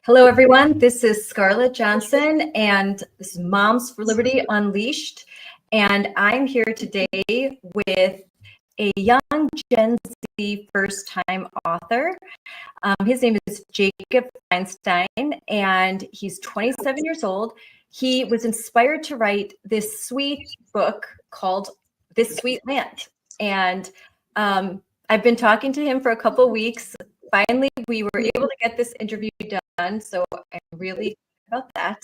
Hello, everyone. This is Scarlett Johnson, and this is Moms for Liberty Unleashed. And I'm here today with a young Gen Z first-time author. His name is Jakob Feinstein, and he's 27 years old. He was inspired to write this sweet book called This Sweet Land. And I've been talking to him for a couple weeks. Finally, we were able to get this interview done, so I'm really about that.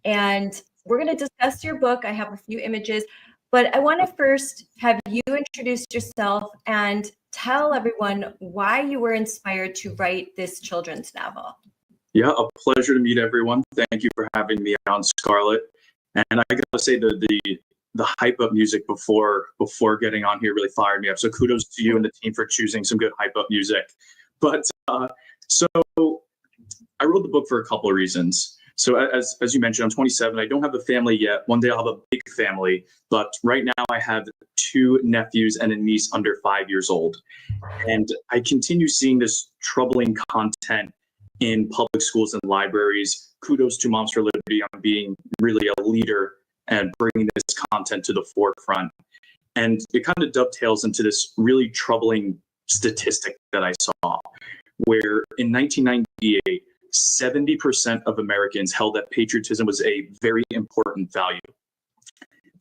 And we're going to discuss your book. I have a few images, but I want to first have you introduce yourself and tell everyone why you were inspired to write this children's novel. Yeah, a pleasure to meet everyone. Thank you for having me on, Scarlett. And I gotta say the hype up music before getting on here really fired me up. So kudos to you and the team for choosing some good hype up music. But so I wrote the book for a couple of reasons. So as you mentioned, I'm 27. I don't have a family yet. One day I'll have a big family. But right now I have 2 nephews and a niece under 5 years old. And I continue seeing this troubling content in public schools and libraries. Kudos to Moms for Liberty on being really a leader and bringing this content to the forefront. And it kind of dovetails into this really troubling statistic that I saw, where in 1998, 70% of Americans held that patriotism was a very important value.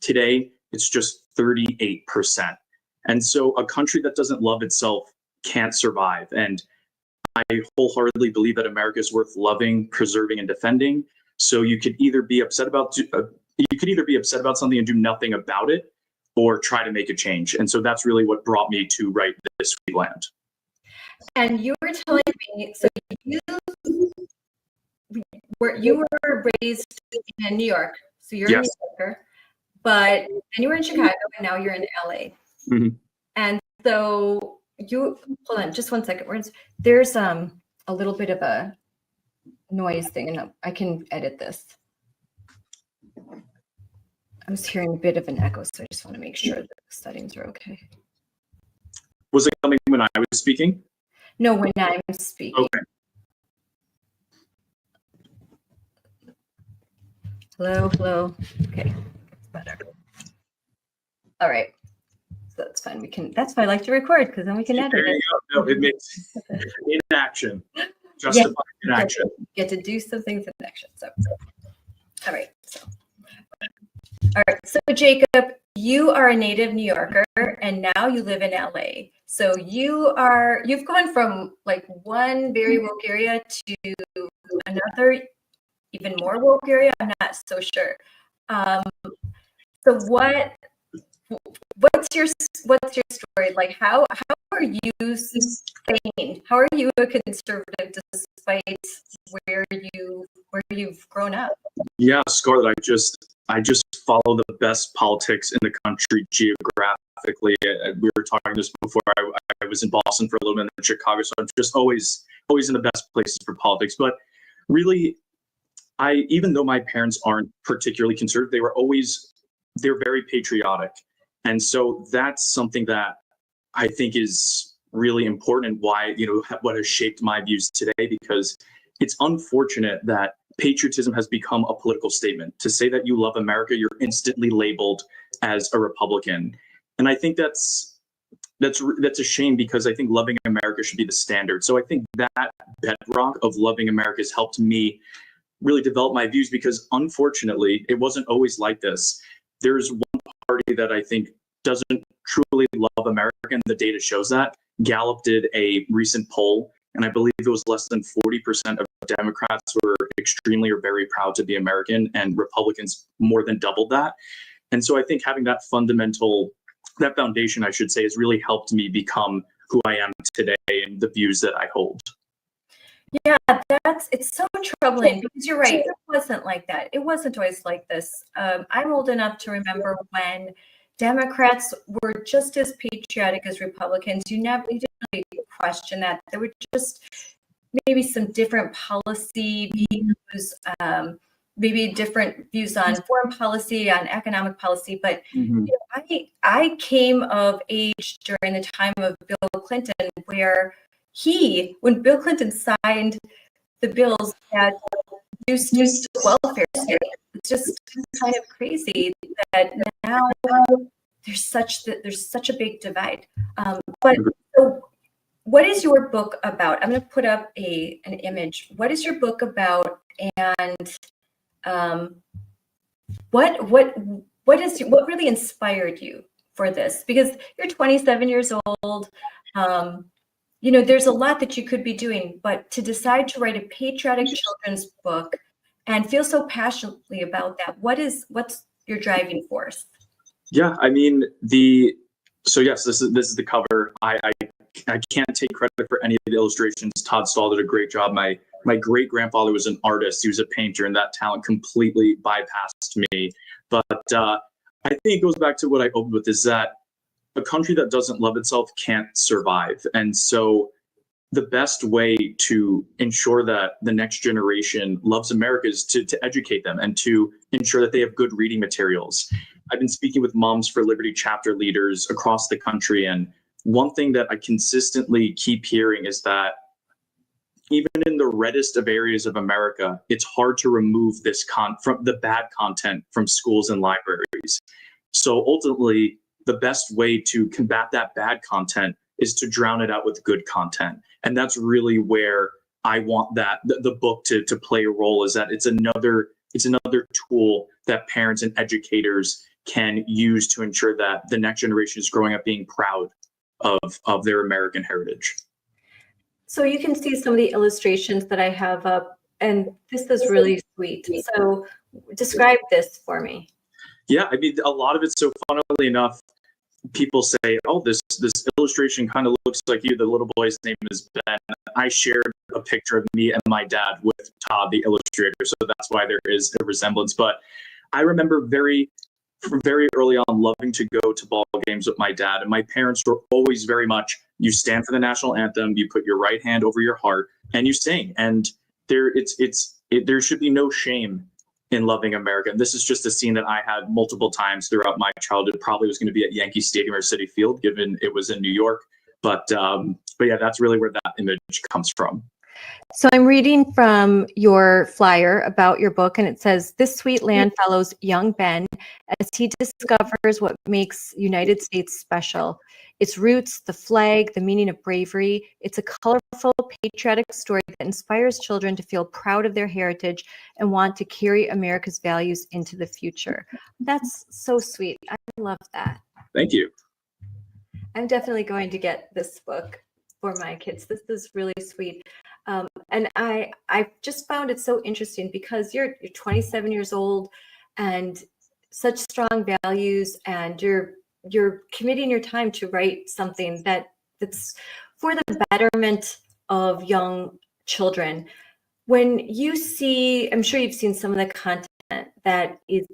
Today, it's just 38%. And so a country that doesn't love itself can't survive. And I wholeheartedly believe that America is worth loving, preserving, and defending. So you could either be upset about something and do nothing about it, or try to make a change. And so that's really what brought me to write This Sweet Land. And you were telling me, so you were raised in New York, so you're Yes. a New Yorker, but then you were in Chicago, and now you're in LA. Mm-hmm. And so hold on just one second. There's a little bit of a noise thing, and I can edit this. I was hearing a bit of an echo, so I just want to make sure that the settings are okay. Was it coming when I was speaking? No, when I'm speaking. Okay. Hello. Okay, it's better. All right, so that's fine. That's why I like to record, because then we can edit There you go. No, it makes in action. Justified in action. Get to do some things in action. So, all right. So Jakob, you are a native New Yorker, and now you live in LA. So you've gone from like one very woke area to another even more woke area. I'm not so sure. So what's your story? Like how are you sane? How are you a conservative despite where you've grown up? Yeah, Scarlett, I just follow the best politics in the country geographically. We were talking this before. I was in Boston for a little bit, in Chicago, so I'm just always in the best places for politics. But really, even though my parents aren't particularly conservative, they're very patriotic. And so that's something that I think is really important, and why, what has shaped my views today, because it's unfortunate that patriotism has become a political statement. To say that you love America, you're instantly labeled as a Republican. And I think that's a shame, because I think loving America should be the standard. So I think that bedrock of loving America has helped me really develop my views, because unfortunately, it wasn't always like this. There's one party that I think doesn't truly love America, and the data shows that. Gallup did a recent poll, and I believe it was less than 40% of Democrats were extremely or very proud to be American, and Republicans more than doubled that. And so I think having that foundation, I should say, has really helped me become who I am today and the views that I hold. Yeah, it's so troubling, because you're right. It wasn't like that. It wasn't always like this. I'm old enough to remember when Democrats were just as patriotic as Republicans. You didn't really question that. There were just maybe some different policy views, maybe different views on foreign policy, on economic policy. But I came of age during the time of Bill Clinton, where when Bill Clinton signed the bills that used to welfare state. It's just kind of crazy that now there's such a big divide. But so what is your book about? I'm going to put up an image. What is your book about? And what really inspired you for this? Because you're 27 years old. There's a lot that you could be doing, but to decide to write a patriotic children's book and feel so passionately about that, what's your driving force? Yeah, I mean, so yes, this is the cover. I can't take credit for any of the illustrations. Todd Stahl did a great job. My great grandfather was an artist. He was a painter, and that talent completely bypassed me. But I think it goes back to what I opened with, is that a country that doesn't love itself can't survive. And so the best way to ensure that the next generation loves America is to educate them and to ensure that they have good reading materials. I've been speaking with Moms for Liberty chapter leaders across the country, and one thing that I consistently keep hearing is that even in the reddest of areas of America, it's hard to remove this from the bad content from schools and libraries. So ultimately, the best way to combat that bad content is to drown it out with good content. And that's really where I want the book to play a role, is that it's another tool that parents and educators can use to ensure that the next generation is growing up being proud of their American heritage. So you can see some of the illustrations that I have up, and this is really sweet. So describe this for me. Yeah, I mean, a lot of it, so funnily enough, people say, oh, this illustration kind of looks like you. The little boy's name is Ben. I shared a picture of me and my dad with Todd, the illustrator, so that's why there is a resemblance. But I remember from very early on loving to go to ball games with my dad, and my parents were always very much, you stand for the national anthem, you put your right hand over your heart, and you sing. And there should be no shame in loving America. And this is just a scene that I had multiple times throughout my childhood. Probably was going to be at Yankee Stadium or Citi Field, given it was in New York. But yeah, that's really where that image comes from. So I'm reading from your flyer about your book, and it says, "This sweet land follows young Ben as he discovers what makes United States special. Its roots, the flag, the meaning of bravery. It's a colorful, patriotic story that inspires children to feel proud of their heritage and want to carry America's values into the future." That's so sweet. I love that. Thank you. I'm definitely going to get this book for my kids. This is really sweet. And I just found it so interesting because you're 27 years old and such strong values, and you're committing your time to write something that's for the betterment of young children. When you see, I'm sure you've seen some of the content that is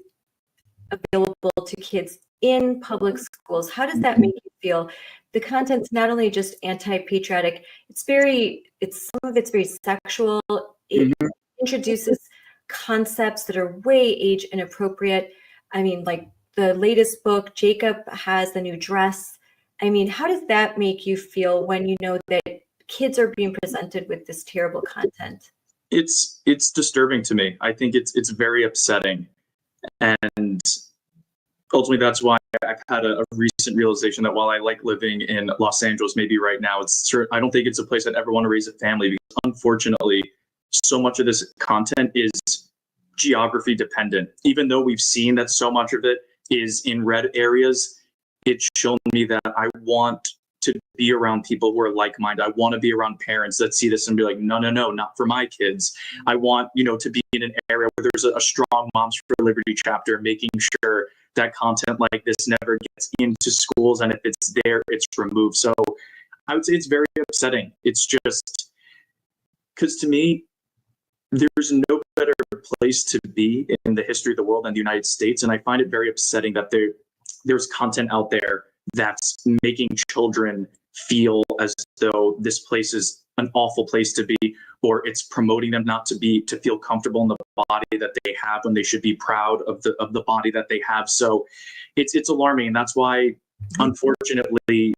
available to kids in public schools. How does that make you feel? The content's not only just anti-patriotic, some of it's very sexual. It introduces concepts that are way age inappropriate. I mean, like the latest book, Jakob has the new dress. I mean, how does that make you feel when you know that kids are being presented with this terrible content? It's disturbing to me. I think it's very upsetting. And ultimately, that's why I've had a recent realization that while I like living in Los Angeles, maybe right now, I don't think it's a place I'd ever want to raise a family, because unfortunately, so much of this content is geography dependent. Even though we've seen that so much of it is in red areas, it's shown me that I want to be around people who are like-minded. I want to be around parents that see this and be like, no, not for my kids. I want, to be in an area where there's a strong Moms for Liberty chapter, making sure that content like this never gets into schools, and if it's there, it's removed. So I would say it's very upsetting. It's just because to me, there's no better place to be in the history of the world than the United States. And I find it very upsetting that there's content out there that's making children feel as though this place is an awful place to be, or it's promoting them not to feel comfortable in the body that they have when they should be proud of the body that they have. So it's alarming. And that's why, unfortunately,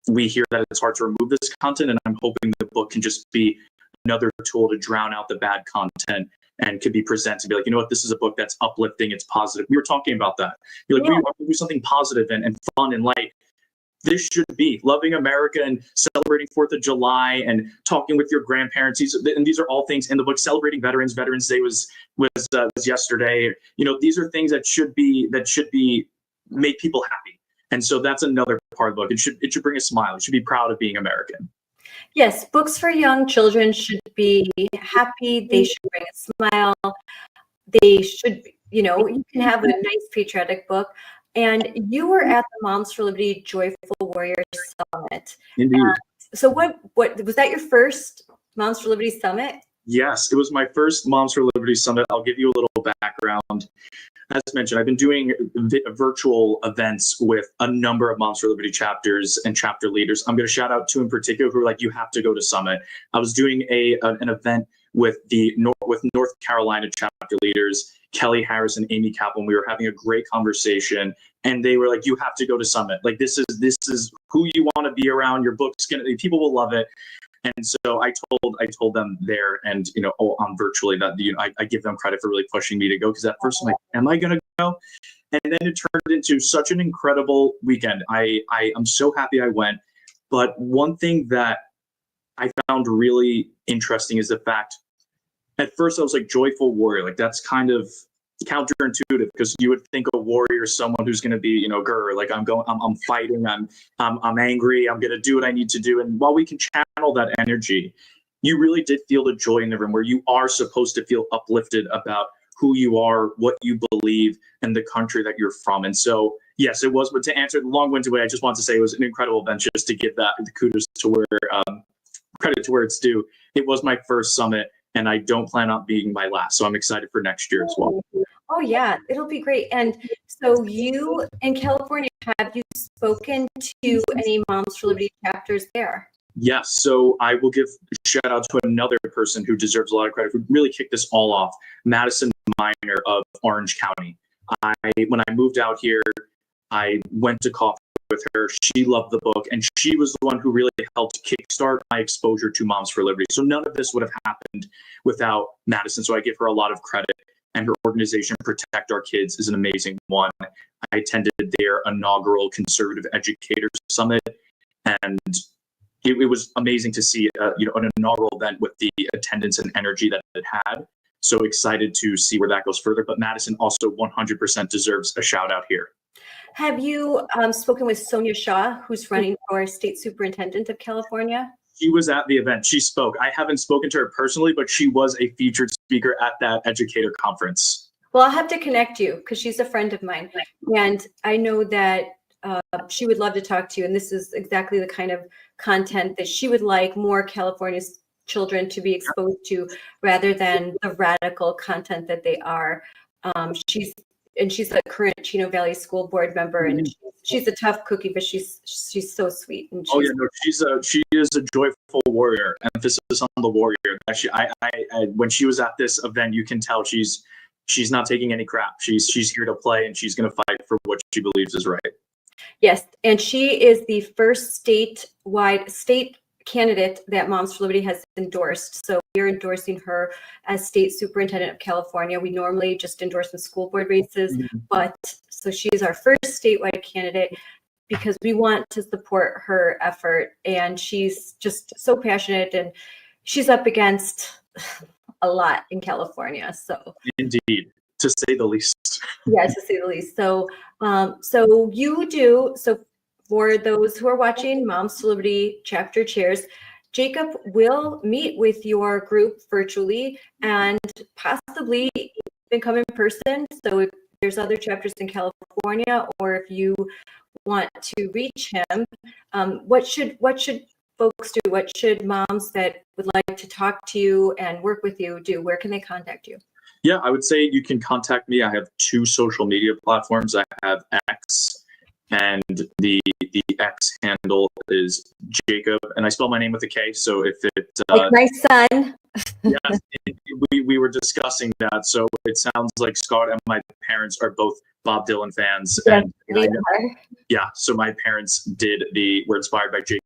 we hear that it's hard to remove this content. And I'm hoping the book can just be another tool to drown out the bad content and could be presented, be like, you know what, this is a book that's uplifting, it's positive. We were talking about that. You're like, we want to do something positive and fun and light. This should be loving America and celebrating 4th of July and talking with your grandparents. These are all things in the book. Celebrating veterans. Veterans Day was yesterday. You know, these are things that should be make people happy. And so that's another part of the book. It should bring a smile. It should be proud of being American. Yes, books for young children should be happy. They should bring a smile. They should, you know, you can have a nice patriotic book. And you were at the Moms for Liberty Joyful Warrior Summit. Indeed. So what was that your first Moms for Liberty Summit? Yes, it was my first Moms for Liberty Summit. I'll give you a little background. As mentioned, I've been doing virtual events with a number of Moms for Liberty chapters and chapter leaders. I'm going to shout out two in particular who are like, you have to go to Summit. I was doing an event with North Carolina chapter leaders, Kelly Harris and Amy Kaplan. We were having a great conversation, and they were like, you have to go to Summit. Like, this is who you want to be around. Your book's people will love it. And so I told them there, and on virtually that I give them credit for really pushing me to go, because at first I'm like, am I gonna go? And then it turned into such an incredible weekend. I'm so happy I went. But one thing that I found really interesting is the fact, at first I was like, joyful warrior, like that's kind of counterintuitive, because you would think a warrior is someone who's going to be, like I'm fighting, I'm angry, I'm going to do what I need to do. And while we can channel that energy, you really did feel the joy in the room, where you are supposed to feel uplifted about who you are, what you believe, and the country that you're from. And so, yes, it was. But to answer the long-winded way, I just want to say it was an incredible event, just to give that the kudos to where credit to where it's due. It was my first summit, and I don't plan on being my last. So I'm excited for next year as well. Oh yeah, it'll be great. And so you in California, have you spoken to any Moms for Liberty chapters there? Yes. So I will give a shout out to another person who deserves a lot of credit, who really kicked this all off, Madison Miner of Orange County. When I moved out here, I went to coffee with her. She loved the book, and she was the one who really helped kickstart my exposure to Moms for Liberty. So none of this would have happened without Madison. So I give her a lot of credit. And her organization, Protect Our Kids, is an amazing one. I attended their inaugural Conservative Educators Summit, and it was amazing to see an inaugural event with the attendance and energy that it had. So excited to see where that goes further. But Madison also 100% deserves a shout out here. Have you spoken with Sonia Shaw, who's running for State Superintendent of California? She was at the event. She spoke. I haven't spoken to her personally, but she was a featured speaker at that educator conference. Well, I'll have to connect you, because she's a friend of mine. And I know that she would love to talk to you. And this is exactly the kind of content that she would like more California's children to be exposed to, rather than the radical content that they are. She's a current Chino Valley School Board member, and she's a tough cookie, but she's so sweet. And she is a joyful warrior. Emphasis on the warrior. Actually, I when she was at this event, you can tell she's not taking any crap. She's here to play, and she's going to fight for what she believes is right. Yes, and she is the first state candidate that Moms for Liberty has endorsed. So we're endorsing her as State Superintendent of California. We normally just endorse in school board races, but so she's our first statewide candidate, because we want to support her effort. And she's just so passionate, and she's up against a lot in California. So indeed, to say the least. Yeah, to say the least. So for those who are watching Moms for Liberty chapter chairs, Jakob will meet with your group virtually and possibly even come in person. So if there's other chapters in California, or if you want to reach him, what should folks do? What should moms that would like to talk to you and work with you do? Where can they contact you? Yeah, I would say you can contact me. I have two social media platforms. I have X, and the X handle is Jakob, and I spell my name with a K. So if it like my son. Yes, we were discussing that. So it sounds like Scott and my parents are both Bob Dylan fans. Yes, and so my parents were inspired by Jakob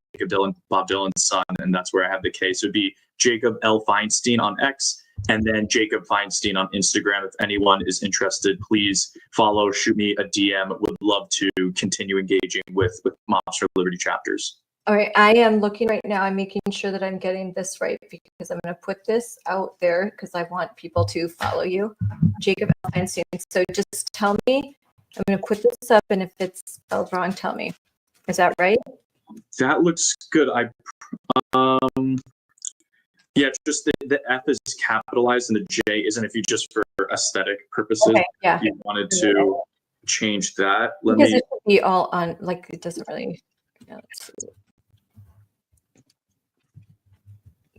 Bob Dylan's son, and that's where I have the K. So it'd be Jakob L. Feinstein on X, and then Jakob Feinstein on Instagram. If anyone is interested, please follow, shoot me a DM. Would love to continue engaging with Moms for Liberty chapters. All right, I am looking right now. I'm making sure that I'm getting this right because I'm going to put this out there because I want people to follow you, Jakob Feinstein. So just tell me. I'm going to put this up, and if it's spelled wrong, tell me. Is that right? That looks good. Yeah, just the F is capitalized and the J isn't. If you just for aesthetic purposes, Okay, yeah. if you wanted to change that, Because it should be all on, like, it doesn't really. Yeah, let's see.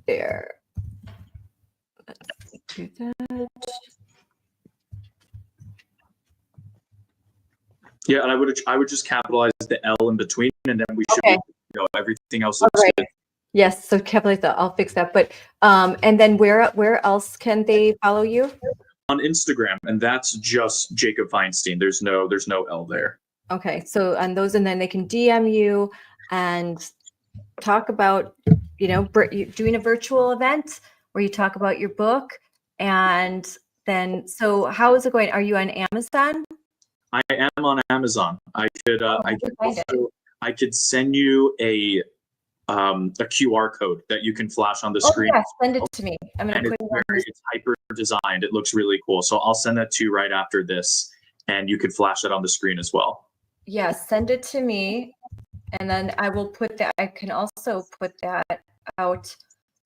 There. Let's do that. Yeah, and I would just capitalize the L in between, and then we should Okay. everything else All looks right. good. Yes, so capitalize that. I'll fix that. But and then where else can they follow you? On Instagram, and that's just Jakob Feinstein. There's no L there. Okay, so on those, and then they can DM you and talk about, doing a virtual event where you talk about your book. And then, so how is it going? Are you on Amazon? I am on Amazon. I could send you a QR code that you can flash on the screen. Yeah, send it to me. I'm gonna and put it on it's hyper designed. It looks really cool. So I'll send that to you right after this, and you can flash that on the screen as well. Yeah, send it to me, and then I will put that. I can also put that out.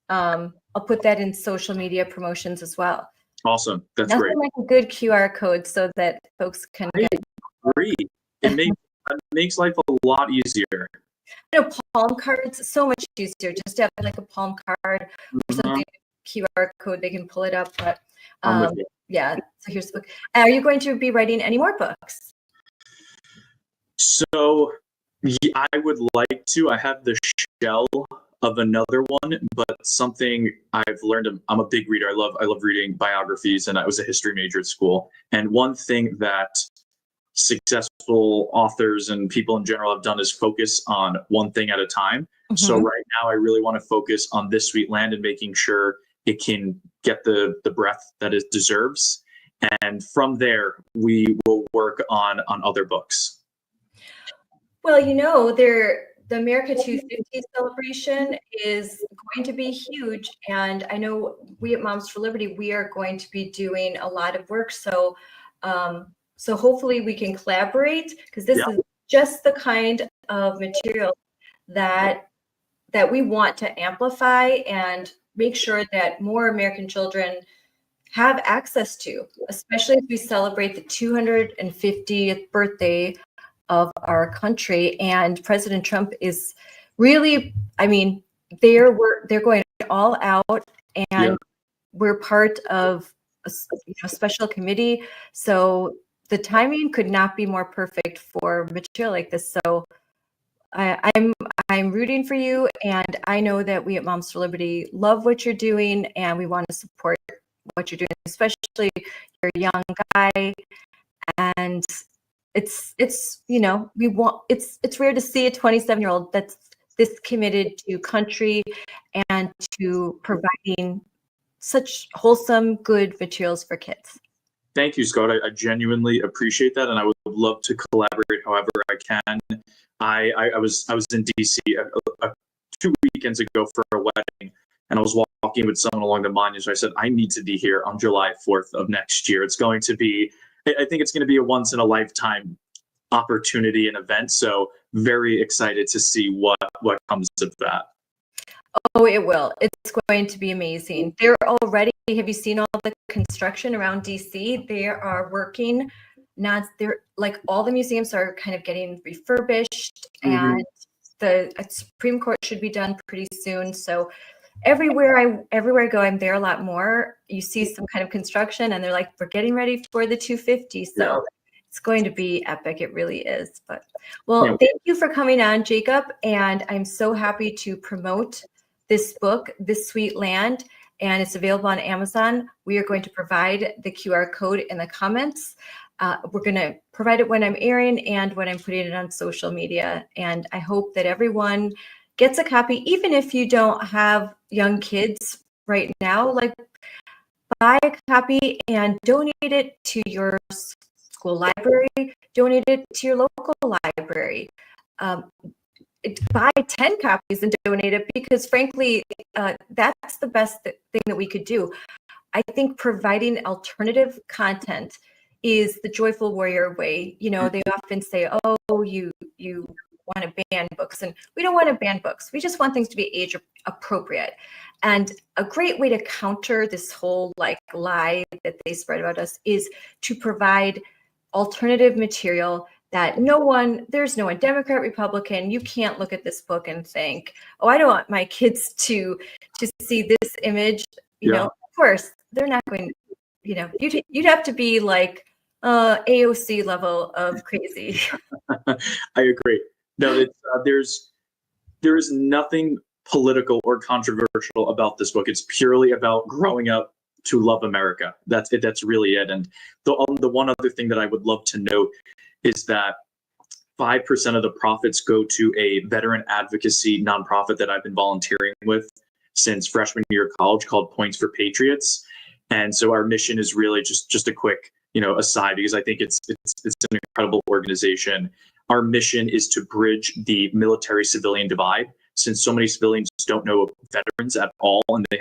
I'll put that in social media promotions as well. Awesome. That's Nothing great. like a good QR code so that folks can get. Agree. It makes life a lot easier. Palm cards, so much easier. Just have like a palm card or something, QR code, they can pull it up. But yeah, so here's the book. Are you going to be writing any more books? So yeah, I would like to. I have the shell of another one, but something I've learned, I'm a big reader. I love reading biographies, and I was a history major at school. And one thing that successful authors and people in general have done is focus on one thing at a time. Mm-hmm. So right now I really want to focus on This Sweet Land and making sure it can get the breadth that it deserves. And from there, we will work on other books. Well, the America 250 celebration is going to be huge. And I know we at Moms for Liberty, we are going to be doing a lot of work. So hopefully we can collaborate, because this is just the kind of material that we want to amplify and make sure that more American children have access to, especially as we celebrate the 250th birthday of our country. And President Trump is really, they're going all out, and we're part of a special committee. So the timing could not be more perfect for material like this. So I'm rooting for you, and I know that we at Moms for Liberty love what you're doing, and we want to support what you're doing, especially you're a young guy, and it's rare to see a 27-year-old that's this committed to country and to providing such wholesome, good materials for kids. Thank you, Scott. I genuinely appreciate that, and I would love to collaborate however I can. I was in DC 2 weekends ago for a wedding, and I was walking with someone along the monuments. So I said, I need to be here on July 4th of next year. It's going to be, I think it's going to be a once in a lifetime opportunity and event. So very excited to see what comes of that. Oh, it will. It's going to be amazing. They're already, have you seen all the construction around DC? They are working. They're like, all the museums are kind of getting refurbished, and the Supreme Court should be done pretty soon. So everywhere I go, I'm there a lot more. You see some kind of construction, and they're like, we're getting ready for the 250. So it's going to be epic. It really is. But thank you for coming on, Jakob. And I'm so happy to promote this book, This Sweet Land, and it's available on Amazon. We are going to provide the QR code in the comments. We're going to provide it when I'm airing and when I'm putting it on social media. And I hope that everyone gets a copy, even if you don't have young kids right now, like buy a copy and donate it to your school library, donate it to your local library. Buy 10 copies and donate it, because frankly, that's the best thing that we could do. I think providing alternative content is the joyful warrior way. You know, they often say, oh, you want to ban books, and we don't want to ban books. We just want things to be age appropriate. And a great way to counter this whole like lie that they spread about us is to provide alternative material that there's no one, Democrat, Republican, you can't look at this book and think, oh, I don't want my kids to see this image. You know, of course, they're not going, you know, you'd have to be like AOC level of crazy. I agree. No, there is nothing political or controversial about this book. It's purely about growing up to love America. That's it. That's really it. And the one other thing that I would love to note is that 5% of the profits go to a veteran advocacy nonprofit that I've been volunteering with since freshman year of college, called Points for Patriots. And so our mission is really just a quick, you know, aside, because I think it's an incredible organization. Our mission is to bridge the military-civilian divide, since so many civilians don't know veterans at all, and they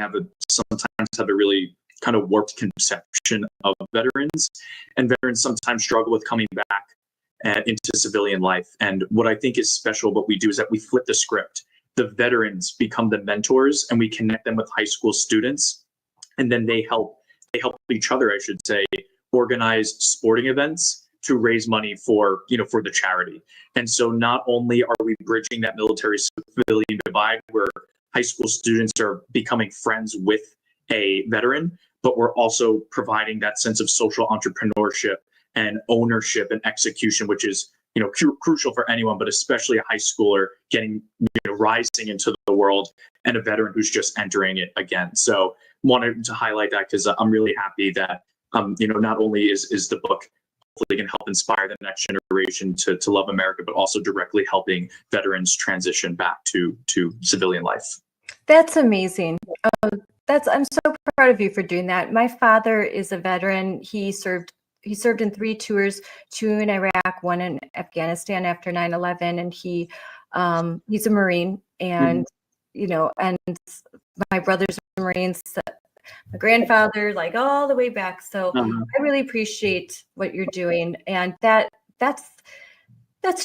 sometimes have a really kind of warped conception of veterans, and veterans sometimes struggle with coming back into civilian life. And what I think is special, what we do is that we flip the script. The veterans become the mentors, and we connect them with high school students, and then they help each other, I should say, organize sporting events to raise money for the charity. And so not only are we bridging that military civilian divide where high school students are becoming friends with a veteran, but we're also providing that sense of social entrepreneurship and ownership and execution, which is, you know, crucial for anyone, but especially a high schooler getting, rising into the world, and a veteran who's just entering it again. So wanted to highlight that, because I'm really happy that, not only is the book hopefully can help inspire the next generation to love America, but also directly helping veterans transition back to civilian life. That's amazing. I'm so proud of you for doing that. My father is a veteran. He served in 3 tours, 2 in Iraq, 1 in Afghanistan after 9/11, and he's a Marine, and and my brother's a Marine, so my grandfather, like all the way back. So I really appreciate what you're doing, and that's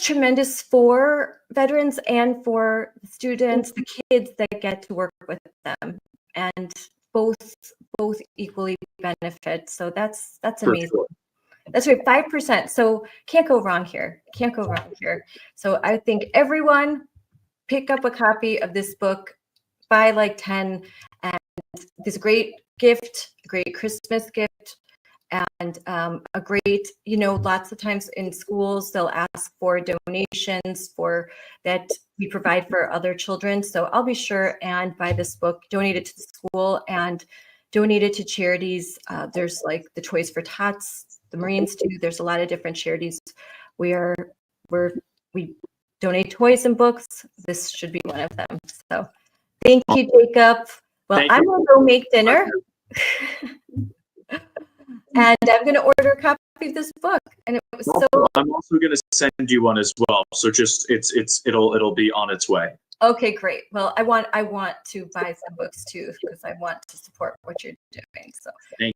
tremendous for veterans and for students, the kids that get to work with them, and both equally benefit. So that's amazing. Sure. That's right, 5%. So can't go wrong here. So I think everyone pick up a copy of this book, buy like 10, and it's a great gift, a great Christmas gift, and a great, lots of times in schools, they'll ask for donations for that we provide for other children. So I'll be sure and buy this book, donate it to the school, and donate it to charities. There's like the Toys for Tots, the Marines do. There's a lot of different charities. We donate toys and books. This should be one of them. So thank you, Jakob. Well, I'm going to go make dinner. And I'm going to order a copy of this book. And it was I'm also going to send you one as well. So just it'll be on its way. Okay, great. Well, I want to buy some books too, because I want to support what you're doing. So thank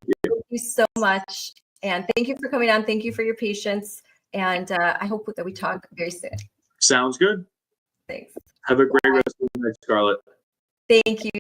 you so much. And thank you for coming on. Thank you for your patience. And I hope that we talk very soon. Sounds good. Thanks. Have a great rest of the night, Scarlett. Thank you.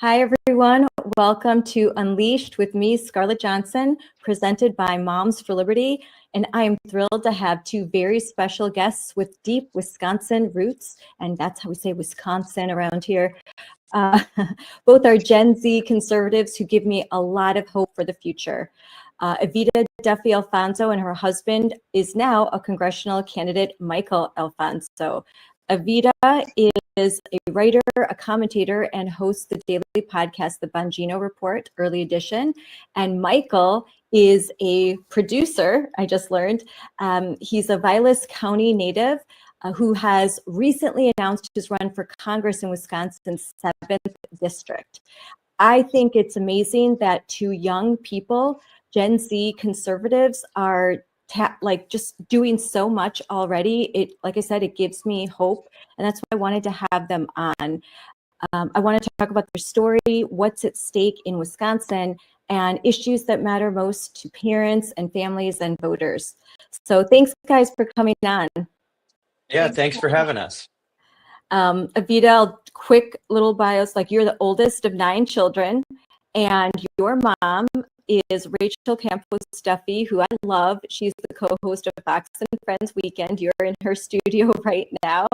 Hi, everyone. Welcome to Unleashed with me, Scarlett Johnson, presented by Moms for Liberty. And I am thrilled to have two very special guests with deep Wisconsin roots. And that's how we say Wisconsin around here. Both are Gen Z conservatives who give me a lot of hope for the future. Evita Duffy-Alfonso and her husband is now a congressional candidate, Michael Alfonso. Evita is a writer, a commentator, and hosts the daily podcast, The Bongino Report, Early Edition. And Michael is a producer, I just learned. He's a Vilas County native who has recently announced his run for Congress in Wisconsin's 7th district. I think it's amazing that two young people, Gen Z conservatives, are just doing so much already. It, like I said, it gives me hope, and that's why I wanted to have them on. I wanted to talk about their story, what's at stake in Wisconsin, and issues that matter most to parents and families and voters. So thanks, guys, for coming on. Yeah, thanks for having us. Evita, quick little bios, like you're the oldest of 9 children, and your mom is Rachel Campos Duffy, who I love. She's the co-host of Fox and Friends Weekend. You're in her studio right now.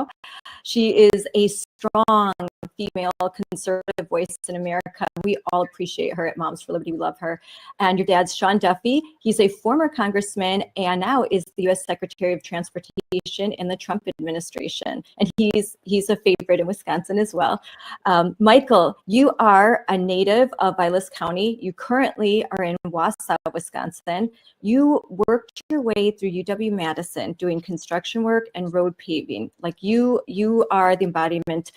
She is a strong female conservative voice in America. We all appreciate her at Moms for Liberty. We love her. And your dad's Sean Duffy. He's a former congressman and now is the U.S. Secretary of Transportation in the Trump administration. And he's a favorite in Wisconsin as well. Michael, you are a native of Vilas County. You currently are in Wausau, Wisconsin. You worked your way through UW-Madison doing construction work and road paving. Like you are the embodiment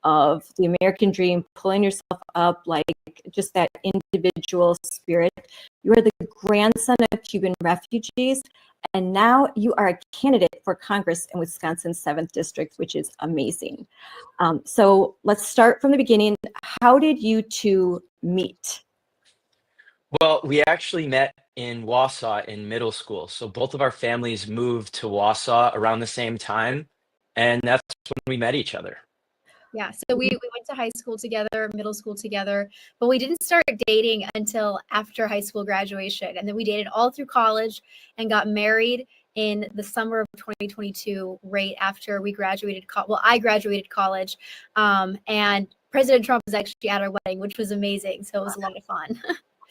of the American dream, pulling yourself up, like just that individual spirit. You are the grandson of Cuban refugees, and now you are a candidate for Congress in Wisconsin's 7th district, which is amazing. So let's start from the beginning. How did you two meet? Well, we actually met in Wausau in middle school. So both of our families moved to Wausau around the same time, and that's when we met each other. Yeah, so we went to high school together, middle school together, but we didn't start dating until after high school graduation. And then we dated all through college and got married in the summer of 2022, right after we graduated. I graduated college, and President Trump was actually at our wedding, which was amazing. So it was a lot of fun.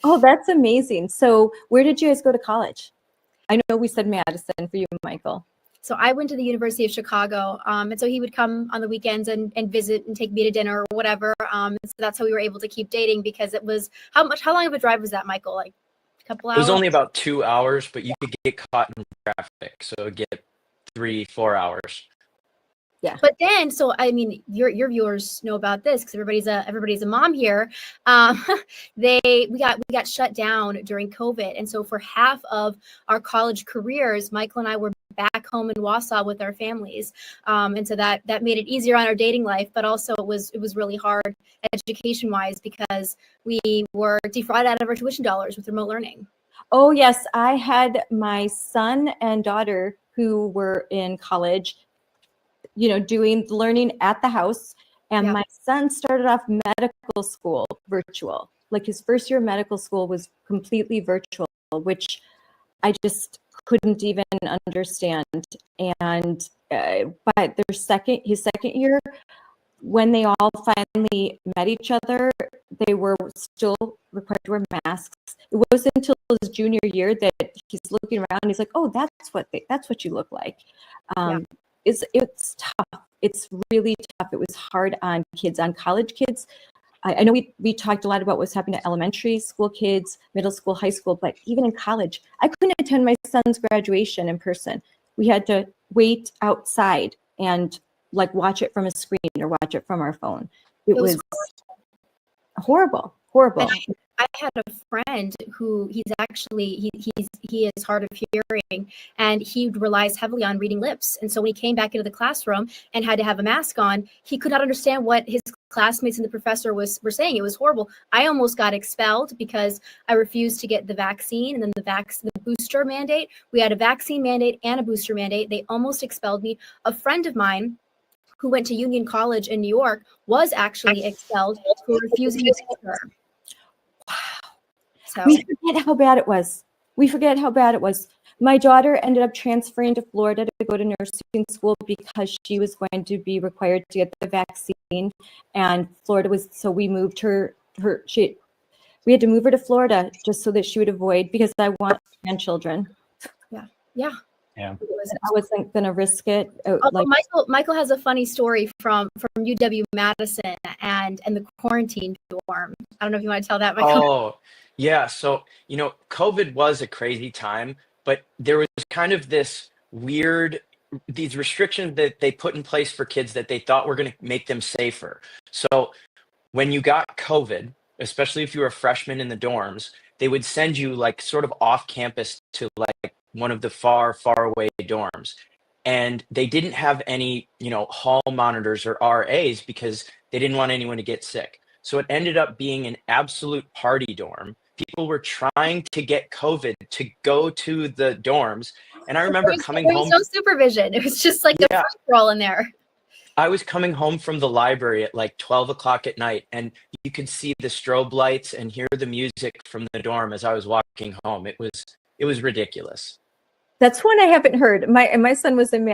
Oh, that's amazing. So where did you guys go to college? I know we said Madison for you, Michael. So I went to the University of Chicago, and so he would come on the weekends and visit and take me to dinner or whatever. So that's how we were able to keep dating, because it was how long of a drive was that, Michael? Like a couple hours? It was only about 2 hours, but you could get caught in traffic, so it'd get 3-4 hours. Yeah. But then, so I mean, your viewers know about this because everybody's a mom here. We got shut down during COVID, and so for half of our college careers, Michael and I were back home in Wausau with our families, and so that made it easier on our dating life, but also it was really hard education wise because we were defrauded out of our tuition dollars with remote learning. Oh yes, I had my son and daughter who were in college, doing learning at the house. And Yeah. My son started off medical school virtual. Like his first year of medical school was completely virtual, which I just couldn't even understand. And but his second year, when they all finally met each other, they were still required to wear masks. It wasn't until his junior year that he's looking around and he's like, "Oh, that's what you look like." Yeah. It's tough. It's really tough. It was hard on kids, on college kids. I know we talked a lot about what's happening to elementary school kids, middle school, high school, but even in college, I couldn't attend my son's graduation in person. We had to wait outside and watch it from a screen or watch it from our phone. It was horrible. And I had a friend who he is hard of hearing, and he relies heavily on reading lips. And so when he came back into the classroom and had to have a mask on, he could not understand what his classmates and the professor were saying. It was horrible. I almost got expelled because I refused to get the vaccine, and then the booster mandate. We had a vaccine mandate and a booster mandate. They almost expelled me. A friend of mine who went to Union College in New York was actually expelled for refusing to teach her. Wow. So We forget how bad it was. We forget how bad it was. My daughter ended up transferring to Florida to go to nursing school because she was going to be required to get the vaccine. And Florida was, so we moved we had to move her to Florida just so that she would avoid, because I want grandchildren. yeah. Yeah. I wasn't going to risk it. Although Michael has a funny story from UW Madison and the quarantine dorm. I don't know if you want to tell that, Michael. Oh, yeah. So, COVID was a crazy time, but there was kind of these restrictions that they put in place for kids that they thought were going to make them safer. So when you got COVID, especially if you were a freshman in the dorms, they would send you like sort of off campus to like one of the far away dorms. And they didn't have any, hall monitors or RAs because they didn't want anyone to get sick. So it ended up being an absolute party dorm. People were trying to get COVID to go to the dorms. And I remember coming home. There was no supervision. It was just like a free roll in there. I was coming home from the library at like 12 o'clock at night, and you could see the strobe lights and hear the music from the dorm as I was walking home. It was ridiculous. That's one I haven't heard. My son was in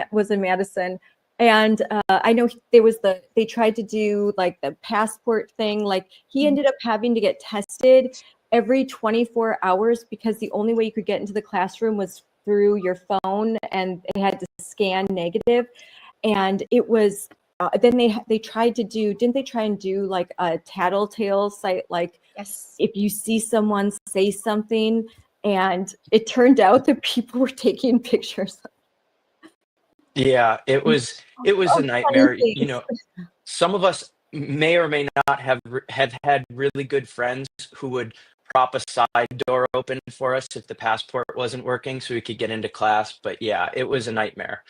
Madison, and I know they tried to do like the passport thing. Like he ended up having to get tested every 24 hours because the only way you could get into the classroom was through your phone, and they had to scan negative. And it was then they tried to do, didn't they try and do like a tattletale site, like Yes. if you see someone say something, and it turned out that people were taking pictures. Yeah, it was a nightmare. Some of us may or may not have had really good friends who would prop a side door open for us if the passport wasn't working so we could get into class. But yeah, it was a nightmare.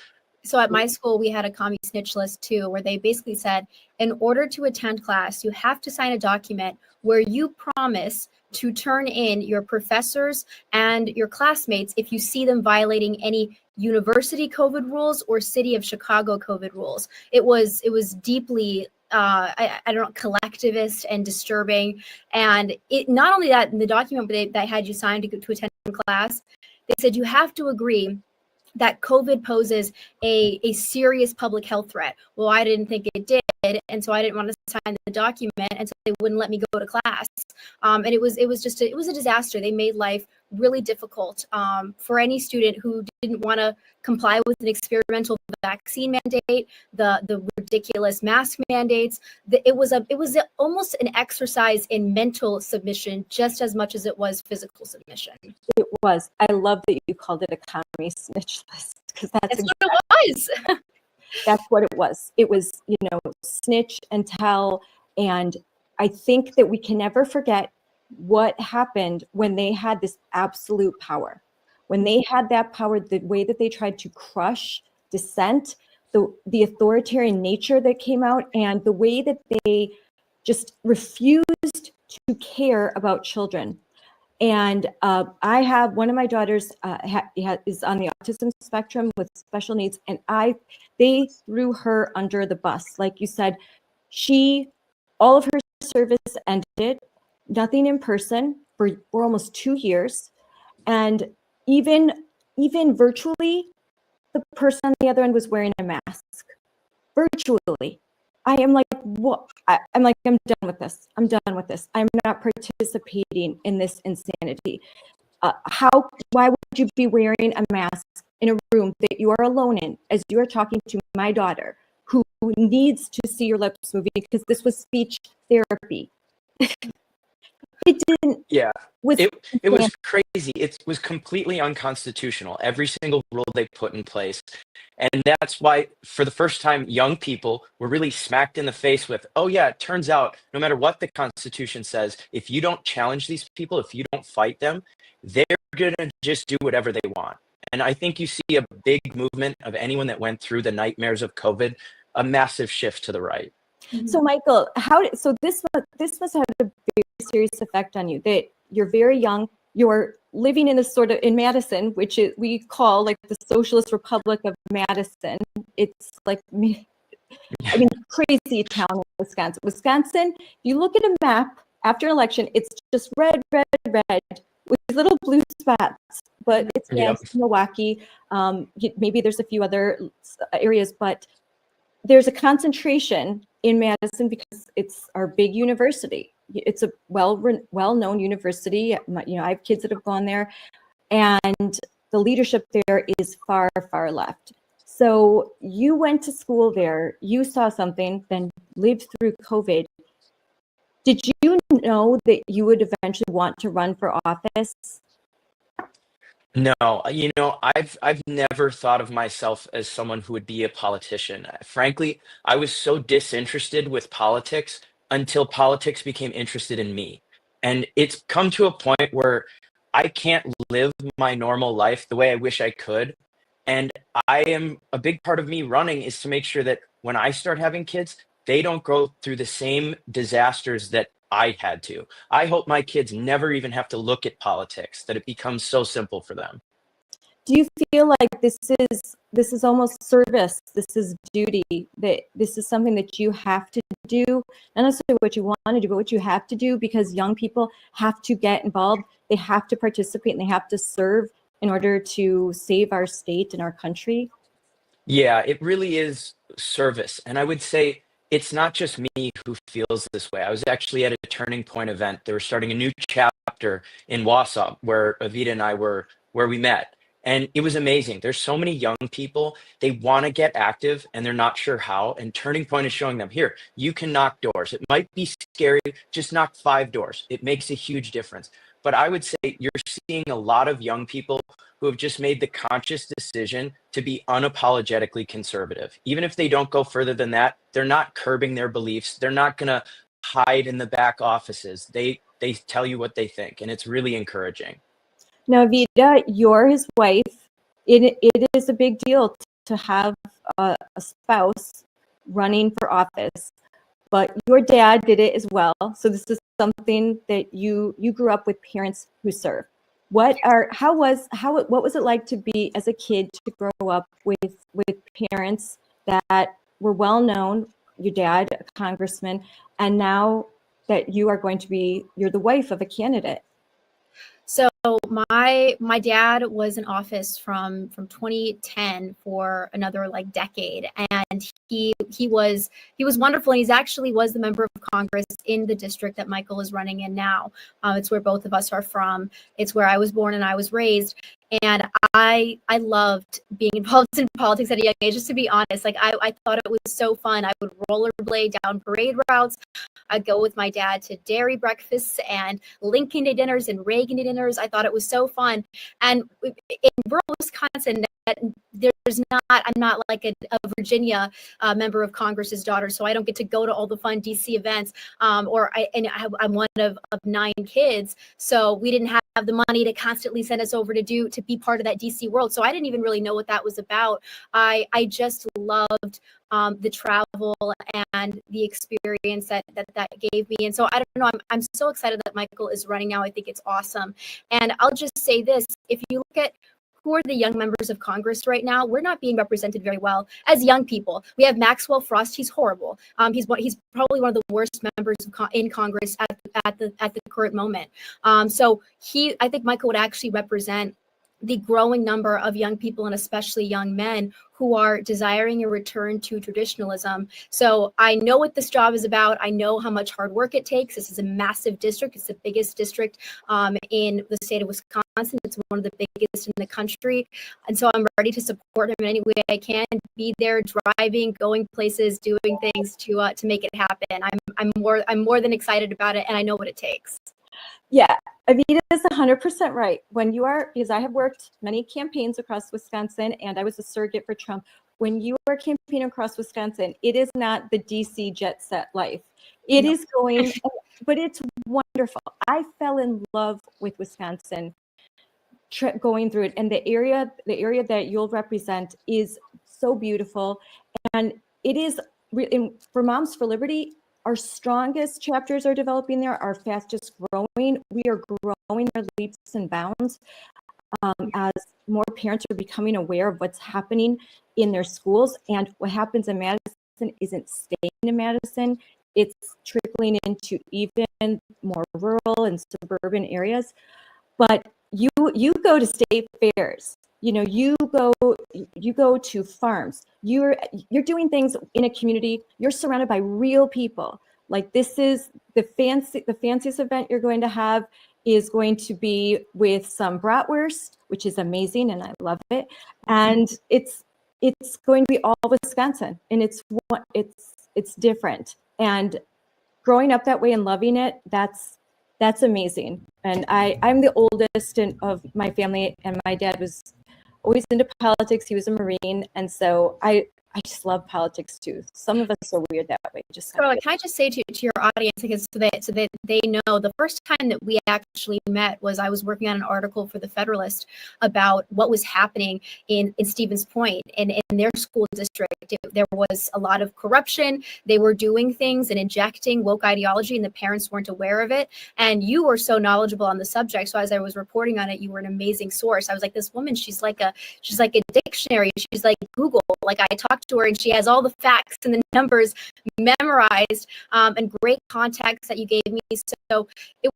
So at my school, we had a commie snitch list too, where they basically said, in order to attend class, you have to sign a document where you promise to turn in your professors and your classmates if you see them violating any university COVID rules or city of Chicago COVID rules. It was deeply, I don't know, collectivist and disturbing. And it not only that, in the document that had you sign to attend class, they said you have to agree that COVID poses a serious public health threat. Well, I didn't think it did, and so I didn't want to sign the document, and so they wouldn't let me go to class. And it was a disaster. They made life really difficult for any student who didn't want to comply with an experimental vaccine mandate, the ridiculous mask mandates. It was almost an exercise in mental submission just as much as it was physical submission. It was. I love that you called it a commie snitch list, because that's what it was. That's what it was. It was, snitch and tell. And I think that we can never forget what happened when they had this absolute power. When they had that power, the way that they tried to crush dissent, the authoritarian nature that came out, and the way that they just refused to care about children. And I have one of my daughters is on the autism spectrum with special needs, and they threw her under the bus. Like you said, all of her service ended, nothing in person for almost 2 years, and even virtually, the person on the other end was wearing a mask. Virtually. I am like, what? I'm like, I'm done with this. I'm done with this. I'm not participating in this insanity. Why would you be wearing a mask in a room that you are alone in as you are talking to my daughter who needs to see your lips moving, because this was speech therapy? It didn't. Yeah, it was crazy. It was completely unconstitutional. Every single rule they put in place. And that's why, for the first time, young people were really smacked in the face with, oh yeah, it turns out no matter what the Constitution says, if you don't challenge these people, if you don't fight them, they're going to just do whatever they want. And I think you see a big movement of anyone that went through the nightmares of COVID, a massive shift to the right. So Michael, this must have a very serious effect on you, that you're very young, you're living in this in Madison, which we call like the Socialist Republic of Madison. It's like I mean, crazy town in Wisconsin. Wisconsin, if you look at a map after an election, it's just red, red, red with little blue spots, but it's Yep. Milwaukee. Maybe there's a few other areas, but there's a concentration in Madison because it's our big university. It's a well-known university. I have kids that have gone there, and the leadership there is far, far left. So you went to school there, you saw something, then lived through COVID. Did you know that you would eventually want to run for office? No, I've never thought of myself as someone who would be a politician. Frankly, I was so disinterested with politics until politics became interested in me. And it's come to a point where I can't live my normal life the way I wish I could. And a big part of me running is to make sure that when I start having kids, they don't go through the same disasters that I had to. I hope my kids never even have to look at politics, that it becomes so simple for them. Do you feel like this is almost service? This is duty, that this is something that you have to do, not necessarily what you want to do, but what you have to do, because young people have to get involved, they have to participate, and they have to serve in order to save our state and our country? Yeah, it really is service. And I would say it's not just me who feels this way. I was actually at a Turning Point event. They were starting a new chapter in Wausau where Evita and I were, where we met. And it was amazing. There's so many young people, they want to get active and they're not sure how. And Turning Point is showing them, here, you can knock doors. It might be scary, just knock 5 doors. It makes a huge difference. But I would say you're seeing a lot of young people who have just made the conscious decision to be unapologetically conservative. Even if they don't go further than that, they're not curbing their beliefs. They're not going to hide in the back offices. They tell you what they think, and it's really encouraging. Now, Evita, you're his wife. It is a big deal to have a spouse running for office, but your dad did it as well. So this is something that you grew up with parents who serve. What was it like to be, as a kid, to grow up with parents that were well known, your dad, a congressman, and now that you're the wife of a candidate? So my dad was in office from 2010 for another decade, and he was wonderful, and he's actually was the member of Congress in the district that Michael is running in now. It's where both of us are from. It's where I was born and I was raised. And I loved being involved in politics at a young age, just to be honest. I thought it was so fun. I would rollerblade down parade routes. I'd go with my dad to dairy breakfasts and Lincoln Day dinners and Reagan Day dinners. I thought it was so fun. And in rural Wisconsin, I'm not like a Virginia member of Congress's daughter, so I don't get to go to all the fun DC events. I'm one of 9 kids, so we didn't have the money to constantly send us over to be part of that DC world. So I didn't even really know what that was about. I just loved the travel and the experience that gave me. And so I don't know, I'm so excited that Michael is running now. I think it's awesome. And I'll just say this, if you look at who are the young members of Congress right now, we're not being represented very well as young people. We have Maxwell Frost. He's horrible. He's probably one of the worst members in Congress at the current moment. So I think Michael would actually represent the growing number of young people, and especially young men, who are desiring a return to traditionalism. So I know what this job is about. I know how much hard work it takes. This is a massive district. It's the biggest district in the state of Wisconsin. It's one of the biggest in the country. And so I'm ready to support him in any way I can, be there, driving, going places, doing things to make it happen. I'm more than excited about it, and I know what it takes. Yeah, Evita is 100% right. Because I have worked many campaigns across Wisconsin, and I was a surrogate for Trump. When you are campaigning across Wisconsin, it is not the DC jet set life. It is going, but it's wonderful. I fell in love with Wisconsin going through it, and the area that you'll represent is so beautiful, and it is for Moms for Liberty. Our strongest chapters are developing there, our fastest growing. We are growing our leaps and bounds as more parents are becoming aware of what's happening in their schools. And what happens in Madison Madison isn't staying in Madison. It's trickling into even more rural and suburban areas. But you go to state fairs, you go to farms, you're doing things in a community, you're surrounded by real people. Like, this is the fanciest event you're going to have is going to be with some bratwurst, which is amazing and I love it. And it's going to be all Wisconsin, and it's different. And growing up that way and loving it, that's amazing. And I'm the oldest of my family, and my dad was always into politics. He was a Marine, and so I just love politics too. Some of us are weird that way. Scarlett, can I just say to your audience, because so that they know, the first time that we actually met was I was working on an article for the Federalist about what was happening in Stevens Point and in their school district. There was a lot of corruption. They were doing things and injecting woke ideology, and the parents weren't aware of it. And you were so knowledgeable on the subject. So as I was reporting on it, you were an amazing source. I was like, this woman, she's like a dictionary. She's like Google. Like, I talked to her and she has all the facts and the numbers memorized, and great context that you gave me. So it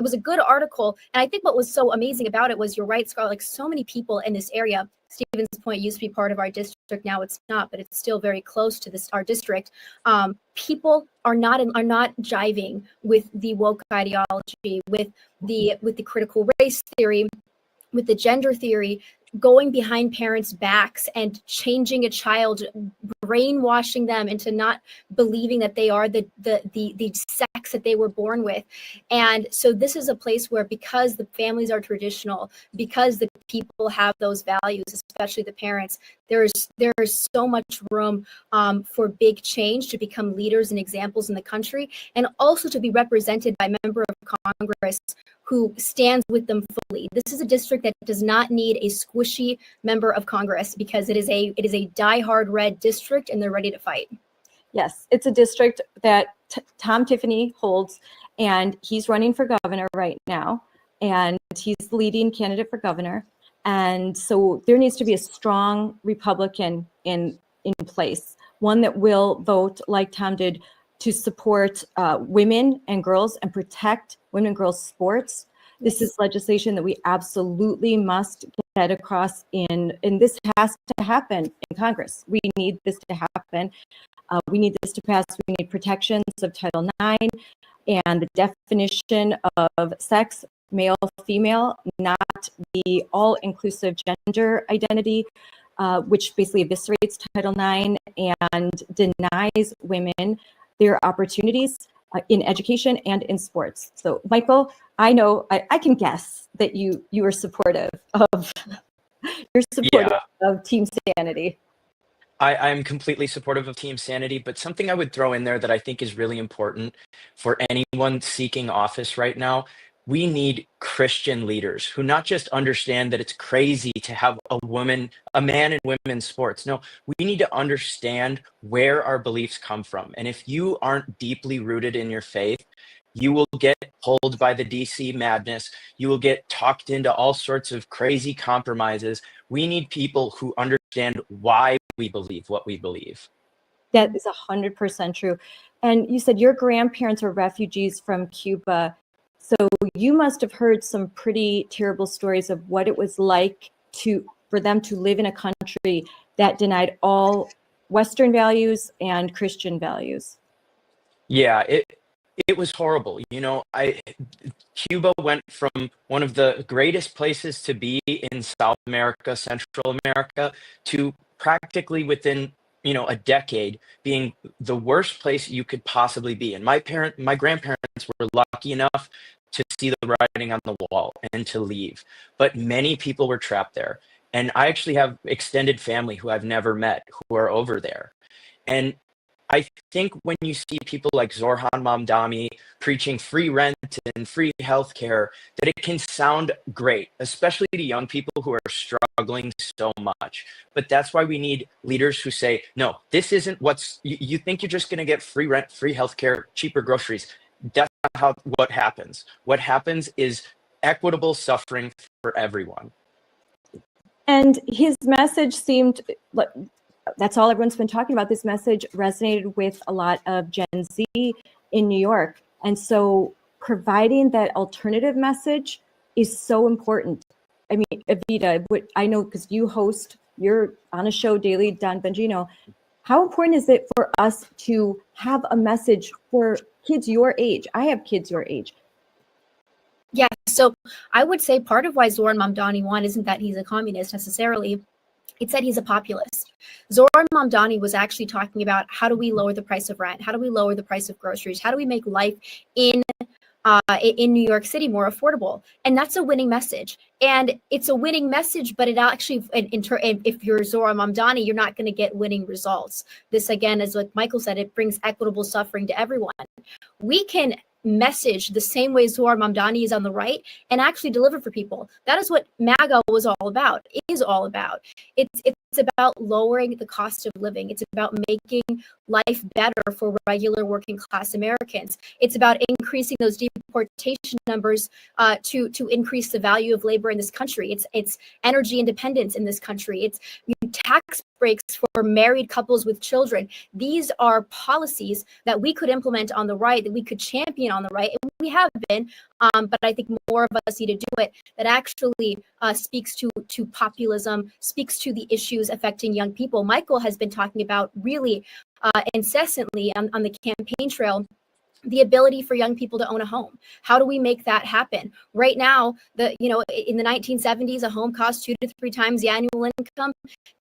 was a good article. And I think what was so amazing about it was, you're right, Scarlett, like, so many people in this area. Stevens Point used to be part of our district. Now it's not, but it's still very close to our district. People are not jiving with the woke ideology, with the critical race theory, with the gender theory, going behind parents' backs and changing a child, brainwashing them into not believing that they are the sex that they were born with. And so this is a place where, because the families are traditional, because the people have those values, especially the parents, there is so much room for big change, to become leaders and examples in the country, and also to be represented by a member of Congress who stands with them fully. This is a district that does not need a squishy member of Congress, because it is a diehard red district, and they're ready to fight. Yes, it's a district that Tom Tiffany holds, and he's running for governor right now, and he's the leading candidate for governor. And so there needs to be a strong Republican in place, one that will vote like Tom did, to support women and girls and protect women and girls sports. This is legislation that we absolutely must get across and this has to happen in Congress. We need this to happen. We need this to pass. We need protections of Title IX and the definition of sex, male, female, not the all-inclusive gender identity, which basically eviscerates Title IX and denies women their opportunities in education and in sports. So, Michael, I know I can guess that you are supportive of of Team Sanity. I'm completely supportive of Team Sanity, but something I would throw in there that I think is really important for anyone seeking office right now: we need Christian leaders who not just understand that it's crazy to have a man in women's sports. No, we need to understand where our beliefs come from. And if you aren't deeply rooted in your faith, you will get pulled by the DC madness. You will get talked into all sorts of crazy compromises. We need people who understand why we believe what we believe. That is 100% true. And you said your grandparents are refugees from Cuba. So you must have heard some pretty terrible stories of what it was like for them to live in a country that denied all Western values and Christian values. Yeah, it was horrible. Cuba went from one of the greatest places to be in South America, Central America, to practically within a decade being the worst place you could possibly be. And my grandparents were lucky enough to see the writing on the wall and to leave. But many people were trapped there. And I actually have extended family who I've never met who are over there. And I think when you see people like Zorhan Mamdani preaching free rent and free healthcare, that it can sound great, especially to young people who are struggling so much. But that's why we need leaders who say, no, this isn't you think you're just going to get free rent, free healthcare, cheaper groceries. That's not what happens. What happens is equitable suffering for everyone. And his message seemed that's all everyone's been talking about. This message resonated with a lot of Gen Z in New York. And so providing that alternative message is so important. I mean, Evita, I know because you're on a show daily, Don Bongino. How important is it for us to have a message for kids your age? I have kids your age. Yeah, so I would say part of why Zoran Mamdani won isn't that he's a communist necessarily. It's that he's a populist. Zoran Mamdani was actually talking about how do we lower the price of rent? How do we lower the price of groceries? How do we make life in New York City more affordable? And that's a winning message. And it's a winning message, but it actually, if you're Zoran Mamdani, you're not going to get winning results. This, again, is like Michael said, it brings equitable suffering to everyone. We can message the same way Zoran Mamdani is on the right and actually deliver for people. That is what MAGA was all about, is all about. It's about lowering the cost of living. It's about making life better for regular working class Americans. It's about increasing those deportation numbers to increase the value of labor in this country. It's energy independence in this country. It's tax breaks for married couples with children. These are policies that we could implement on the right, that we could champion on the right, and we have been, but I think more of us need to do it. That actually speaks to populism, speaks to the issues affecting young people. Michael has been talking about really incessantly on the campaign trail the ability for young people to own a home. How do we make that happen? Right now, in the 1970s, a home cost 2 to 3 times the annual income.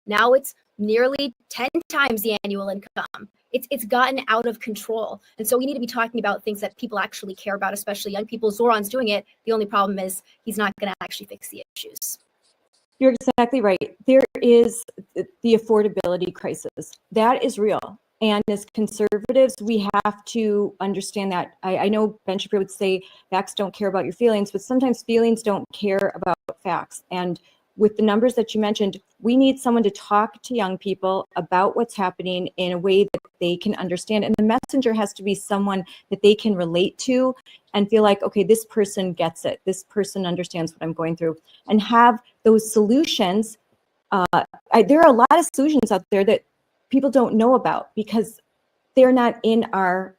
Now it's nearly 10 times the annual income. It's gotten out of control. And so we need to be talking about things that people actually care about, especially young people. Zoran's doing it. The only problem is he's not going to actually fix the issues. You're exactly right. There is the affordability crisis. That is real. And as conservatives, we have to understand that. I know Ben Shapiro would say facts don't care about your feelings, but sometimes feelings don't care about facts. And with the numbers that you mentioned, we need someone to talk to young people about what's happening in a way that they can understand. And the messenger has to be someone that they can relate to and feel like, okay, this person gets it. This person understands what I'm going through, and have those solutions. There are a lot of solutions out there that people don't know about because they're not in our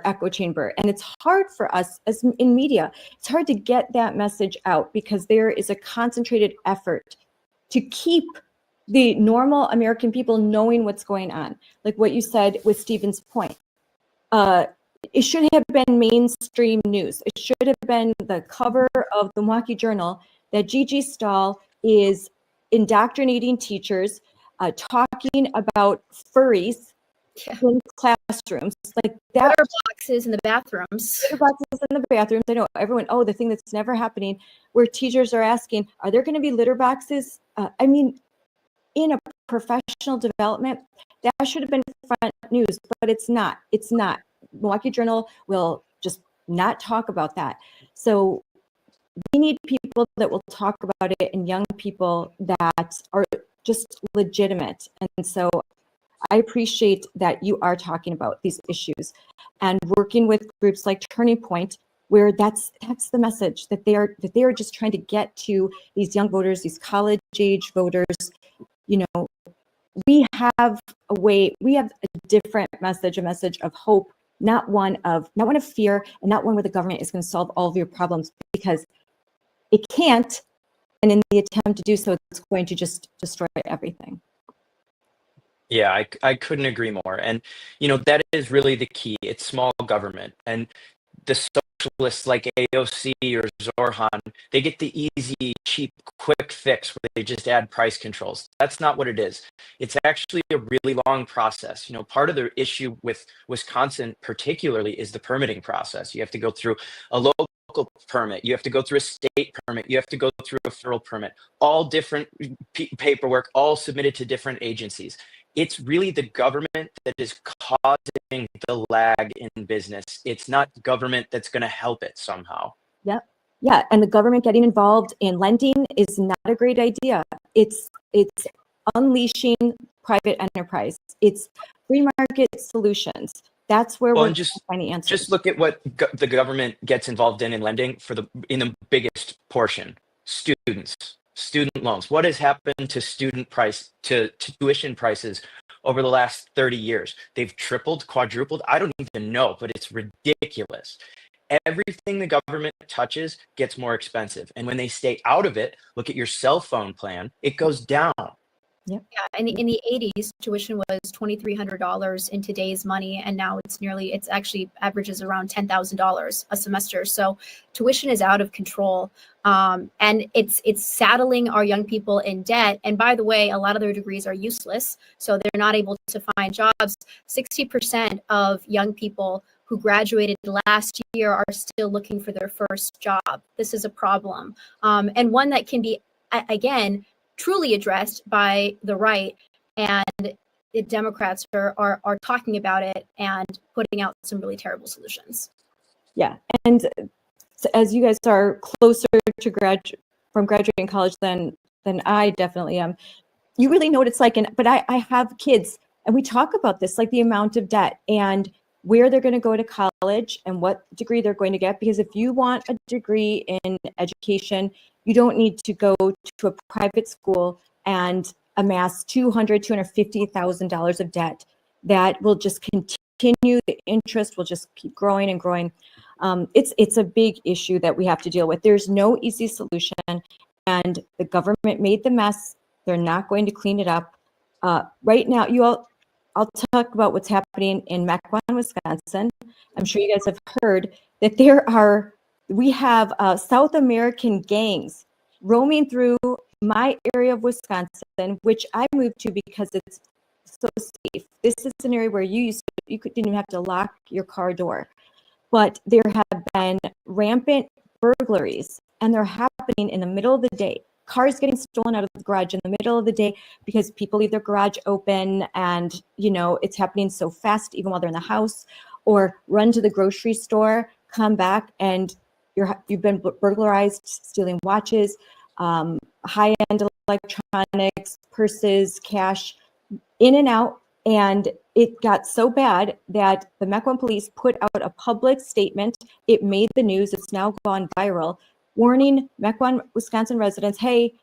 echo chamber. And it's hard for us as in media. It's hard to get that message out because there is a concentrated effort to keep the normal American people knowing what's going on. Like what you said with Stephen's point. It should have been mainstream news. It should have been the cover of the Milwaukee Journal that Gigi Stahl is indoctrinating teachers, talking about furries in classrooms, like that. Litter boxes in the bathrooms. Litter boxes in the bathrooms. I know everyone. Oh, the thing that's never happening, where teachers are asking, "Are there going to be litter boxes?" I mean, in a professional development, that should have been front news, but it's not. It's not. Milwaukee Journal will just not talk about that. So we need people that will talk about it, and young people that are just legitimate. And so I appreciate that you are talking about these issues and working with groups like Turning Point, where that's the message that they are just trying to get to these young voters, these college age voters. You know, we have a different message, a message of hope, not one of fear, and not one where the government is going to solve all of your problems, because it can't. And in the attempt to do so, it's going to just destroy everything. Yeah, I couldn't agree more. And, that is really the key. It's small government. And the socialists like AOC or Zorhan, they get the easy, cheap, quick fix where they just add price controls. That's not what it is. It's actually a really long process. Part of the issue with Wisconsin particularly is the permitting process. You have to go through a local permit, you have to go through a state permit, you have to go through a federal permit, all different paperwork, all submitted to different agencies. It's really the government that is causing the lag in business. It's not government that's going to help it somehow. Yep. Yeah. And the government getting involved in lending is not a great idea. It's unleashing private enterprise. It's free market solutions. That's where we're finding answers. Just look at what the government gets involved in lending in the biggest portion: student loans. What has happened to tuition prices over the last 30 years. They've tripled, quadrupled. I don't even know, but it's ridiculous. Everything the government touches gets more expensive. And when they stay out of it, look at your cell phone plan, it goes down. Yeah, in the 80s, tuition was $2,300 in today's money, and now it's actually averages around $10,000 a semester. So tuition is out of control, and it's saddling our young people in debt. And by the way, a lot of their degrees are useless, so they're not able to find jobs. 60% of young people who graduated last year are still looking for their first job. This is a problem, and one that can be, again, truly addressed by the right, and the Democrats are talking about it and putting out some really terrible solutions. Yeah, and so as you guys are closer to graduating college than I definitely am, you really know what it's like. But I have kids, and we talk about this, like the amount of debt and where they're going to go to college and what degree they're going to get. Because if you want a degree in education, you don't need to go to a private school and amass $250,000 of debt that will just continue. The interest will just keep growing and growing. It's a big issue that we have to deal with. There's no easy solution, and the government made the mess. They're not going to clean it up. Right now, I'll talk about what's happening in Mequon, Wisconsin. I'm sure you guys have heard that we have South American gangs roaming through my area of Wisconsin, which I moved to because it's so safe. This is an area where you didn't even have to lock your car door. But there have been rampant burglaries, and they're happening in the middle of the day. Cars getting stolen out of the garage in the middle of the day because people leave their garage open, and it's happening so fast even while they're in the house, or run to the grocery store, come back, and you've been burglarized, stealing watches, high-end electronics, purses, cash, in and out. And it got so bad that the Mequon police put out a public statement. It made the news. It's now gone viral, warning Mequon, Wisconsin residents, hey,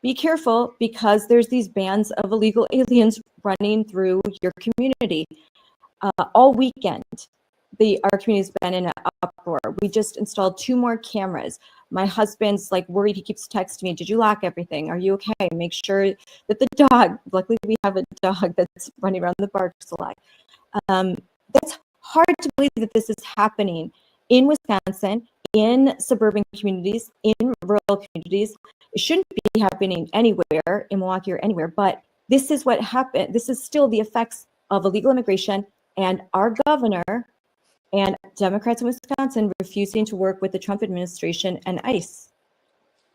be careful because there's these bands of illegal aliens running through your community. All weekend, our community's been in an uproar. We just installed 2 more cameras. My husband's worried. He keeps texting me, did you lock everything? Are you okay? Make sure that the dog, luckily we have a dog that's running around the barks a lot. That's hard to believe that this is happening in Wisconsin, in suburban communities, in rural communities. It shouldn't be happening anywhere in Milwaukee or anywhere, but this is what happened. This is still the effects of illegal immigration and our governor and Democrats in Wisconsin refusing to work with the Trump administration and ICE.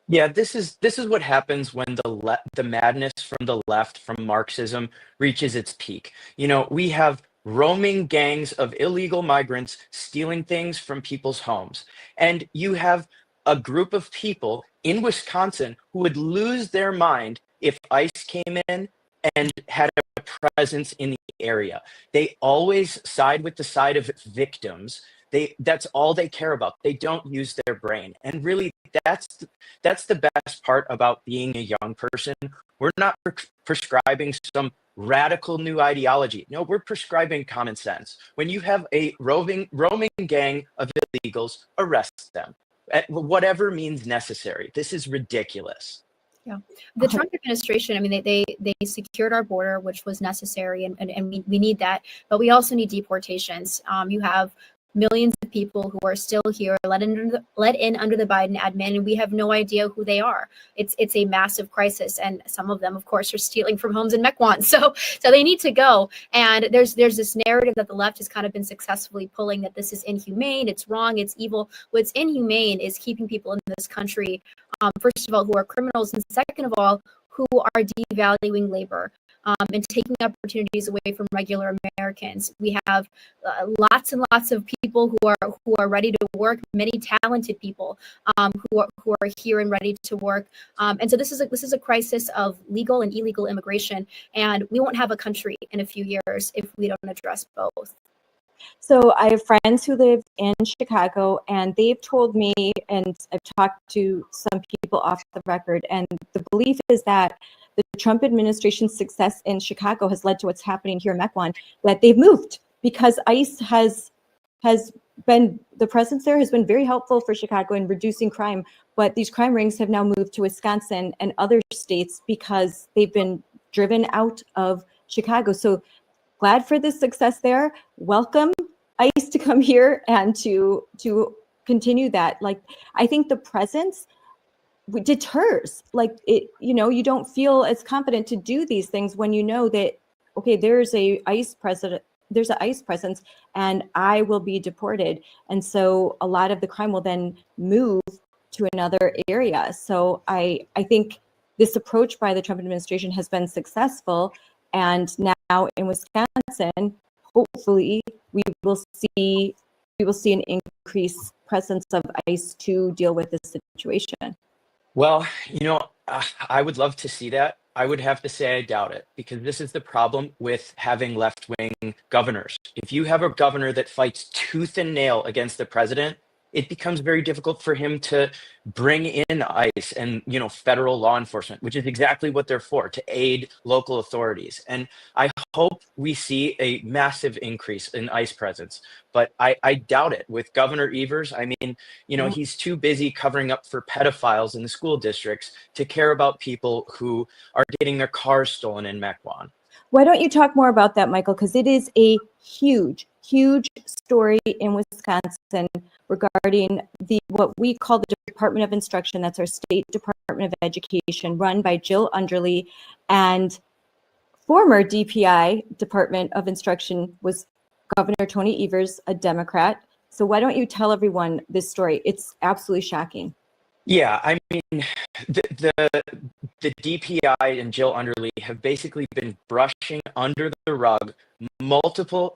Yeah, this is what happens when the madness from the left, from Marxism, reaches its peak. We have roaming gangs of illegal migrants stealing things from people's homes. And you have a group of people in Wisconsin who would lose their mind if ICE came in and had a presence in the area. They always side with the side of victims. That's all they care about. They don't use their brain. And really, that's the best part about being a young person. We're not prescribing some radical new ideology. No, we're prescribing common sense. When you have a roaming gang of illegals, arrest them at whatever means necessary. This is ridiculous. Yeah, the Trump administration, I mean, they secured our border, which was necessary, and we need that, but we also need deportations. You have millions of people who are still here, let in under the Biden admin, and we have no idea who they are. It's a massive crisis, and some of them, of course, are stealing from homes in Mequon. So they need to go. And there's this narrative that the left has kind of been successfully pulling, that this is inhumane, it's wrong, it's evil. What's inhumane is keeping people in this country, first of all, who are criminals, and second of all, who are devaluing labor. And taking opportunities away from regular Americans. We have lots and lots of people who are ready to work, many talented people who are here and ready to work. And so this is a crisis of legal and illegal immigration, and we won't have a country in a few years if we don't address both. So I have friends who live in Chicago, and they've told me, and I've talked to some people off the record, and the belief is that the Trump administration's success in Chicago has led to what's happening here in Mequon, that they've moved because ICE has been, the presence there has been very helpful for Chicago in reducing crime, but these crime rings have now moved to Wisconsin and other states because they've been driven out of Chicago. So glad for the success there. Welcome ICE to come here and to continue that. Like, I think the presence deters, like, it, you know, you don't feel as confident to do these things when you know that, okay, there's an ICE presence and I will be deported. And so a lot of the crime will then move to another area. So I think this approach by the Trump administration has been successful. And now in Wisconsin, hopefully we will see an increased presence of ICE to deal with this situation. Well, I would love to see that. I would have to say I doubt it, because this is the problem with having left-wing governors. If you have a governor that fights tooth and nail against the president, it becomes very difficult for him to bring in ICE and, federal law enforcement, which is exactly what they're for, to aid local authorities. And I hope we see a massive increase in ICE presence, but I doubt it with Governor Evers. I mean, he's too busy covering up for pedophiles in the school districts to care about people who are getting their cars stolen in Mequon. Why don't you talk more about that, Michael? Because it is a huge, huge story in Wisconsin regarding what we call the Department of Instruction. That's our state Department of Education, run by Jill Underly, and former DPI, Department of Instruction, was Governor Tony Evers, a Democrat. So why don't you tell everyone this story? It's absolutely shocking. Yeah, I mean, the DPI and Jill Underly have basically been brushing under the rug multiple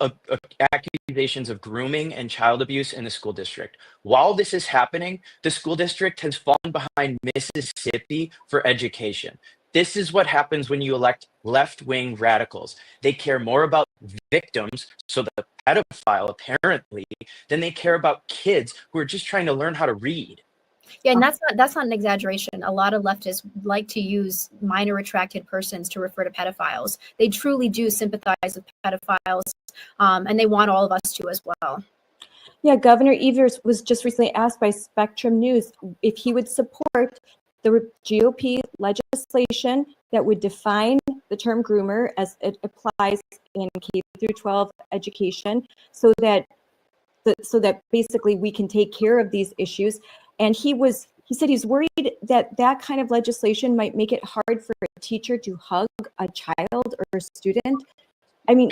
accusations of grooming and child abuse in the school district. While this is happening, the school district has fallen behind Mississippi for education. This is what happens when you elect left-wing radicals. They care more about victims, so the pedophile apparently, than they care about kids who are just trying to learn how to read. Yeah, and that's not an exaggeration. A lot of leftists like to use minor attracted persons to refer to pedophiles. They truly do sympathize with pedophiles, and they want all of us to as well. Yeah, Governor Evers was just recently asked by Spectrum News if he would support the GOP legislation that would define the term groomer as it applies in K through 12 education, so that basically we can take care of these issues. And he said he's worried that kind of legislation might make it hard for a teacher to hug a child or a student. I mean,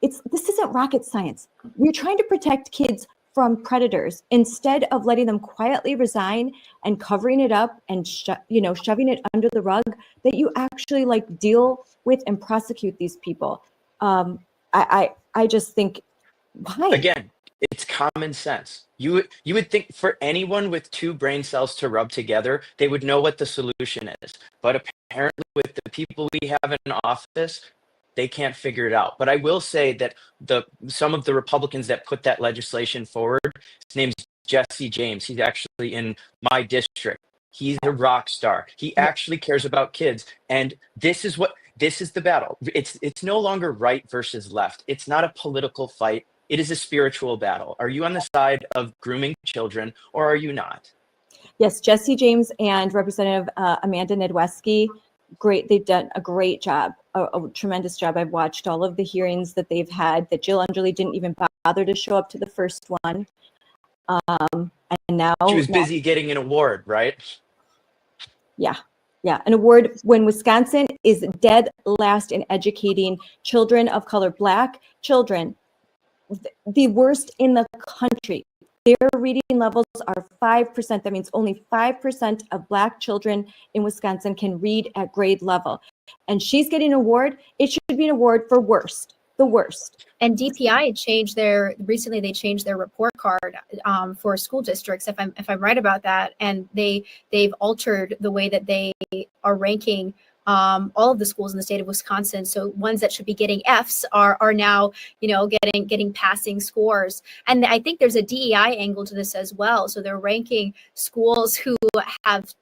this isn't rocket science. We're trying to protect kids from predators instead of letting them quietly resign and covering it up and shoving it under the rug, that you actually deal with and prosecute these people. I just think, why? Again, it's common sense. You would think for anyone with two brain cells to rub together, they would know what the solution is. But apparently with the people we have in office, they can't figure it out. But I will say that some of the Republicans that put that legislation forward, his name's Jesse James. He's actually in my district. He's a rock star. He actually cares about kids. And this is the battle. It's no longer right versus left. It's not a political fight. It is a spiritual battle. Are you on the side of grooming children or are you not? Yes, Jesse James and Representative Amanda Nedweski, great. They've done a great job, a tremendous job. I've watched all of the hearings that they've had, that Jill Underly didn't even bother to show up to the first one. And now she was busy getting an award, right? Yeah, an award when Wisconsin is dead last in educating children of color, Black children, the worst in the country. Their reading levels are 5%. That means only 5% of Black children in Wisconsin can read at grade level. And she's getting an award. It should be an award for the worst. And DPI recently they changed their report card for school districts, if I'm right about that. And they've altered the way that they are ranking all of the schools in the state of Wisconsin. So ones that should be getting Fs are now, getting passing scores. And I think there's a DEI angle to this as well. So they're ranking schools who have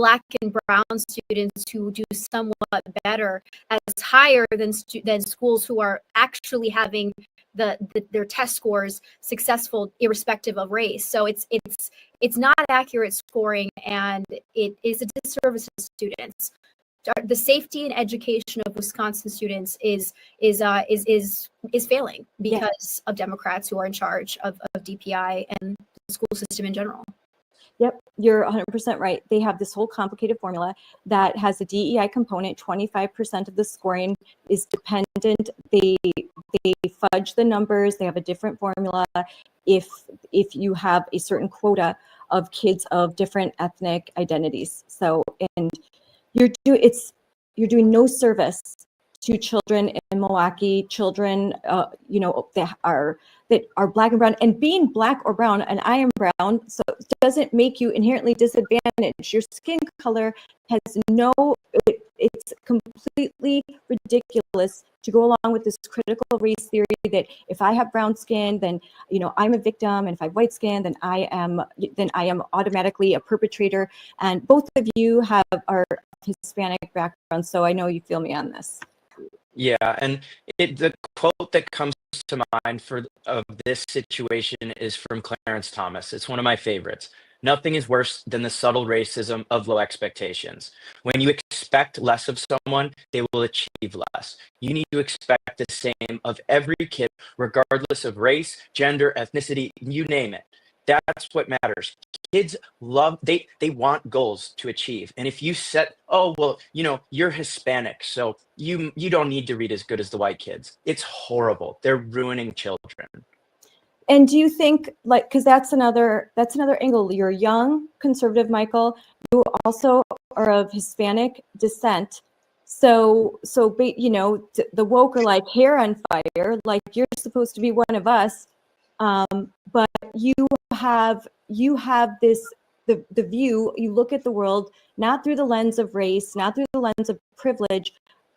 Black and brown students who do somewhat better as higher than schools who are actually having their test scores successful irrespective of race. So it's not accurate scoring, and it is a disservice to students. The safety and education of Wisconsin students is failing because of Democrats who are in charge of DPI and the school system in general. Yep, you're 100% right. They have this whole complicated formula that has a DEI component. 25% of the scoring is dependent. They fudge the numbers. They have a different formula if you have a certain quota of kids of different ethnic identities. So, and you're doing no service to children in Milwaukee, children that are Black and brown. And being Black or brown, and I am brown, so it doesn't make you inherently disadvantaged. Your skin color has it's completely ridiculous to go along with this critical race theory that if I have brown skin, then I'm a victim, and if I have white skin, then I am automatically a perpetrator. And both of you are Hispanic background, so I know you feel me on this. Yeah, and the quote that comes to mind of this situation is from Clarence Thomas. It's one of my favorites. Nothing is worse than the subtle racism of low expectations. When you expect less of someone, they will achieve less. You need to expect the same of every kid, regardless of race, gender, ethnicity, you name it. That's what matters. Kids they want goals to achieve. And if you set, you're Hispanic, so you don't need to read as good as the white kids. It's horrible. They're ruining children. And do you think, because that's another angle, you're young, conservative, Michael, you also are of Hispanic descent. So the woke are like hair on fire, like you're supposed to be one of us. But you have this, the view, you look at the world, not through the lens of race, not through the lens of privilege,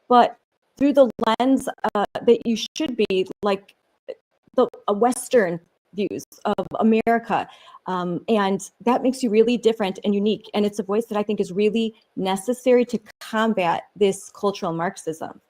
but through the lens that you should be, like a Western views of America. And that makes you really different and unique. And it's a voice that I think is really necessary to combat this cultural Marxism.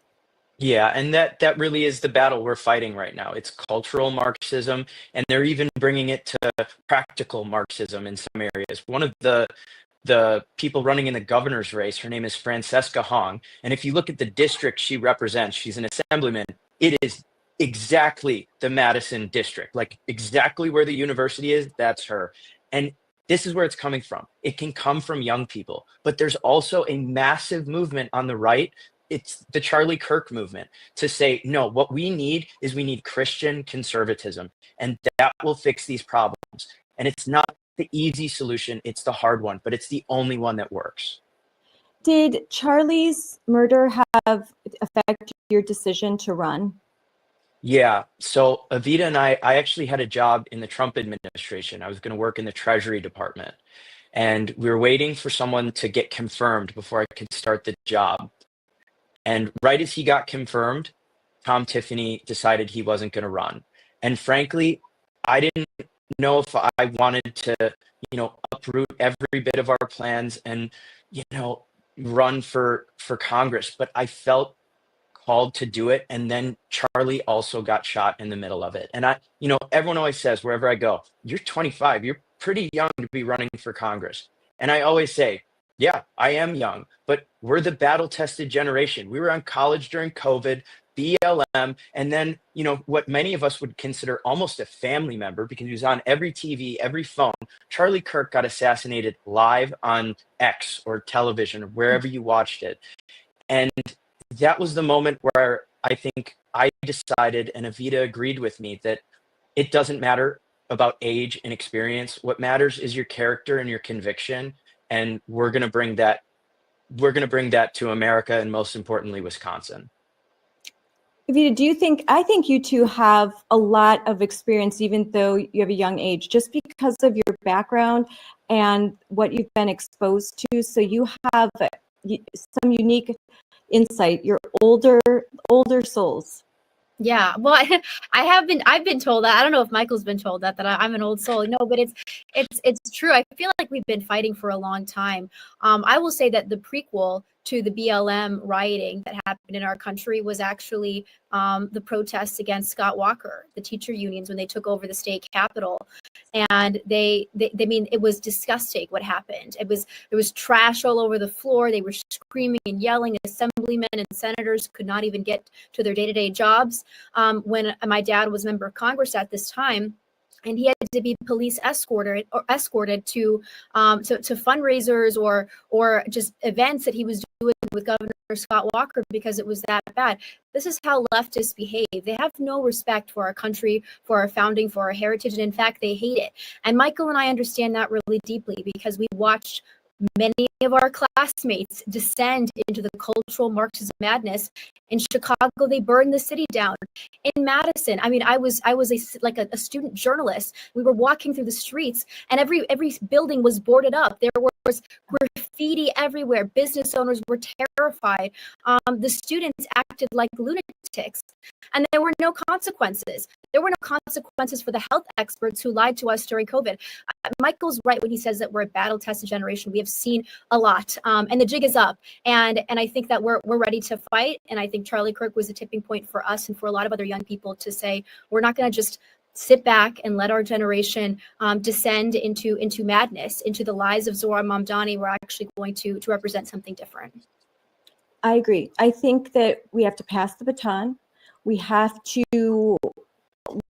Yeah, and that really is the battle we're fighting right now. It's cultural Marxism, and they're even bringing it to practical Marxism in some areas. One of the people running in the governor's race, her name is Francesca Hong, and if you look at the district she represents, she's an assemblyman. It is exactly the Madison district, like exactly where the university is, that's her. And this is where it's coming from. It can come from young people, but there's also a massive movement on the right. It's the Charlie Kirk movement to say, no, what we need Christian conservatism, and that will fix these problems. And it's not the easy solution, it's the hard one, but it's the only one that works. Did Charlie's murder have affect your decision to run? Yeah. So Evita and I actually had a job in the Trump administration. I was going to work in the Treasury Department, and we were waiting for someone to get confirmed before I could start the job. And right as he got confirmed, Tom Tiffany decided he wasn't going to run. And frankly, I didn't know if I wanted to, uproot every bit of our plans and, run for Congress. But I felt called to do it. And then Charlie also got shot in the middle of it. And everyone always says, wherever I go, you're 25, you're pretty young to be running for Congress. And I always say, yeah, I am young, but we're the battle-tested generation. We were on college during COVID, BLM, and then, what many of us would consider almost a family member because he was on every TV, every phone. Charlie Kirk got assassinated live on X or television or wherever you watched it. And that was the moment where I think I decided, and Evita agreed with me, that it doesn't matter about age and experience. What matters is your character and your conviction. And we're going to bring that to America, and most importantly, Wisconsin. Evita, I think you two have a lot of experience, even though you have a young age, just because of your background and what you've been exposed to. So you have some unique insight. You're older souls. Yeah, well, I've been told that. I don't know if Michael's been told that I'm an old soul. No, but it's true. I feel like we've been fighting for a long time. I will say that the prequel to the BLM rioting that happened in our country was actually the protests against Scott Walker, the teacher unions, when they took over the state capitol. And they mean, it was disgusting what happened. There was trash all over the floor. They were screaming and yelling. Assemblymen and senators could not even get to their day-to-day jobs. When my dad was a member of Congress at this time, and he had to be police escorted to fundraisers or just events that he was doing with Governor Scott Walker because it was that bad. This is how leftists behave. They have no respect for our country, for our founding, for our heritage, and in fact, they hate it. And Michael and I understand that really deeply because we watched many of our classmates descend into the cultural Marxism madness. In Chicago, they burned the city down. In Madison, I mean, I was a student journalist. We were walking through the streets, and every building was boarded up. There was graffiti everywhere. Business owners were terrified. The students acted like lunatics, and there were no consequences. There were no consequences for the health experts who lied to us during COVID. Michael's right when he says that we're a battle-tested generation. We have seen a lot, and the jig is up. And I think that we're ready to fight. And I think Charlie Kirk was a tipping point for us and for a lot of other young people to say, we're not going to just sit back and let our generation descend into madness, into the lies of Zohar Mamdani. We're actually going to represent something different. I agree. I think that we have to pass the baton. We have to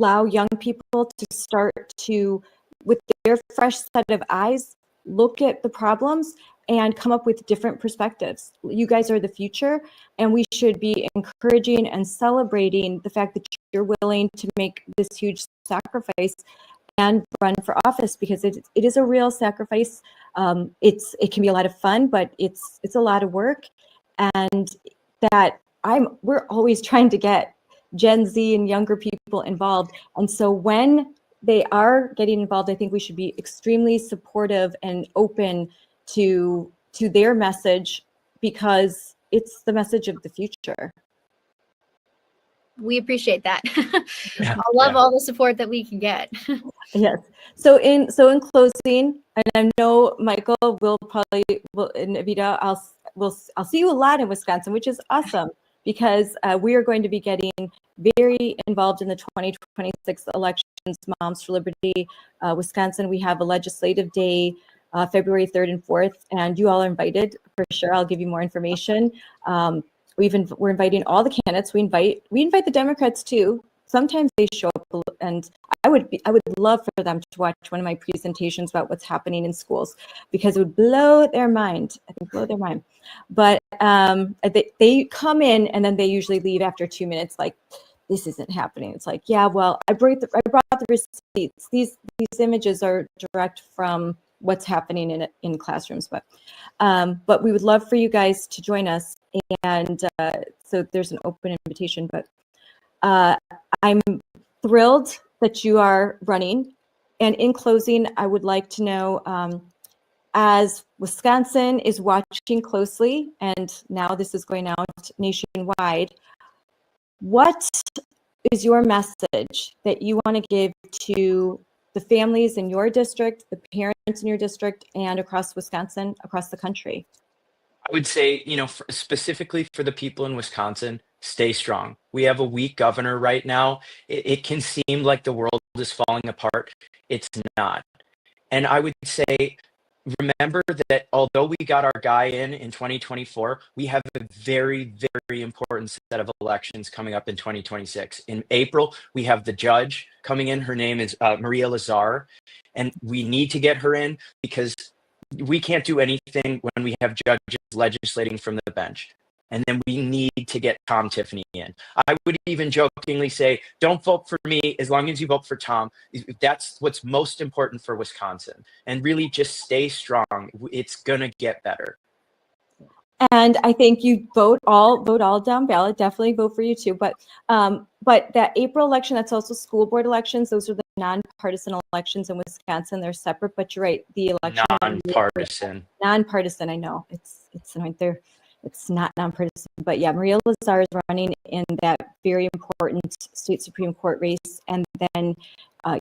allow young people to start to, with their fresh set of eyes, look at the problems and come up with different perspectives. You guys are the future, and we should be encouraging and celebrating the fact that you're willing to make this huge sacrifice and run for office, because it is a real sacrifice. It can be a lot of fun, but it's a lot of work, and that we're always trying to get Gen Z and younger people involved. And so when they are getting involved, I think we should be extremely supportive and open to their message, because it's the message of the future. We appreciate that. I love all the support that we can get. Yes. So in closing, and I know Michael will and Evita, I'll see you a lot in Wisconsin, which is awesome, because we are going to be getting very involved in the 2026 elections. Moms for Liberty, Wisconsin. We have a legislative day, February 3rd and 4th, and you all are invited for sure. I'll give you more information. We're inviting all the candidates. We invite the Democrats too. Sometimes they show up, and I would love for them to watch one of my presentations about what's happening in schools, because it would blow their mind. I think blow their mind. But they come in and then they usually leave after 2 minutes, like, this isn't happening. It's like, yeah, well, I brought the receipts. These images are direct from what's happening in classrooms. But we would love for you guys to join us. And so there's an open invitation. But I'm thrilled that you are running. And in closing, I would like to know, as Wisconsin is watching closely, and now this is going out nationwide, what is your message that you want to give to the families in your district, the parents in your district, and across Wisconsin, across the country? I would say, specifically for the people in Wisconsin, stay strong. We have a weak governor right now. It can seem like the world is falling apart. It's not. And I would say, remember that although we got our guy in 2024, we have a very, very important set of elections coming up in 2026. In April, we have the judge coming in. Her name is Maria Lazar, and we need to get her in because we can't do anything when we have judges legislating from the bench. And then we need to get Tom Tiffany in. I would even jokingly say, don't vote for me as long as you vote for Tom. That's what's most important for Wisconsin. And really just stay strong. It's going to get better. And I think you vote all down ballot. Definitely vote for you too. But that April election, that's also school board elections. Those are the nonpartisan elections in Wisconsin. They're separate, but you're right. The election Nonpartisan. Nonpartisan. I know it's annoying. it's not nonpartisan, but yeah, Maria Lazar is running in that very important state Supreme Court race. And then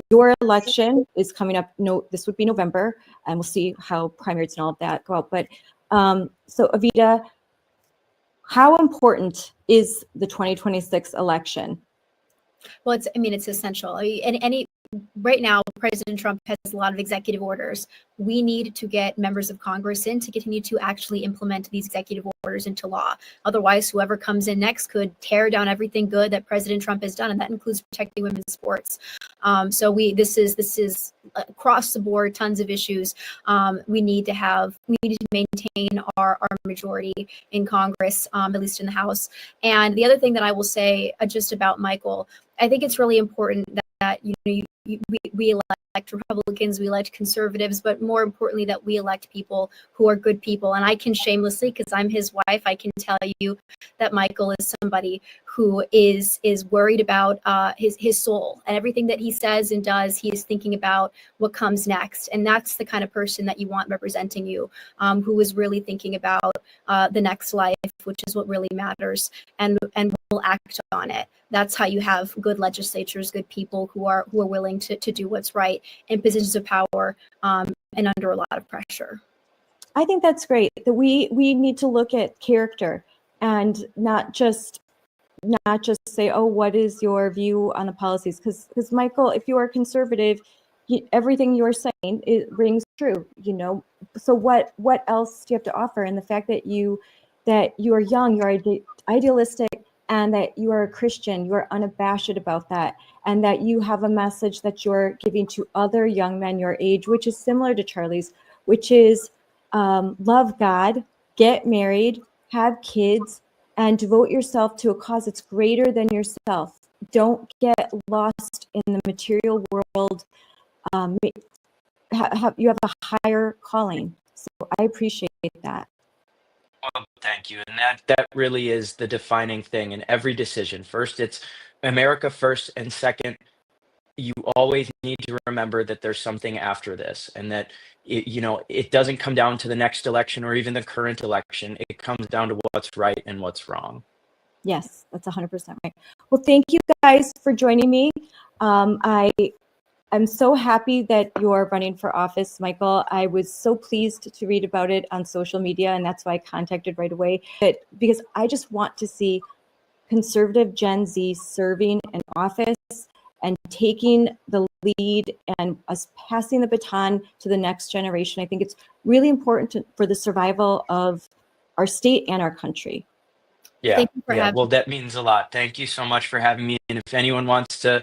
your election is coming up. No, this would be November, and we'll see how primaries and all of that go out. But so Evita, how important is the 2026 election? Well, it's essential. Right now, President Trump has a lot of executive orders. We need to get members of Congress in to continue to actually implement these executive orders into law. Otherwise, whoever comes in next could tear down everything good that President Trump has done, and that includes protecting women's sports. So this is across the board, tons of issues. We need to maintain our majority in Congress, at least in the House. And the other thing that I will say just about Michael, I think it's really important that we elect Republicans, we elect conservatives, but more importantly, that we elect people who are good people. And I can shamelessly, because I'm his wife, I can tell you that Michael is somebody who is worried about his soul, and everything that he says and does, he is thinking about what comes next. And that's the kind of person that you want representing you, who is really thinking about the next life, which is what really matters, and will act on it. That's how you have good legislatures, good people who are willing to do what's right in positions of power, and under a lot of pressure. I think that's great. That we need to look at character and not just say, oh, what is your view on the policies? Because Michael, if you are conservative, everything you are saying, it rings true. So what else do you have to offer? And the fact that you are young, you're idealistic, and that you are a Christian, you are unabashed about that, and that you have a message that you're giving to other young men your age, which is similar to Charlie's, which is love God, get married, have kids, and devote yourself to a cause that's greater than yourself. Don't get lost in the material world. You have a higher calling. So I appreciate that. Well, thank you. And that really is the defining thing in every decision. First, it's America first. And second, you always need to remember that there's something after this, and that it doesn't come down to the next election or even the current election. It comes down to what's right and what's wrong. Yes, that's 100% right. Well, thank you guys for joining me. I'm so happy that you're running for office, Michael. I was so pleased to read about it on social media, and that's why I contacted right away. Because I just want to see conservative Gen Z serving in office and taking the lead and us passing the baton to the next generation. I think it's really important for the survival of our state and our country. Yeah, well, that means a lot. Thank you so much for having me. And if anyone wants to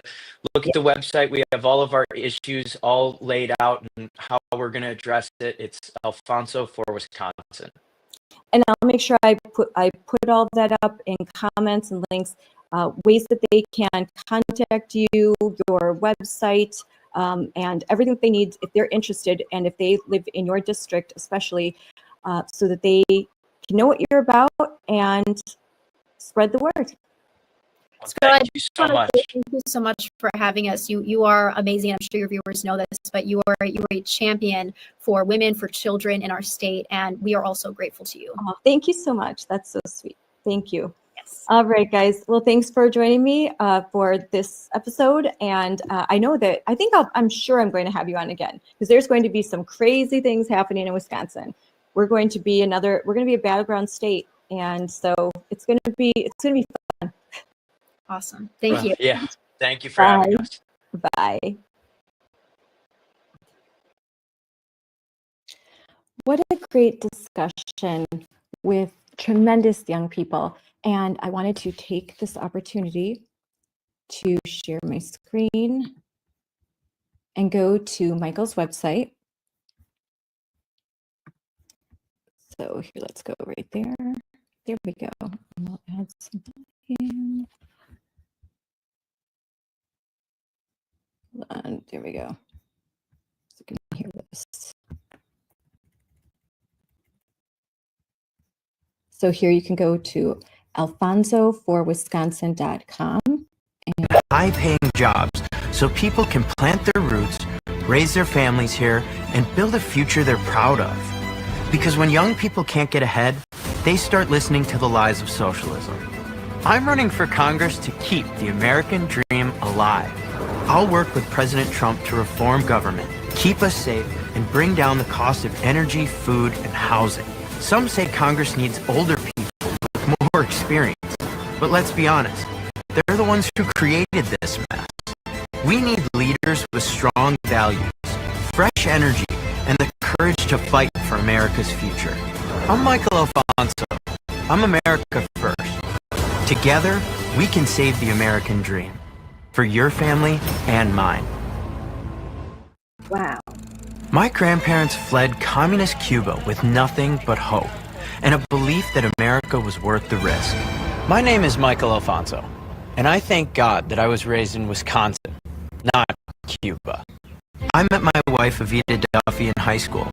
look at the website, we have all of our issues all laid out and how we're going to address it. It's Alfonso for Wisconsin. And I'll make sure I put all that up in comments and links, ways that they can contact you, your website, and everything they need if they're interested, and if they live in your district, especially, so that they can know what you're about and spread the word. Well, thank you so much. Thank you so much for having us. You are amazing. I'm sure your viewers know this, but you are a champion for women, for children in our state, and we are also grateful to you. Oh, thank you so much. That's so sweet. Thank you. Yes. All right, guys. Well, thanks for joining me for this episode. And I'm sure I'm going to have you on again, because there's going to be some crazy things happening in Wisconsin. We're going to be a battleground state. And so it's going to be fun. Awesome. Thank you. Yeah. Thank you for having us. Bye. What a great discussion with tremendous young people. And I wanted to take this opportunity to share my screen and go to Michael's website. So here, let's go right there. There we go. We'll add some in. And there we go. So you can hear this. So here you can go to alfonsoforwisconsin.com. High-paying jobs so people can plant their roots, raise their families here, and build a future they're proud of. Because when young people can't get ahead, they start listening to the lies of socialism. I'm running for Congress to keep the American dream alive. I'll work with President Trump to reform government, keep us safe, and bring down the cost of energy, food, and housing. Some say Congress needs older people with more experience. But let's be honest, they're the ones who created this mess. We need leaders with strong values, fresh energy, and the courage to fight for America's future. I'm Michael Alfonso. I'm America First. Together, we can save the American dream. For your family and mine. Wow. My grandparents fled communist Cuba with nothing but hope and a belief that America was worth the risk. My name is Michael Alfonso, and I thank God that I was raised in Wisconsin, not Cuba. I met my wife, Evita Duffy, in high school.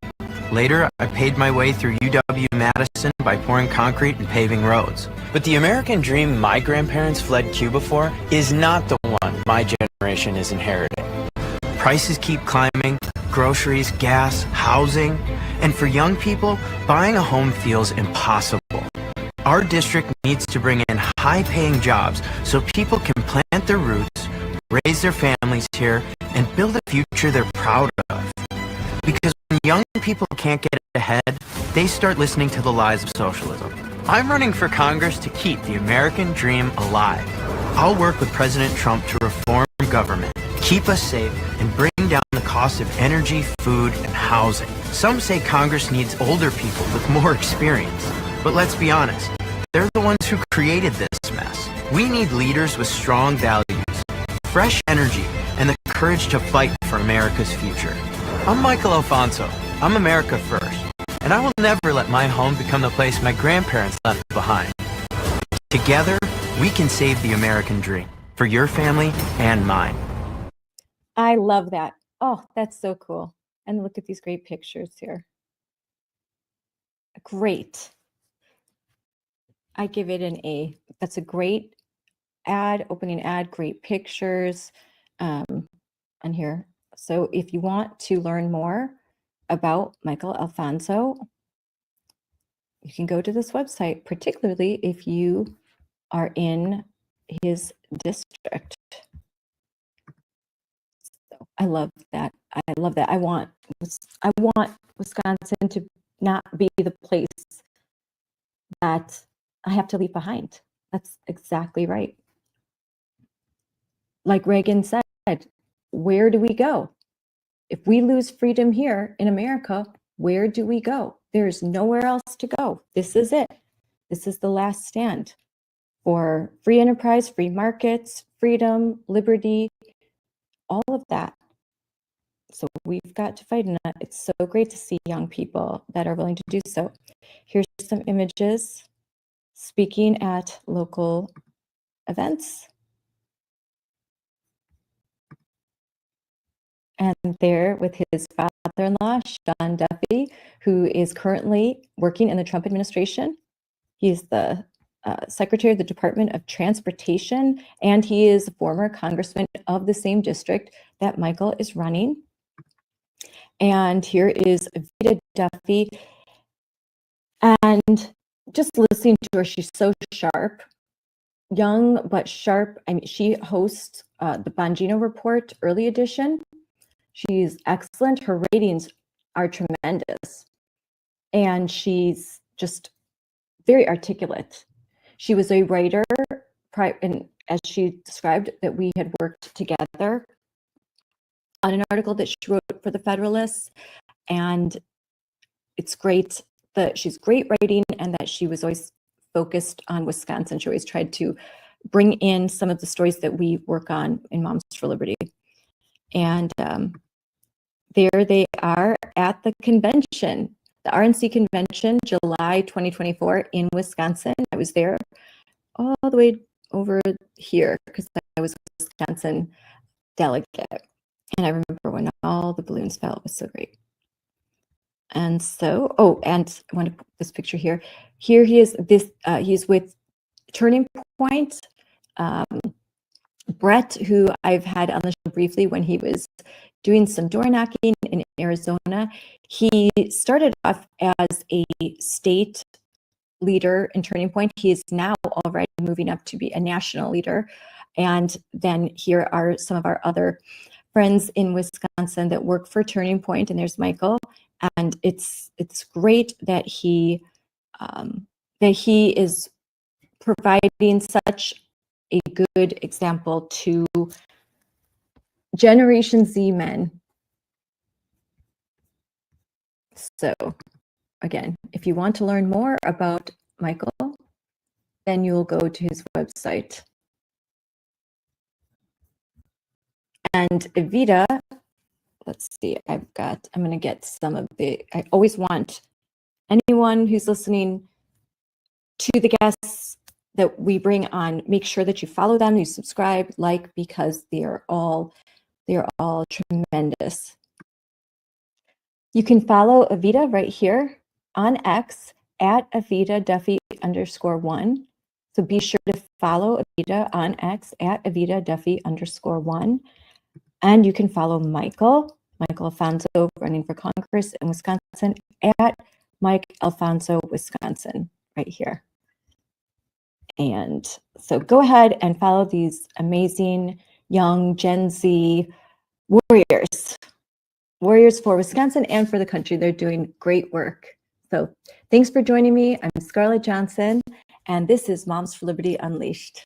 Later, I paid my way through UW-Madison by pouring concrete and paving roads. But the American dream my grandparents fled Cuba for is not the one my generation is inheriting. Prices keep climbing, groceries, gas, housing, and for young people, buying a home feels impossible. Our district needs to bring in high-paying jobs so people can plant their roots, raise their families here, and build a future they're proud of. Because when young people can't get ahead, they start listening to the lies of socialism. I'm running for Congress to keep the American dream alive. I'll work with President Trump to reform government, keep us safe, and bring down the cost of energy, food, and housing. Some say Congress needs older people with more experience. But let's be honest, they're the ones who created this mess. We need leaders with strong values, fresh energy, and the courage to fight for America's future. I'm Michael Alfonso. I'm America First. And I will never let my home become the place my grandparents left behind. Together, we can save the American dream for your family and mine. I love that. Oh, that's so cool. And look at these great pictures here. Great. I give it an A. That's a great ad, opening ad, great pictures on here. So if you want to learn more about Michael Alfonso, you can go to this website, particularly if you are in his district. So I love that. I love that. I want Wisconsin to not be the place that I have to leave behind. That's exactly right. Like Reagan said, where do we go? If we lose freedom here in America, where do we go? There's nowhere else to go. This is it. This is the last stand for free enterprise, free markets, freedom, liberty, all of that. So we've got to fight, and it's so great to see young people that are willing to do so. Here's some images speaking at local events. And there with his father-in-law, Sean Duffy, who is currently working in the Trump administration. He's the Secretary of the Department of Transportation, and he is a former congressman of the same district that Michael is running. And here is Evita Duffy. And just listening to her, she's so sharp, young but sharp. I mean, she hosts the Bongino Report Early Edition. She's excellent. Her ratings are tremendous. And she's just very articulate. She was a writer, and as she described, that we had worked together on an article that she wrote for the Federalists. And it's great that she's great writing and that she was always focused on Wisconsin. She always tried to bring in some of the stories that we work on in Moms for Liberty. And there they are at the convention, the RNC convention, July 2024 in Wisconsin. I was there all the way over here because I was a Wisconsin delegate. And I remember when all the balloons fell, it was so great. And so, oh, and I want to put this picture here. Here he is, he's with Turning Point, Brett, who I've had on the show briefly when he was doing some door knocking in Arizona. He started off as a state leader in Turning Point. He is now already moving up to be a national leader. And then here are some of our other friends in Wisconsin that work for Turning Point, and there's Michael. And it's great that he is providing such a good example to Generation Z men. So again, if you want to learn more about Michael, then you'll go to his website. And Evita, let's see, I'm going to get some of I always want anyone who's listening to the guests that we bring on, make sure that you follow them, you subscribe, like, because they're all tremendous. You can follow Evita right here on X at Evita Duffy_1. So be sure to follow Evita on X at Evita Duffy_1. And you can follow Michael Alfonso, running for Congress in Wisconsin, at Mike Alfonso, Wisconsin, right here. And so go ahead and follow these amazing young Gen Z warriors for Wisconsin and for the country. They're doing great work. So thanks for joining me. I'm Scarlett Johnson, and this is Moms for Liberty Unleashed.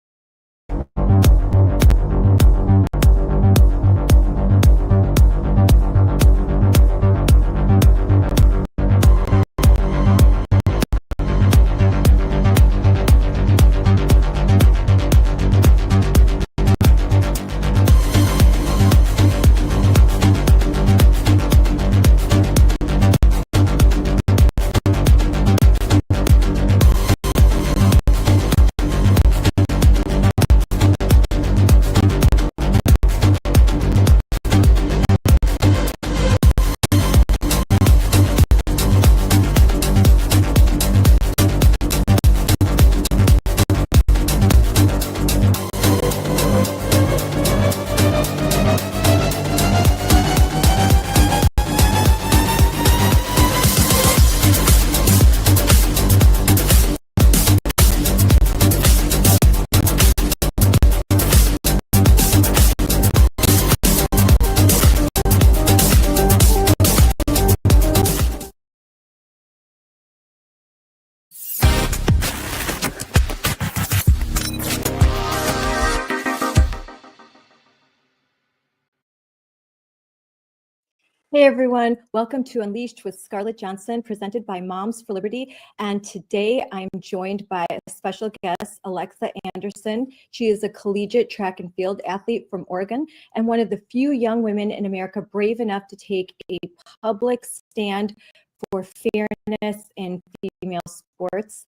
Hey everyone, welcome to Unleashed with Scarlett Johnson, presented by Moms for Liberty. And today I'm joined by a special guest, Alexa Anderson. She is a collegiate track and field athlete from Oregon and one of the few young women in America brave enough to take a public stand for fairness in female sports.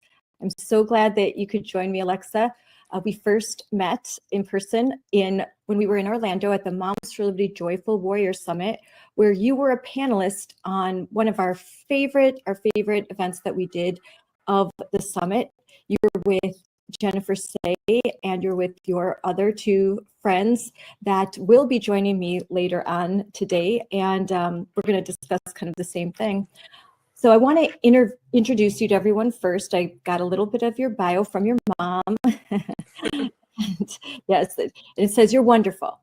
I'm so glad that you could join me, Alexa. We first met in person when we were in Orlando at the Moms for Liberty Joyful Warrior Summit, where you were a panelist on one of our favorite events that we did of the summit. You were with Jennifer Say, and you're with your other two friends that will be joining me later on today, and we're going to discuss kind of the same thing. So I want to introduce you to everyone first. I got a little bit of your bio from your mom. Yes, it says you're wonderful.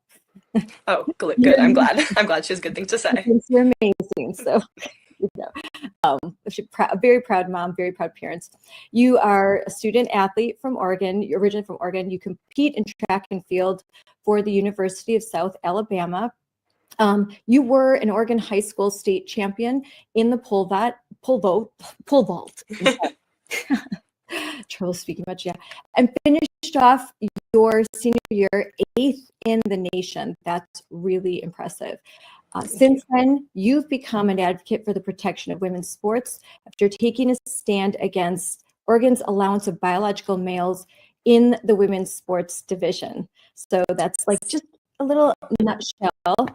Oh, good. I'm glad. I'm glad she has good things to say. You're amazing. So, a very proud mom, very proud parents. You are a student athlete from Oregon. You're originally from Oregon. You compete in track and field for the University of South Alabama. You were an Oregon high school state champion in the pole vault. Trouble speaking much, yeah. And finished off your senior year 8th in the nation. That's really impressive. Since then, you've become an advocate for the protection of women's sports after taking a stand against Oregon's allowance of biological males in the women's sports division. So that's like just a little nutshell,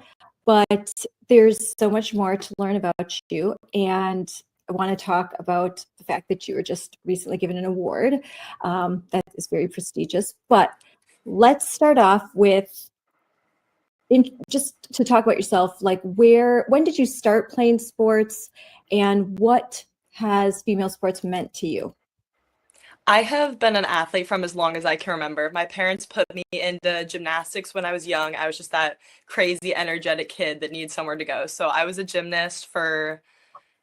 but there's so much more to learn about you. And I want to talk about the fact that you were just recently given an award. That is very prestigious. But let's start off with just to talk about yourself, like when did you start playing sports and what has female sports meant to you? I have been an athlete from as long as I can remember. My parents put me into gymnastics when I was young. I was just that crazy, energetic kid that needs somewhere to go. So I was a gymnast for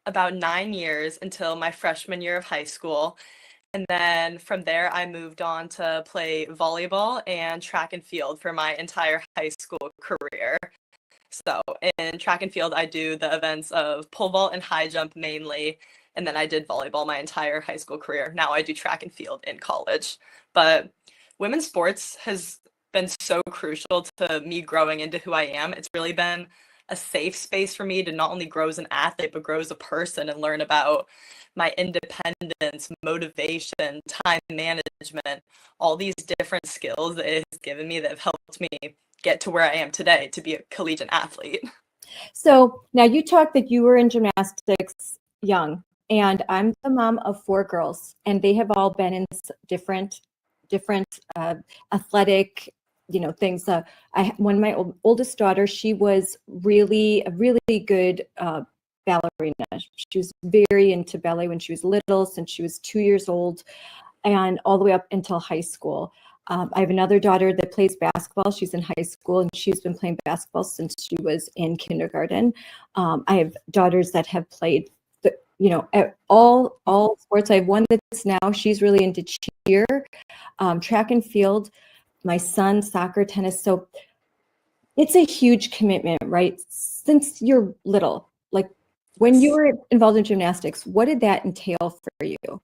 about 9 years until my freshman year of high school. And then from there, I moved on to play volleyball and track and field for my entire high school career. So in track and field, I do the events of pole vault and high jump mainly. And then I did volleyball my entire high school career. Now I do track and field in college. But women's sports has been so crucial to me growing into who I am. It's really been a safe space for me to not only grow as an athlete, but grow as a person and learn about my independence, motivation, time management, all these different skills that it has given me that have helped me get to where I am today to be a collegiate athlete. So now you talked that you were in gymnastics young, and I'm the mom of 4 girls, and they have all been in different athletic, things. One of my oldest daughters, she was really a really good ballerina. She was very into ballet when she was little, since she was 2 years old, and all the way up until high school. I have another daughter that plays basketball. She's in high school, and she's been playing basketball since she was in kindergarten. I have daughters that have played, all sports. I have one that's now, she's really into cheer, track and field. My son, soccer, tennis. So it's a huge commitment, right? Since you're little, like when you were involved in gymnastics, what did that entail for you?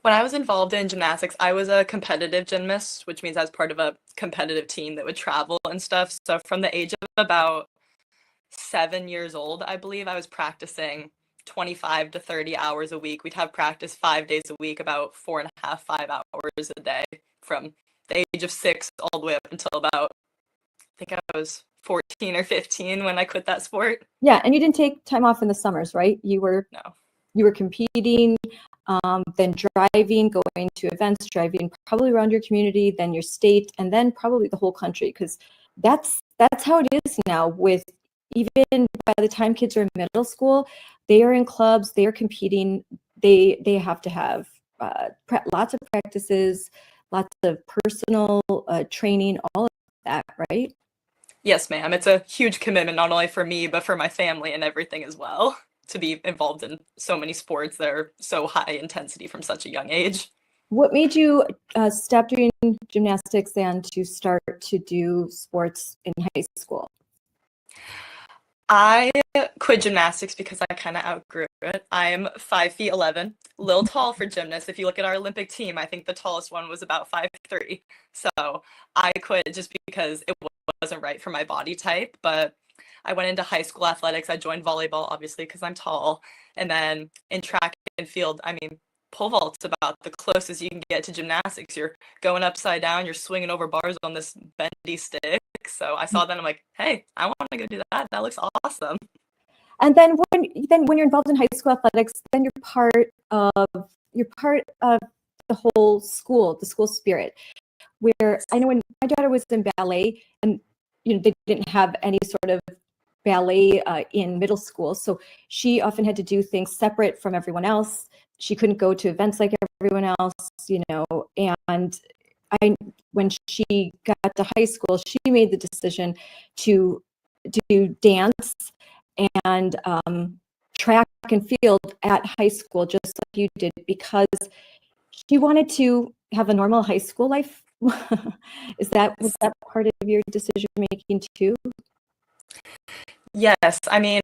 When I was involved in gymnastics, I was a competitive gymnast, which means I was part of a competitive team that would travel and stuff. So from the age of about 7 years old, I believe, I was practicing 25 to 30 hours a week. We'd have practice 5 days a week, about 4.5, 5 hours a day, from the age of 6 all the way up until about, I think I was 14 or 15 when I quit that sport. Yeah, and you didn't take time off in the summers, right? You were competing, then driving, going to events, driving probably around your community, then your state, and then probably the whole country, because that's how it is now. With even by the time kids are in middle school, they are in clubs, they are competing, they have to have lots of practices, lots of personal training, all of that, right? Yes, ma'am. It's a huge commitment, not only for me, but for my family and everything as well, to be involved in so many sports that are so high intensity from such a young age. What made you stop doing gymnastics and to start to do sports in high school? I quit gymnastics because I kind of outgrew it. I'm 5'11", a little tall for gymnasts. If you look at our Olympic team, I think the tallest one was about 5'3". So I quit just because it wasn't right for my body type. But I went into high school athletics. I joined volleyball, obviously, because I'm tall. And then in track and field, I mean, pole vault's about the closest you can get to gymnastics. You're going upside down, you're swinging over bars on this bendy stick. So I saw that, I'm like, hey, I want to go do that. That looks awesome. And then when you're involved in high school athletics, then you're part of the whole school, the school spirit. Where I know when my daughter was in ballet, and they didn't have any sort of ballet in middle school, so she often had to do things separate from everyone else. She couldn't go to events like everyone else, and when she got to high school, she made the decision to do dance and track and field at high school, just like you did, because she wanted to have a normal high school life. Was that part of your decision making too? Yes, I mean,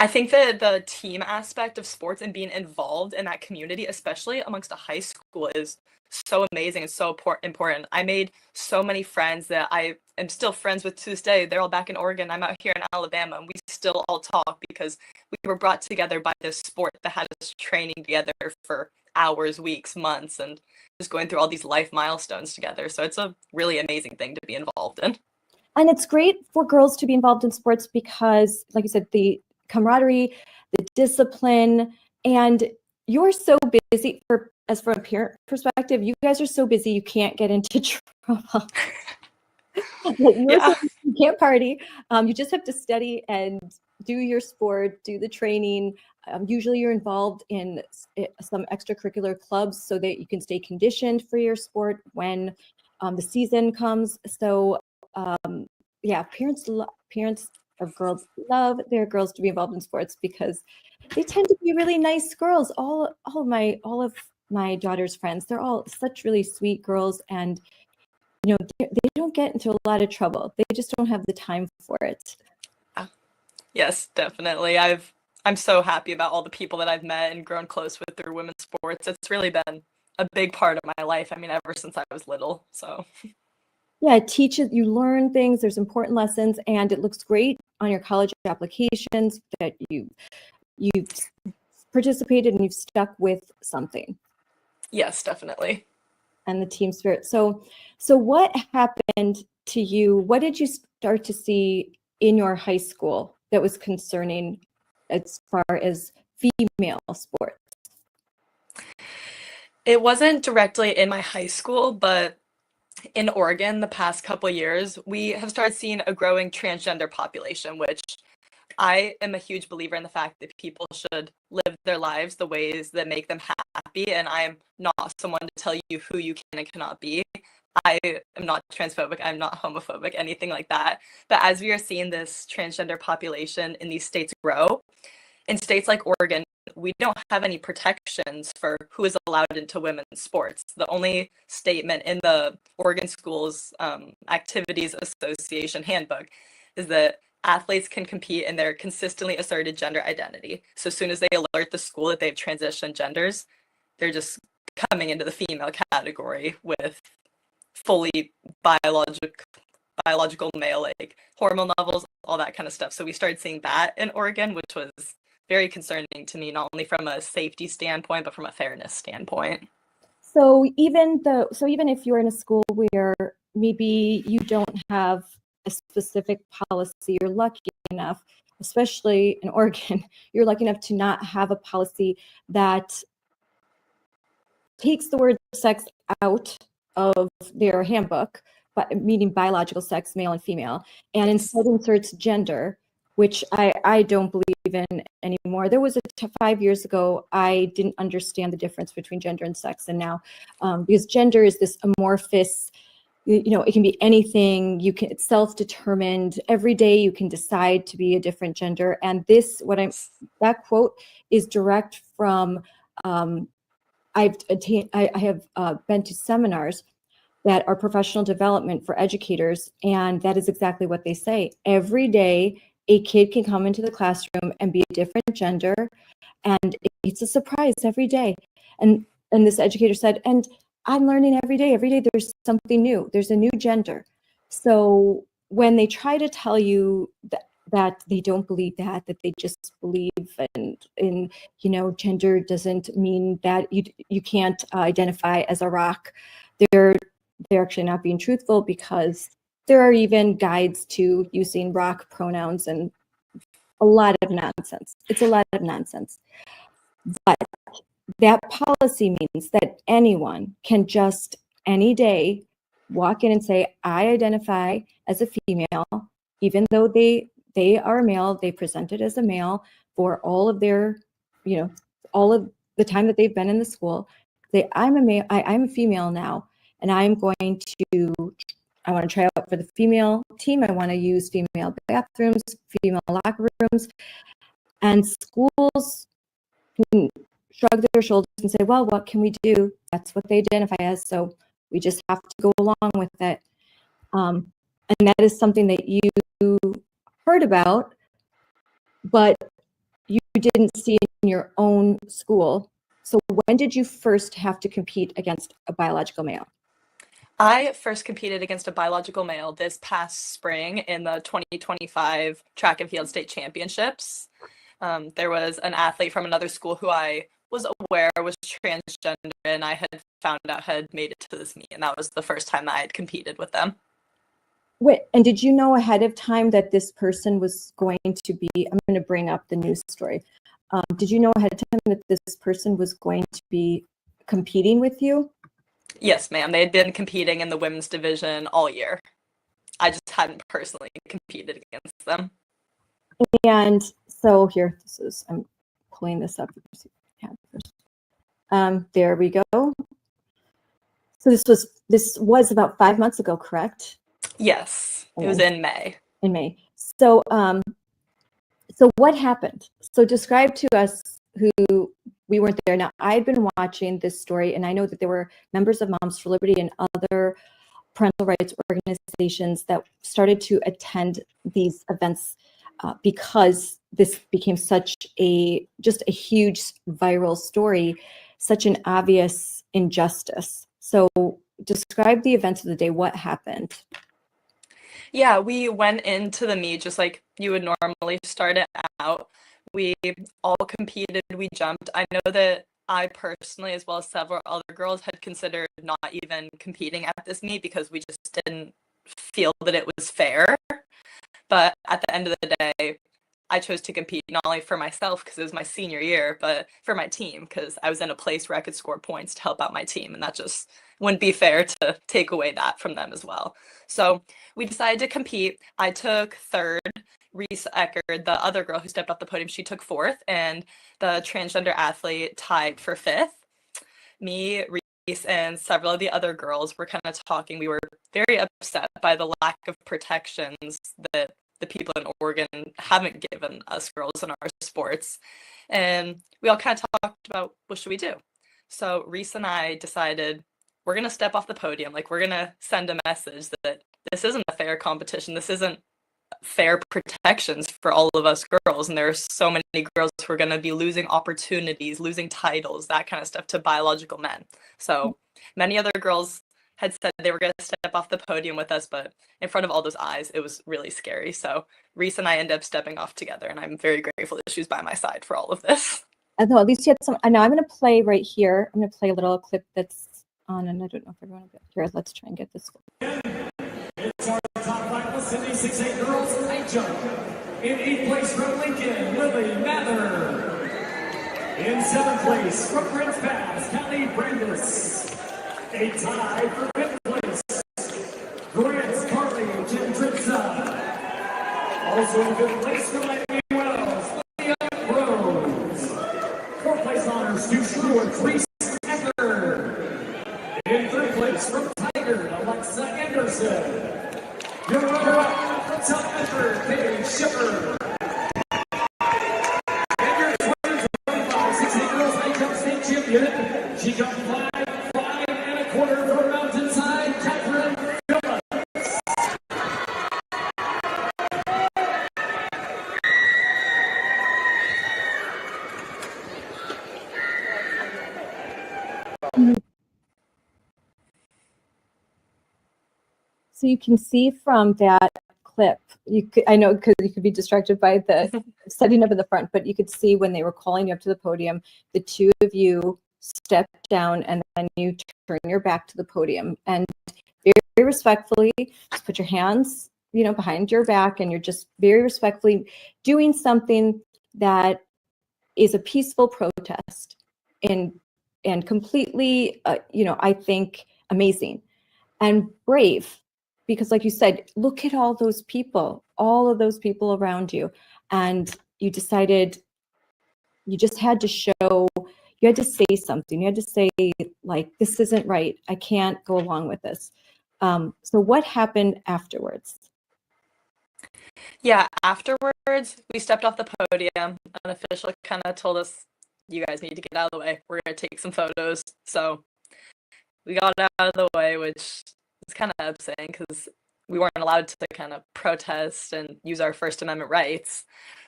I think that the team aspect of sports and being involved in that community, especially amongst a high school, is so amazing and so important. I made so many friends that I am still friends with to this day. They're all back in Oregon. I'm out here in Alabama, and we still all talk because we were brought together by this sport that had us training together for hours, weeks, months, and just going through all these life milestones together. So it's a really amazing thing to be involved in. And it's great for girls to be involved in sports because, like you said, the camaraderie, the discipline, and you're so busy. From a parent perspective, you guys are so busy you can't get into trouble. You're Yeah. so busy You can't party. You just have to study and do your sport, do the training. Usually you're involved in some extracurricular clubs so that you can stay conditioned for your sport when the season comes. So yeah, parents of girls love their girls to be involved in sports because they tend to be really nice girls. All of my daughter's friends, they're all such really sweet girls, and they don't get into a lot of trouble. They just don't have the time for it. Yes, definitely. I'm so happy about all the people that I've met and grown close with through women's sports. It's really been a big part of my life. I mean, ever since I was little. So yeah, it teaches you, learn things. There's important lessons, and it looks great on your college applications that you've participated and you've stuck with something. yes, definitely. And the team spirit. So what happened to you? What did you start to see in your high school that was concerning as far as female sports? It wasn't directly in my high school, but in Oregon the past couple years, we have started seeing a growing transgender population, which I am a huge believer in the fact that people should live their lives the ways that make them happy. And I am not someone to tell you who you can and cannot be. I am not transphobic. I'm not homophobic, anything like that. But as we are seeing this transgender population in these states grow, in states like Oregon, we don't have any protections for who is allowed into women's sports. The only statement in the Oregon Schools Activities Association handbook is that athletes can compete in their consistently asserted gender identity. So as soon as they alert the school that they've transitioned genders, they're just coming into the female category with fully biological male, like hormone levels, all that kind of stuff. So we started seeing that in Oregon, which was very concerning to me, not only from a safety standpoint, but from a fairness standpoint. So even if you're in a school where maybe you don't have a specific policy, you're lucky enough, especially in Oregon, you're lucky enough to not have a policy that takes the word sex out of their handbook, but meaning biological sex, male and female, and instead inserts gender, which I don't believe in anymore. There was 5 years ago, I didn't understand the difference between gender and sex, and now because gender is this amorphous, it can be anything. It's self-determined. Every day you can decide to be a different gender. And that quote is direct from, I have been to seminars that are professional development for educators, and that is exactly what they say. Every day, a kid can come into the classroom and be a different gender, and it's a surprise every day. And this educator said, and I'm learning every day. Every day there's something new. There's a new gender. So when they try to tell you that they don't believe that they just believe in gender doesn't mean that you can't identify as a rock, they're actually not being truthful, because there are even guides to using rock pronouns and a lot of nonsense. It's a lot of nonsense. But that policy means that anyone can just any day walk in and say, I identify as a female, even though they are a male, they presented as a male for all of their, all of the time that they've been in the school. I'm a male, I'm a female now, and I want to try out for the female team. I want to use female bathrooms, female locker rooms, and schools can shrug their shoulders and say, well, what can we do? That's what they identify as, so we just have to go along with it. And that is something that you heard about, but you didn't see in your own school. So when did you first have to compete against a biological male? I first competed against a biological male this past spring in the 2025 track and field state championships. There was an athlete from another school who I was aware was transgender, and I had found out had made it to this meet, and that was the first time that I had competed with them. Wait, and did you know ahead of time that this person was going to be, I'm going to bring up the news story. Did you know ahead of time that this person was going to be competing with you? Yes, ma'am. They had been competing in the women's division all year. I just hadn't personally competed against them. And so here, I'm pulling this up. There we go. So this was about 5 months ago, correct? Yes, it was in May. In May. So so what happened? So describe to us who we weren't there. Now, I'd been watching this story, and I know that there were members of Moms for Liberty and other parental rights organizations that started to attend these events because this became such just a huge viral story, such an obvious injustice. So describe the events of the day. What happened? Yeah, we went into the meet just like you would normally start it out. We all competed, we jumped. I know that I personally, as well as several other girls, had considered not even competing at this meet because we just didn't feel that it was fair. But at the end of the day, I chose to compete not only for myself because it was my senior year, but for my team because I was in a place where I could score points to help out my team. And that just wouldn't be fair to take away that from them as well. So we decided to compete. I took third. Reese Eckerd, the other girl who stepped off the podium, she took fourth. And the transgender athlete tied for fifth. Me, Reese, and several of the other girls were kind of talking. We were very upset by the lack of protections that the people in Oregon haven't given us girls in our sports. And we all kind of talked about what should we do? So Reese and I decided we're going to step off the podium. Like, we're going to send a message that this isn't a fair competition. This isn't fair protections for all of us girls. And there are so many girls who are going to be losing opportunities, losing titles, that kind of stuff to biological men. So many other girls had said they were going to step off the podium with us, but in front of all those eyes, it was really scary. So Reese and I ended up stepping off together, and I'm very grateful that she was by my side for all of this. I thought at least you had some. I know I'm going to play right here. I'm going to play a little clip that's on, and I don't know if everyone will get here. Let's try and get this. It's our top 5 Sydney 6'8" girls high jump. In 8th place from Lincoln, Lily Mather. In 7th place from Prince Pass, Callie Brandis. A tie for 5th place. Grant Carly Gendritza. Also in 5th place from Miami Wells, Leah Rose. 4th place honors to Shreward, Reese Eckerd. In 3rd place from Tiger, Alexa Anderson. Your runner-up from South Bedford, Paige Shipper. And your 2025 6'8" girls high jump state champion, she jumped 5'5" and a quarter from Mountainside, Catherine Phillips. So you can see from that clip, I know because you could be distracted by the setting up in the front, but you could see when they were calling you up to the podium, the two of you step down and then you turn your back to the podium and very, very respectfully just put your hands, behind your back, and you're just very respectfully doing something that is a peaceful protest and completely, I think amazing and brave. Because like you said, look at all of those people around you. And you decided you just had to show, you had to say something. You had to say, like, this isn't right. I can't go along with this. So what happened afterwards? Yeah, afterwards, we stepped off the podium. An official kind of told us, you guys need to get out of the way. We're going to take some photos. So we got out of the way, which is kind of upsetting because we weren't allowed to kind of protest and use our First Amendment rights.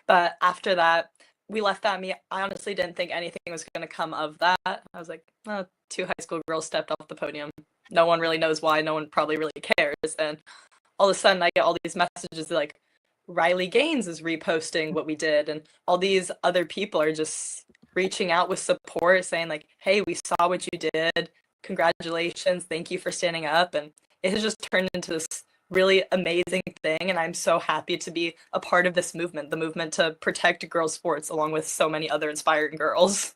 But after that, we left that meet. I honestly didn't think anything was going to come of that. I was like, oh, 2 high school girls stepped off the podium. No one really knows why. No one probably really cares. And all of a sudden, I get all these messages like, Riley Gaines is reposting what we did. And all these other people are just reaching out with support, saying like, hey, we saw what you did. Congratulations. Thank you for standing up. And it has just turned into this really amazing thing. And I'm so happy to be a part of this movement, the movement to protect girls' sports, along with so many other inspiring girls.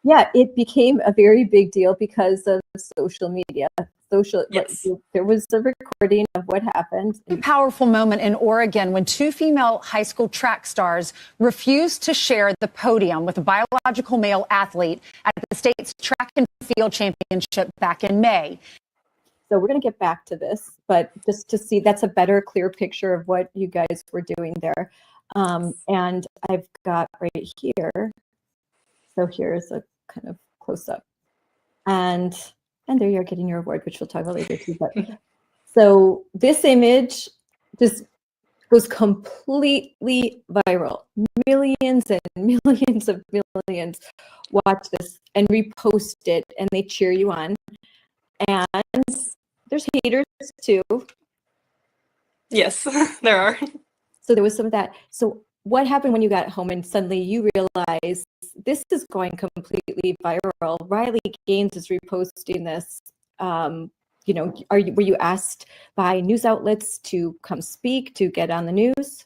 Yeah, it became a very big deal because of social media. social. Yes. There was a recording of what happened. A powerful moment in Oregon when two female high school track stars refused to share the podium with a biological male athlete at the state's track and field championship back in May. So we're going to get back to this, but just to see, that's a better, clear picture of what you guys were doing there. And I've got right here. So here's a kind of close up. And there you're getting your award, which we'll talk about later too. But so this image just goes completely viral. Millions and millions of millions watch this and repost it, and they cheer you on. And there's haters too. Yes, there are. So there was some of that. So what happened when you got home and suddenly you realized this is going completely viral? Riley Gaines is reposting this. You know, were you asked by news outlets to come speak, to get on the news?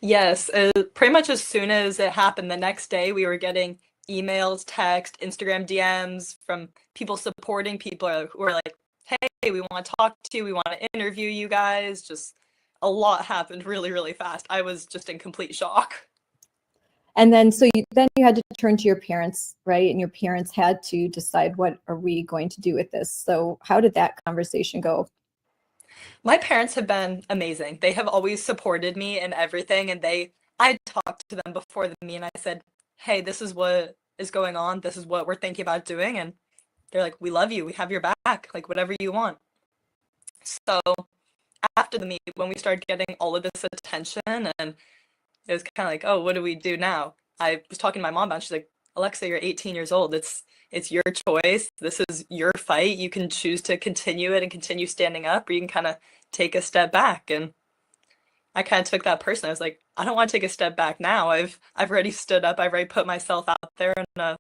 Yes, pretty much as soon as it happened, the next day we were getting emails, text, Instagram DMs from people supporting people who were like, hey, we want to talk to you, we want to interview you guys. Just a lot happened really, really fast. I was just in complete shock. And then so you had to turn to your parents, right? And your parents had to decide, what are we going to do with this? So how did that conversation go? My parents have been amazing. They have always supported me in everything, and I talked to them before the meeting. I said, hey, this is what is going on. This is what we're thinking about doing. And they're like, we love you. We have your back, like whatever you want. So after the meet, when we started getting all of this attention, and it was kind of like, oh, what do we do now? I was talking to my mom about it. She's like, Alexa, you're 18 years old. It's your choice. This is your fight. You can choose to continue it and continue standing up, or you can kind of take a step back. And I kind of took that personally. I was like, I don't want to take a step back now. I've already stood up. I've already put myself out there in a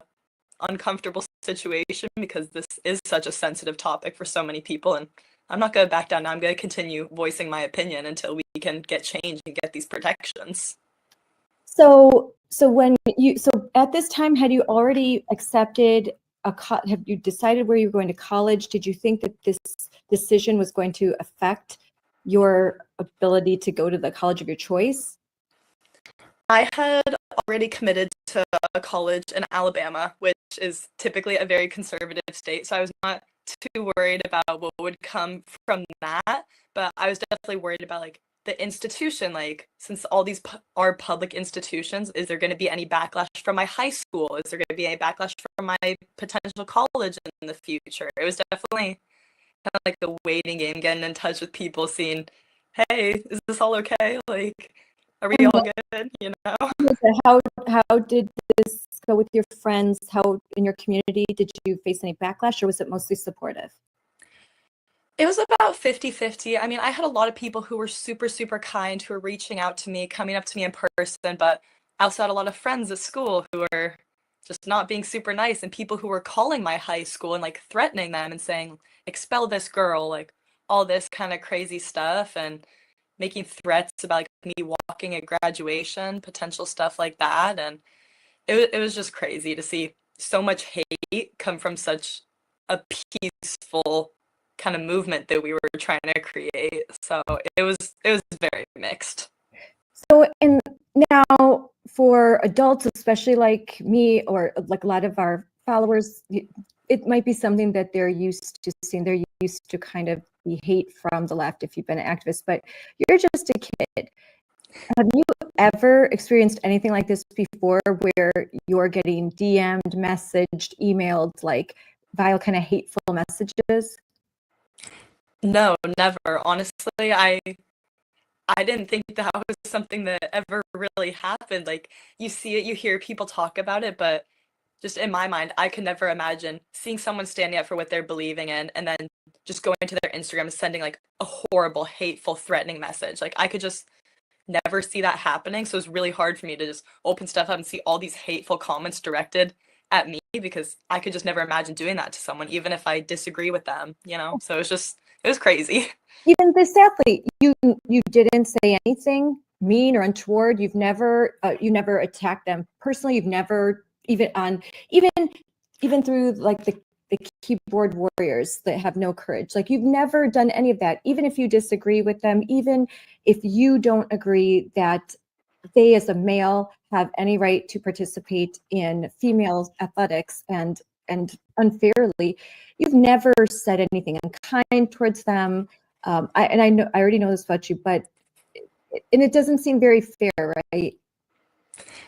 uncomfortable situation, because this is such a sensitive topic for so many people, and I'm not going to back down now. I'm going to continue voicing my opinion until we can get change and get these protections. So at this time, had you already accepted have you decided where you were going to college? Did you think that this decision was going to affect your ability to go to the college of your choice? I had already committed to a college in Alabama, which is typically a very conservative state. So I was not too worried about what would come from that, but I was definitely worried about like the institution. Like, since all these are public institutions, is there going to be any backlash from my high school? Is there going to be any backlash from my potential college in the future? It was definitely kind of like the waiting game, getting in touch with people, seeing, hey, is this all okay? Like, are we all good? You know? How did this go with your friends? How in your community, did you face any backlash, or was it mostly supportive? It was about 50-50. I mean, I had a lot of people who were super, super kind, who were reaching out to me, coming up to me in person, but I also had a lot of friends at school who were just not being super nice, and people who were calling my high school and like threatening them and saying, expel this girl, like all this kind of crazy stuff, and making threats about like me walking at graduation, potential stuff like that. And it was just crazy to see so much hate come from such a peaceful kind of movement that we were trying to create. So it was very mixed. So, and now for adults, especially like me or like a lot of our followers, it might be something that they're used to seeing. They're used to kind of the hate from the left if you've been an activist, but you're just a kid. Have you ever experienced anything like this before, where you're getting DM'd, messaged, emailed, like vile kind of hateful messages? No, never. Honestly, I didn't think that was something that ever really happened. Like, you see it, you hear people talk about it, but just in my mind, I could never imagine seeing someone standing up for what they're believing in and then just going to their Instagram and sending like a horrible, hateful, threatening message. Like, I could just never see that happening. So it's really hard for me to just open stuff up and see all these hateful comments directed at me, because I could just never imagine doing that to someone, even if I disagree with them, you know? So it was crazy. Even this athlete, you didn't say anything mean or untoward. You never attacked them personally. You've never even through like the keyboard warriors that have no courage. Like, you've never done any of that, even if you disagree with them, even if you don't agree that they as a male have any right to participate in female athletics and unfairly. You've never said anything unkind towards them. I know I already know this about you, but it doesn't seem very fair, right?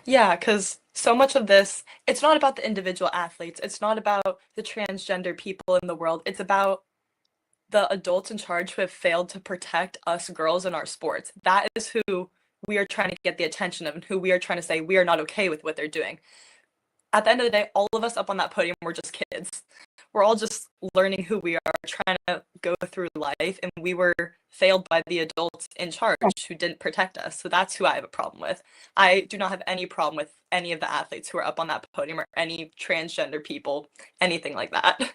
Yeah, because so much of this, it's not about the individual athletes. It's not about the transgender people in the world. It's about the adults in charge who have failed to protect us girls in our sports. That is who we are trying to get the attention of and who we are trying to say we are not okay with what they're doing. At the end of the day, all of us up on that podium, we're just kids. We're all just learning who we are, trying to go through life, and we were failed by the adults in charge who didn't protect us. So that's who I have a problem with. I do not have any problem with any of the athletes who are up on that podium or any transgender people, anything like that.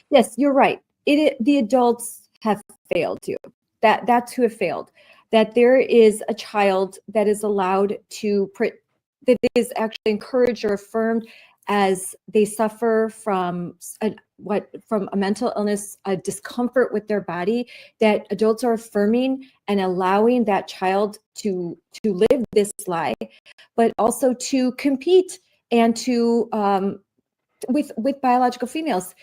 Yes, you're right. The adults have failed you. That's who have failed. That there is a child that is allowed to that is actually encouraged or affirmed as they suffer from a mental illness, a discomfort with their body, that adults are affirming and allowing that child to live this lie, but also to compete and to with biological females.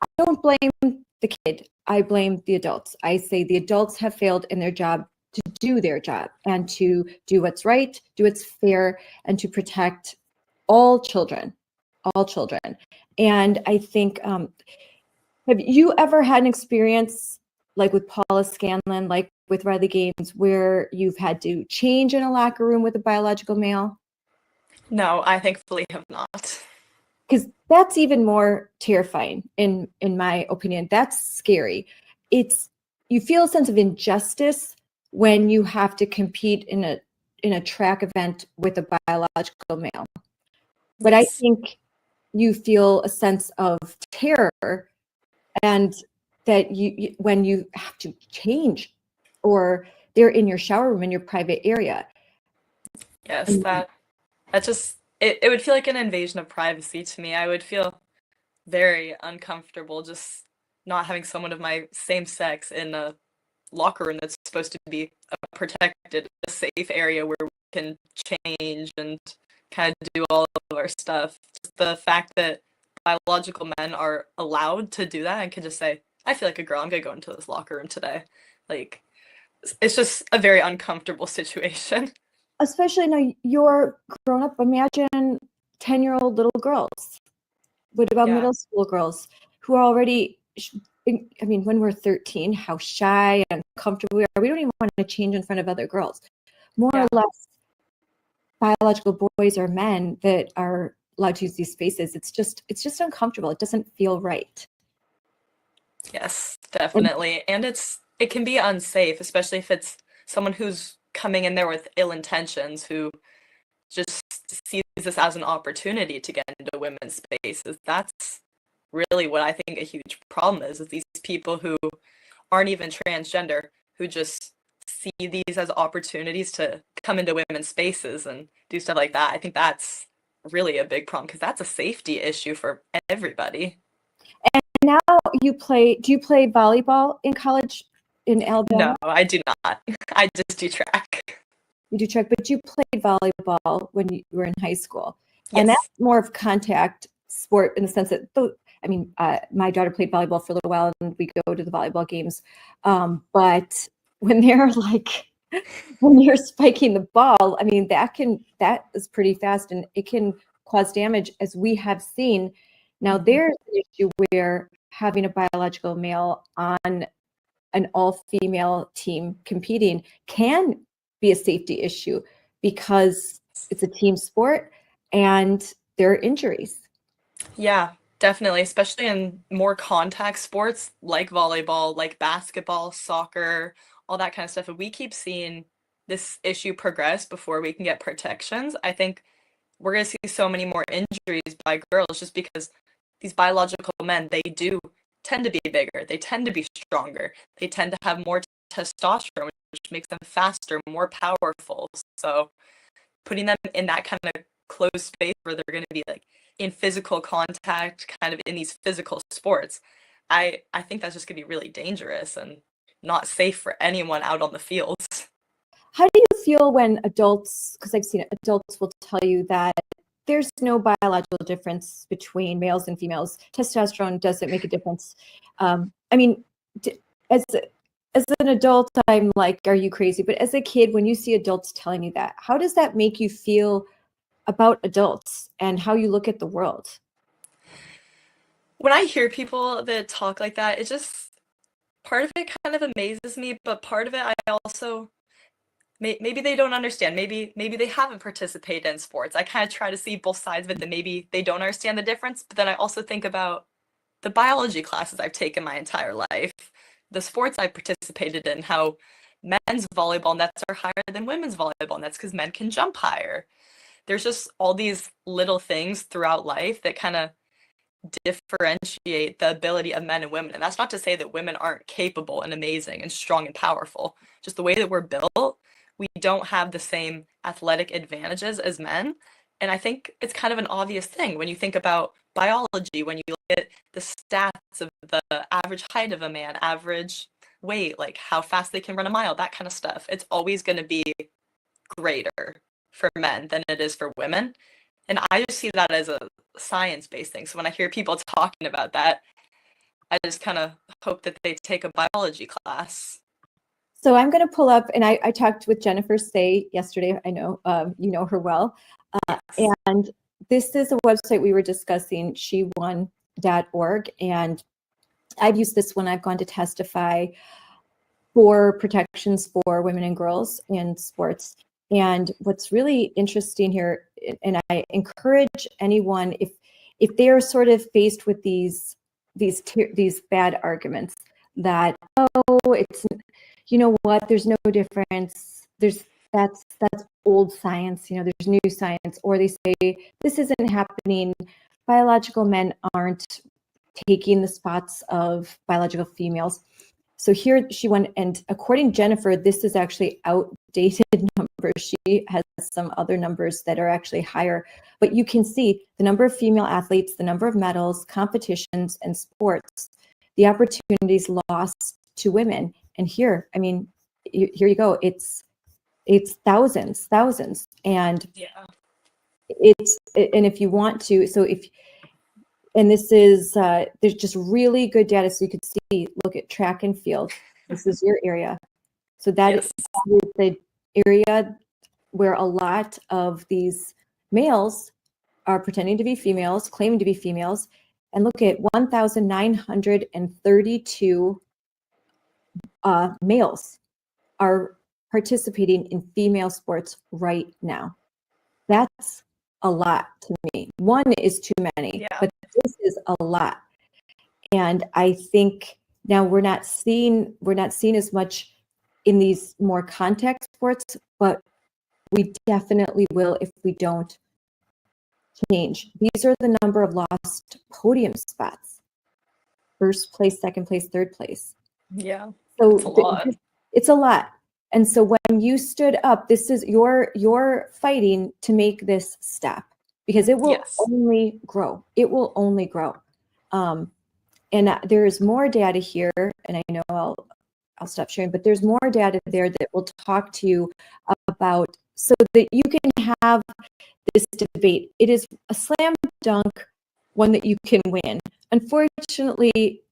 I don't blame the kid. I blame the adults. I say the adults have failed in their job to do their job and to do what's right, do what's fair, and to protect all children, all children. And I think, have you ever had an experience like with Paula Scanlon, like with Riley Gaines, where you've had to change in a locker room with a biological male? No, I thankfully have not. Because that's even more terrifying, in my opinion. That's scary. You feel a sense of injustice when you have to compete in a track event with a biological male. But I think you feel a sense of terror, and that you when you have to change, or they're in your shower room in your private area. Yes, that just it would feel like an invasion of privacy to me. I would feel very uncomfortable just not having someone of my same sex in a locker room that's supposed to be a protected, a safe area where we can change and kind of do all of our stuff. Just the fact that biological men are allowed to do that and can just say, I feel like a girl, I'm gonna go into this locker room today. Like, it's just a very uncomfortable situation. Especially now you're grown up. Imagine 10-year-old little girls. What about middle school girls who are already, I mean, when we're 13, how shy and uncomfortable we are. We don't even want to change in front of other girls. More or less, biological boys or men that are allowed to use these spaces, it's just uncomfortable. It doesn't feel right. Yes, definitely. And it can be unsafe, especially if it's someone who's coming in there with ill intentions, who just sees this as an opportunity to get into women's spaces. That's really what I think a huge problem is these people who aren't even transgender, who just see these as opportunities to come into women's spaces and do stuff like that. I think that's really a big problem because that's a safety issue for everybody. And now do you play volleyball in college in Alabama? No, I do not. I just do track. You do track, but you played volleyball when you were in high school. Yes. And that's more of contact sport in the sense that, my daughter played volleyball for a little while and we go to the volleyball games. But when they're when you're spiking the ball, I mean, that is pretty fast and it can cause damage, as we have seen. Now there's an issue where having a biological male on an all-female team competing can be a safety issue because it's a team sport and there are injuries. Yeah, definitely, especially in more contact sports like volleyball, like basketball, soccer, all that kind of stuff. If we keep seeing this issue progress before we can get protections, I think we're going to see so many more injuries by girls just because these biological men, they do tend to be bigger, they tend to be stronger, they tend to have more testosterone, which makes them faster, more powerful. So putting them in that kind of closed space where they're going to be like in physical contact, kind of in these physical sports, I think that's just gonna be really dangerous and not safe for anyone out on the fields. How do you feel when adults, because I've seen it, adults will tell you that there's no biological difference between males and females. Testosterone doesn't make a difference. I mean, as an adult, I'm like, are you crazy? But as a kid, when you see adults telling you that, how does that make you feel about adults and how you look at the world? When I hear people that talk like that, it just part of it kind of amazes me, but part of it I also maybe they don't understand. Maybe they haven't participated in sports. I kind of try to see both sides of it, that maybe they don't understand the difference, but then I also think about the biology classes I've taken my entire life, the sports I've participated in, how men's volleyball nets are higher than women's volleyball nets because men can jump higher. There's just all these little things throughout life that kind of differentiate the ability of men and women. And that's not to say that women aren't capable and amazing and strong and powerful. Just the way that we're built, we don't have the same athletic advantages as men. And I think it's kind of an obvious thing when you think about biology, when you look at the stats of the average height of a man, average weight, like how fast they can run a mile, that kind of stuff. It's always going to be greater for men than it is for women. And I just see that as a science-based thing. So when I hear people talking about that, I just kind of hope that they take a biology class. So I'm going to pull up, and I talked with Jennifer Say yesterday. I know you know her well. Yes. And this is a website we were discussing, shewon.org. And I've used this when I've gone to testify for protections for women and girls in sports. And what's really interesting here, and I encourage anyone, if they are sort of faced with these bad arguments that, oh, it's, you know what, there's no difference, that's old science, you know, there's new science, or they say this isn't happening, biological men aren't taking the spots of biological females. So here she went, and according to Jennifer, this is actually outdated numbers. She has some other numbers that are actually higher, but you can see the number of female athletes, the number of medals, competitions, and sports, the opportunities lost to women. And here, I mean, here you go. It's thousands, and Yeah. and if you want to, and this is, there's just really good data. So you could see, look at track and field. This is your area. So that Yes. is the area where a lot of these males are pretending to be females, claiming to be females. And look at 1,932 males are participating in female sports right now. That's a lot to me. One is too many, Yeah. but this is a lot. And I think now we're not seeing as much in these more contact sports, but we definitely will if we don't change. These are the number of lost podium spots: first place, second place, third place. Yeah. So It's a lot. it's a lot. And so when you stood up, this is you're fighting to make this stop, because it will Yes. only grow. It will only grow. And there's more data here, and I know I'll stop sharing, but there's more data there that will talk to you about, so that you can have this debate. It is a slam dunk, one that you can win. Unfortunately,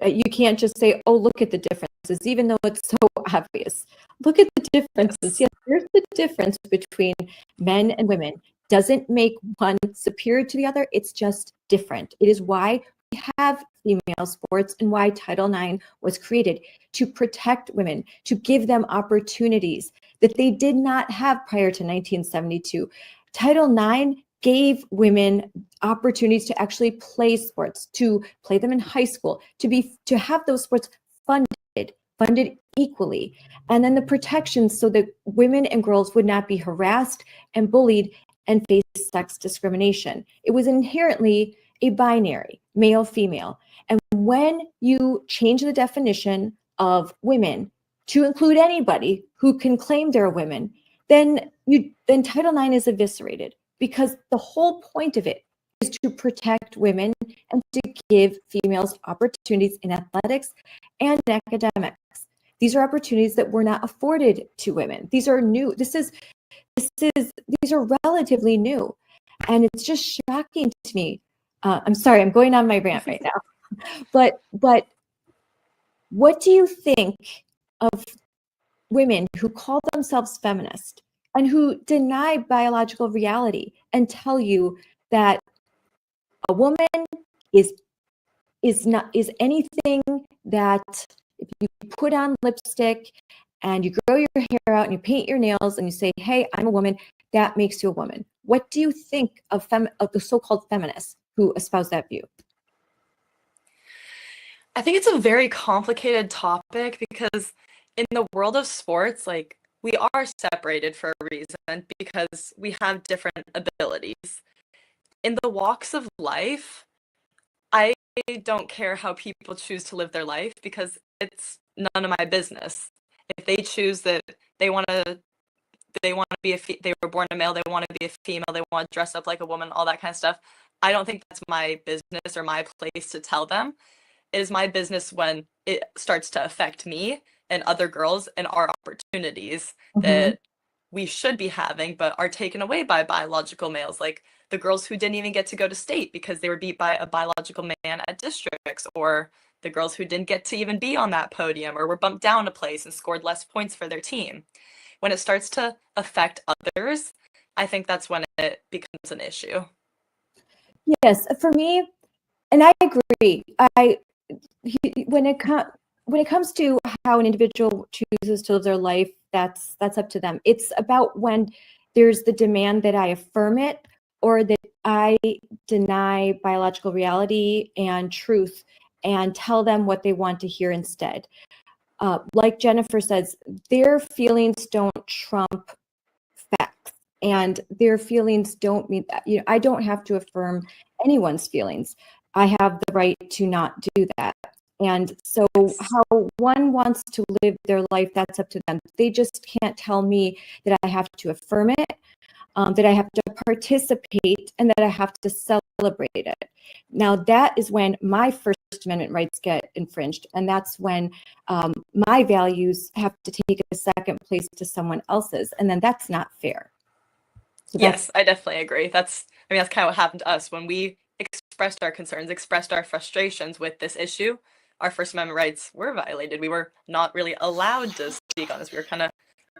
you can't just say, oh, look at the differences, even though it's so obvious. Look at the differences. Yes, there's the difference between men and women. Doesn't make one superior to the other. It's just different. It is why we have female sports and why Title IX was created, to protect women, to give them opportunities that they did not have prior to 1972. Title IX gave women opportunities to actually play sports, to play them in high school, to have those sports funded equally. And then the protections so that women and girls would not be harassed and bullied and face sex discrimination. It was inherently a binary, male, female. And when you change the definition of women to include anybody who can claim they're women, then Title IX is eviscerated, because the whole point of it is to protect women and to give females opportunities in athletics and academics. These are opportunities that were not afforded to women. These are new. These are relatively new. And it's just shocking to me. I'm sorry, I'm going on my rant right now. But what do you think of women who call themselves feminist and who deny biological reality and tell you that a woman is anything that if you put on lipstick and you grow your hair out and you paint your nails and you say, hey, I'm a woman, that makes you a woman. What do you think of the so-called feminists who espouse that view? I think it's a very complicated topic because in the world of sports, like we are separated for a reason because we have different abilities. In the walks of life, I don't care how people choose to live their life because it's none of my business. If they choose that they want to be they were born a male, they want to be a female, they want to dress up like a woman, all that kind of stuff. I don't think that's my business or my place to tell them. It is my business when it starts to affect me and other girls and our opportunities that we should be having, but are taken away by biological males, like the girls who didn't even get to go to state because they were beat by a biological man at districts, or the girls who didn't get to even be on that podium or were bumped down a place and scored less points for their team. When it starts to affect others, I think that's when it becomes an issue. Yes, for me, and I agree. When it comes to how an individual chooses to live their life, that's up to them. It's about when there's the demand that I affirm it or that I deny biological reality and truth and tell them what they want to hear instead. Like Jennifer says, their feelings don't trump facts, and their feelings don't mean that. I don't have to affirm anyone's feelings. I have the right to not do that. And so how one wants to live their life, that's up to them. They just can't tell me that I have to affirm it, that I have to participate, and that I have to celebrate it. Now, that is when my First Amendment rights get infringed. And that's when my values have to take a second place to someone else's. And then that's not fair. So yes, I definitely agree. That's kind of what happened to us when we expressed our concerns, expressed our frustrations with this issue. Our First Amendment rights were violated. We were not really allowed to speak on this. We were kind of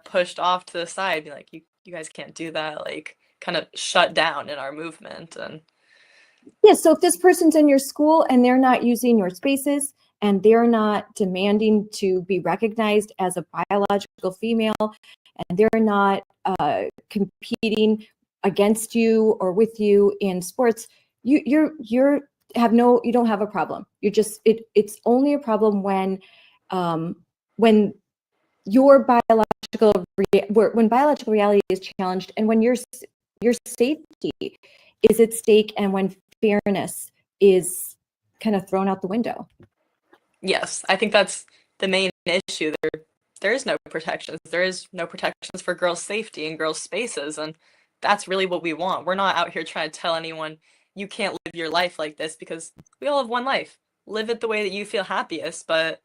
pushed off to the side, be like, you guys can't do that, like kind of shut down in our movement. And yeah, so if this person's in your school and they're not using your spaces and they're not demanding to be recognized as a biological female, and they're not competing against you or with you in sports, you don't have a problem. It's only a problem when your when biological reality is challenged, and when your safety is at stake, and when fairness is kind of thrown out the window. yes, I think that's the main issue. There is no protections. There is no protections for girls' safety and girls' spaces, and that's really what we want. We're not out here trying to tell anyone you can't live your life like this, because we all have one life. Live it the way that you feel happiest, but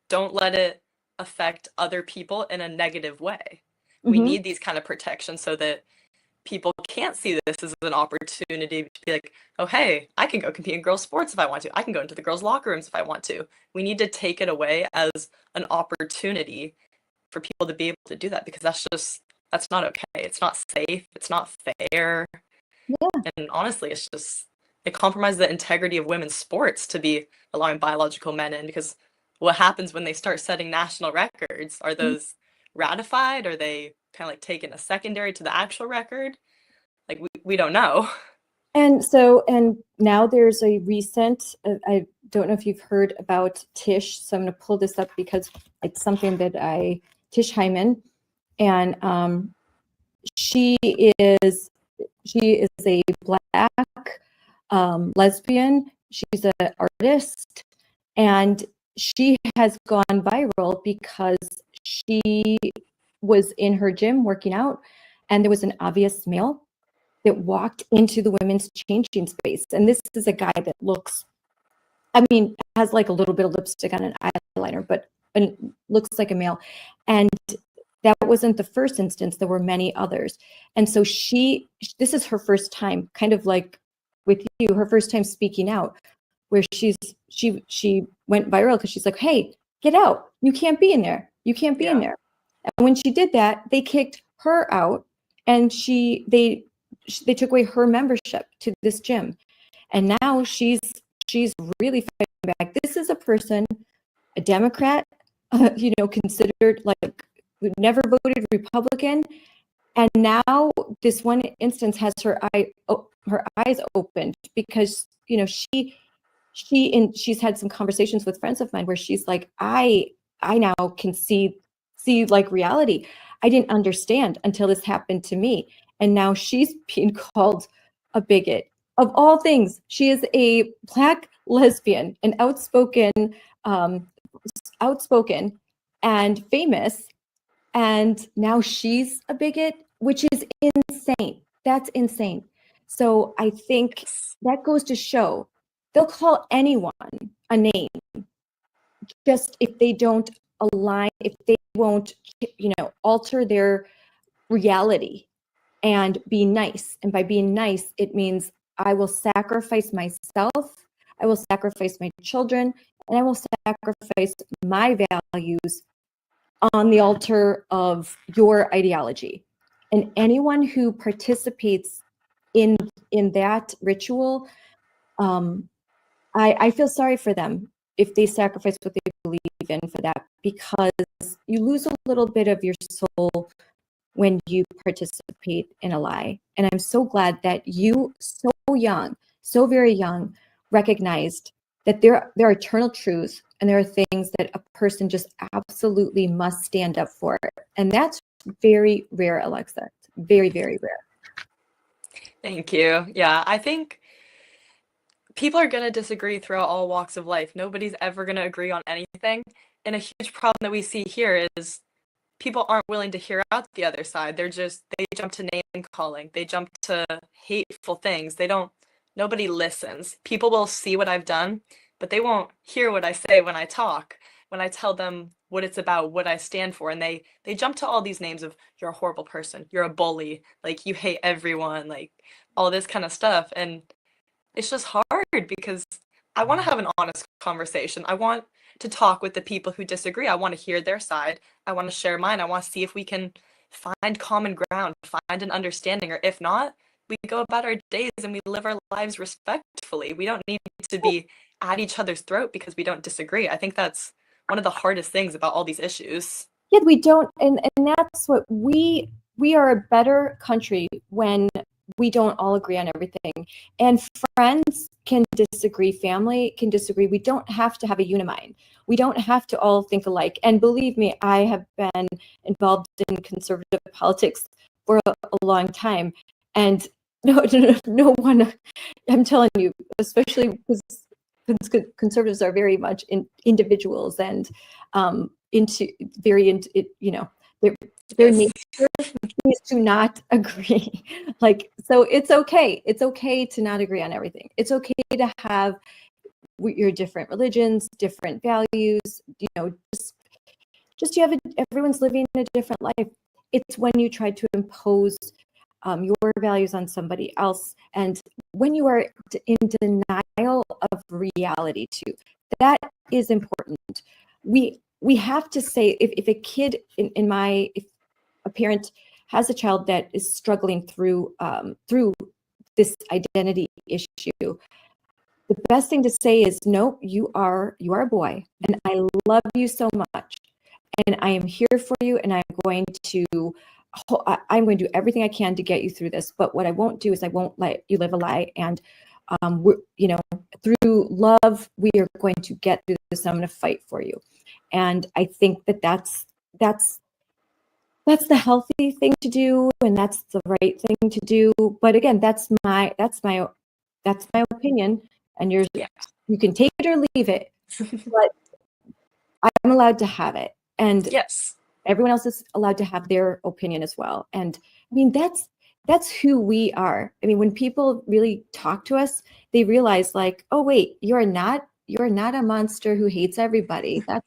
don't let it affect other people in a negative way. We need these kind of protections so that people can't see this as an opportunity to be like, oh, hey, I can go compete in girls' sports if I want to. I can go into the girls' locker rooms if I want to. We need to take it away as an opportunity for people to be able to do that, because that's not okay. It's not safe. It's not fair. Yeah. And honestly, it compromises the integrity of women's sports to be allowing biological men in, because what happens when they start setting national records? Are those ratified? Are they kind of like taken a secondary to the actual record? Like we don't know. And now there's a recent, I don't know if you've heard about Tish, so I'm going to pull this up because it's something that Tish Hyman, and she is a Black lesbian. She's an artist, and she has gone viral because she was in her gym working out, and there was an obvious male that walked into the women's changing space. And this is a guy that looks, I mean, has like a little bit of lipstick on an eyeliner, but looks like a male. And that wasn't the first instance. There were many others. And so this is her first time, kind of like with you, her first time speaking out, where she went viral because she's like, hey, get out. You can't be in there. You can't be in there. And when she did that, they kicked her out, and they took away her membership to this gym. And now she's really fighting back. This is a person, a Democrat, considered like never voted Republican, and now this one instance has her eyes opened because she's had some conversations with friends of mine where she's like, I now can see like reality. I didn't understand until this happened to me, and now she's being called a bigot. Of all things, she is a Black lesbian, an outspoken and famous, and now she's a bigot, which is insane. That's insane. So I think that goes to show they'll call anyone a name just if they don't align, if they won't, alter their reality and be nice. And by being nice, it means I will sacrifice myself, I will sacrifice my children, and I will sacrifice my values on the altar of your ideology. And anyone who participates in that ritual, I feel sorry for them if they sacrifice what they believe in for that, because you lose a little bit of your soul when you participate in a lie. And I'm so glad that you, so young, so very young, recognized that there are eternal truths and there are things that a person just absolutely must stand up for. And that's very rare, Alexa. It's very, very rare. Thank you. Yeah, I think people are going to disagree throughout all walks of life. Nobody's ever going to agree on anything. And a huge problem that we see here is people aren't willing to hear out the other side. They jump to name calling. They jump to hateful things. Nobody listens. People will see what I've done, but they won't hear what I say when I talk, when I tell them what it's about, what I stand for. And they jump to all these names of, you're a horrible person, you're a bully, like you hate everyone, like all this kind of stuff. And it's just hard because I want to have an honest conversation. I want to talk with the people who disagree. I want to hear their side. I want to share mine. I want to see if we can find common ground, find an understanding, or if not, we go about our days and we live our lives respectfully. We don't need to be at each other's throat because we don't disagree. I think that's one of the hardest things about all these issues. Yeah, we don't, and that's what we are a better country when we don't all agree on everything. And friends can disagree, family can disagree. We don't have to have a unimind. We don't have to all think alike. And believe me, I have been involved in conservative politics for a long time. And no one, I'm telling you, especially because conservatives are very much individuals and their nature is to not agree. So it's okay. It's okay to not agree on everything. It's okay to have your different religions, different values, just everyone's living a different life. It's when you try to impose your values on somebody else, and when you are in denial of reality too, that is important. We have to say, if a kid if a parent has a child that is struggling through this identity issue, the best thing to say is, no, you are a boy, and I love you so much, and I am here for you, and I'm going to do everything I can to get you through this. But what I won't do is I won't let you live a lie. And through love, we are going to get through this. I'm going to fight for you. And I think that's the healthy thing to do, and that's the right thing to do. But again, that's my opinion, and yours. Yeah. You can take it or leave it, but I'm allowed to have it. And yes, everyone else is allowed to have their opinion as well. And I mean, that's who we are. I mean, when people really talk to us, they realize like, oh wait, you're not a monster who hates everybody. That's,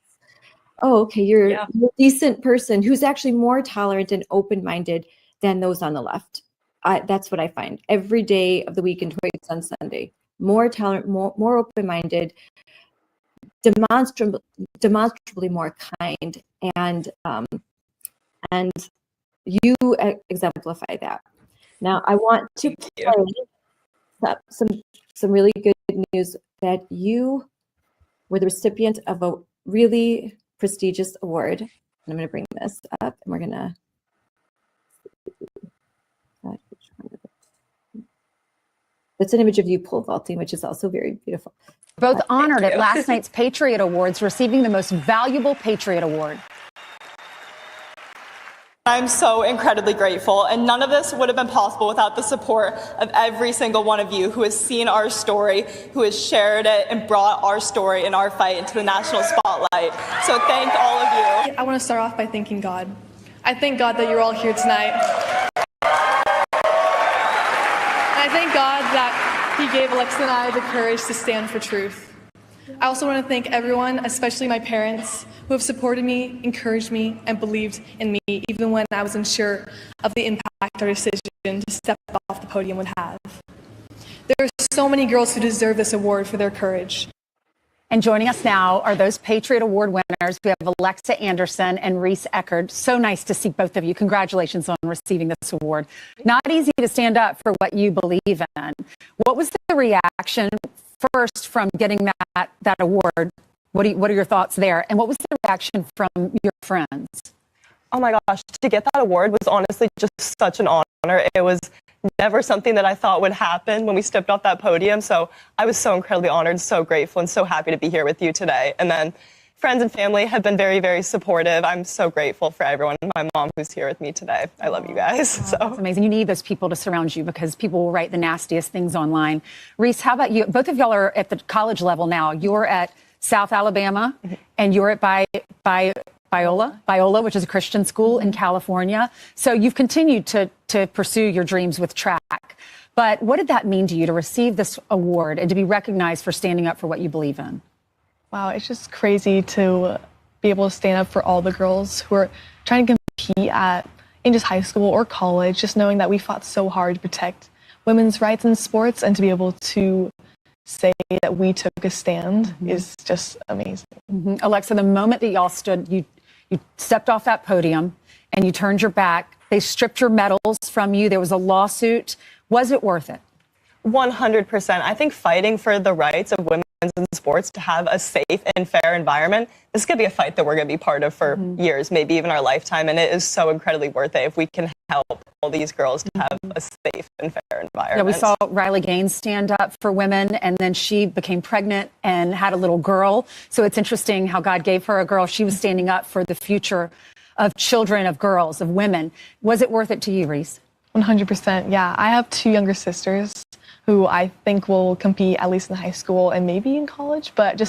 oh, okay, you're a decent person who's actually more tolerant and open-minded than those on the left. That's what I find every day of the week and twice on Sunday. More tolerant, more open-minded, demonstrably more kind, and you exemplify that. Now, I want to play some really good news that you were the recipient of a really prestigious award. And I'm going to bring this up, and we're going to. That's an image of you pole vaulting, which is also very beautiful. Both honored at last night's Patriot Awards, receiving the Most Valuable Patriot Award. I'm so incredibly grateful, and none of this would have been possible without the support of every single one of you who has seen our story, who has shared it and brought our story and our fight into the national spotlight. So thank all of you. I want to start off by thanking God. I thank God that you're all here tonight. And I thank God that He gave Alexa and I the courage to stand for truth. I also want to thank everyone, especially my parents, who have supported me, encouraged me, and believed in me, even when I was unsure of the impact our decision to step off the podium would have. There are so many girls who deserve this award for their courage. And joining us now are those Patriot Award winners. We have Alexa Anderson and Reese Eckerd. So nice to see both of you. Congratulations on receiving this award. Not easy to stand up for what you believe in. What was the reaction first from getting that award? What are your thoughts there? And what was the reaction from your friends? Oh my gosh, to get that award was honestly just such an honor. It was never something that I thought would happen when we stepped off that podium. So I was so incredibly honored, so grateful, and so happy to be here with you today. And then friends and family have been very, very supportive. I'm so grateful for everyone. My mom who's here with me today. I love you guys. Oh, that's amazing. You need those people to surround you because people will write the nastiest things online. Reese, how about you? Both of y'all are at the college level now. You're at South Alabama, and you're at Biola, which is a Christian school in California. So you've continued to pursue your dreams with track. But what did that mean to you to receive this award and to be recognized for standing up for what you believe in? Wow, it's just crazy to be able to stand up for all the girls who are trying to compete in just high school or college, just knowing that we fought so hard to protect women's rights in sports, and to be able to say that we took a stand is just amazing. Alexa, the moment that y'all stood, you stepped off that podium and you turned your back, they stripped your medals from you, there was a lawsuit. Was it worth it? 100%. I think fighting for the rights of women in sports to have a safe and fair environment, this could be a fight that we're going to be part of for years, maybe even our lifetime. And it is so incredibly worth it if we can help all these girls to have a safe and fair environment. Yeah, we saw Riley Gaines stand up for women, and then she became pregnant and had a little girl. So it's interesting how God gave her a girl. She was standing up for the future of children, of girls, of women. Was it worth it to you, Reese? 100%. Yeah, I have two younger sisters who I think will compete at least in high school and maybe in college. But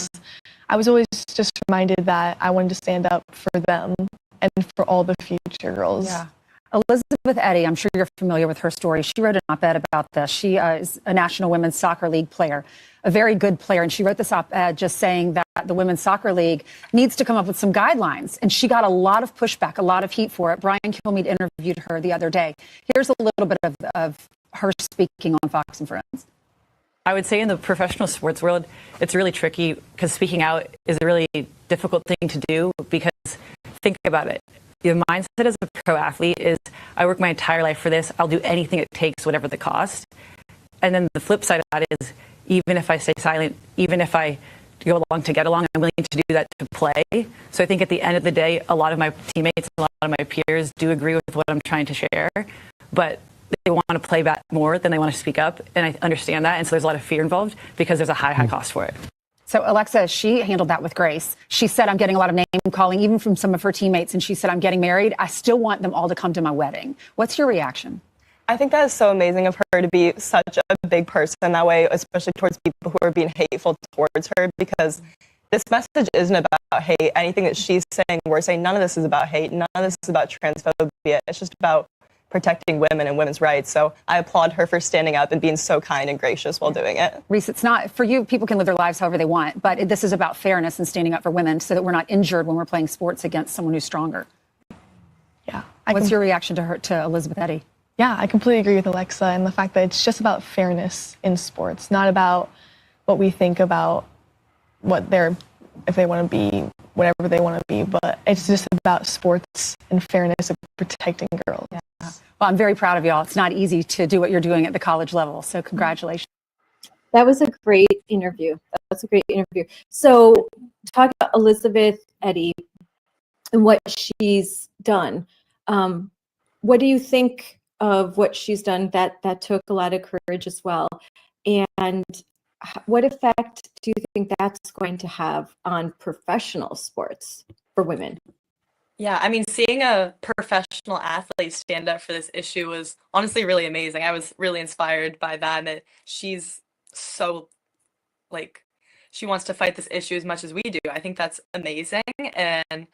I was always just reminded that I wanted to stand up for them and for all the future girls. Yeah. Elizabeth Eddy, I'm sure you're familiar with her story. She wrote an op-ed about this. She is a National Women's Soccer League player, a very good player. And she wrote this op-ed just saying that the Women's Soccer League needs to come up with some guidelines. And she got a lot of pushback, a lot of heat for it. Brian Kilmeade interviewed her the other day. Here's a little bit of her speaking on Fox and Friends. I would say in the professional sports world, it's really tricky because speaking out is a really difficult thing to do because think about it. The mindset as a pro athlete is I work my entire life for this. I'll do anything it takes, whatever the cost. And then the flip side of that is even if I stay silent, even if I go along to get along, I'm willing to do that to play. So I think at the end of the day, a lot of my teammates, a lot of my peers do agree with what I'm trying to share, but they want to play back more than they want to speak up. And I understand that. And so there's a lot of fear involved because there's a high cost for it. So Alexa, she handled that with grace. She said, I'm getting a lot of name calling, even from some of her teammates. And she said, I'm getting married. I still want them all to come to my wedding. What's your reaction? I think that is so amazing of her to be such a big person that way, especially towards people who are being hateful towards her, because this message isn't about hate. Anything that she's saying, we're saying none of this is about hate. None of this is about transphobia. It's just about protecting women and women's rights. So I applaud her for standing up and being so kind and gracious while doing it. Reese, it's not for you. People can live their lives however they want, but this is about fairness and standing up for women so that we're not injured when we're playing sports against someone who's stronger. Yeah. What's your reaction to Elizabeth Eddy? Yeah, I completely agree with Alexa and the fact that it's just about fairness in sports, not about what we think about if they want to be whatever they want to be, but it's just about sports and fairness of protecting girls. Yeah. Well, I'm very proud of y'all. It's not easy to do what you're doing at the college level, so congratulations. That was a great interview. That's a great interview. So talk about Elizabeth Eddy and what she's done. What do you think of what she's done? That took a lot of courage as well. And what effect do you think that's going to have on professional sports for women? Yeah, I mean, seeing a professional athlete stand up for this issue was honestly really amazing. I was really inspired by that, and that she's so, like, she wants to fight this issue as much as we do. I think that's amazing, and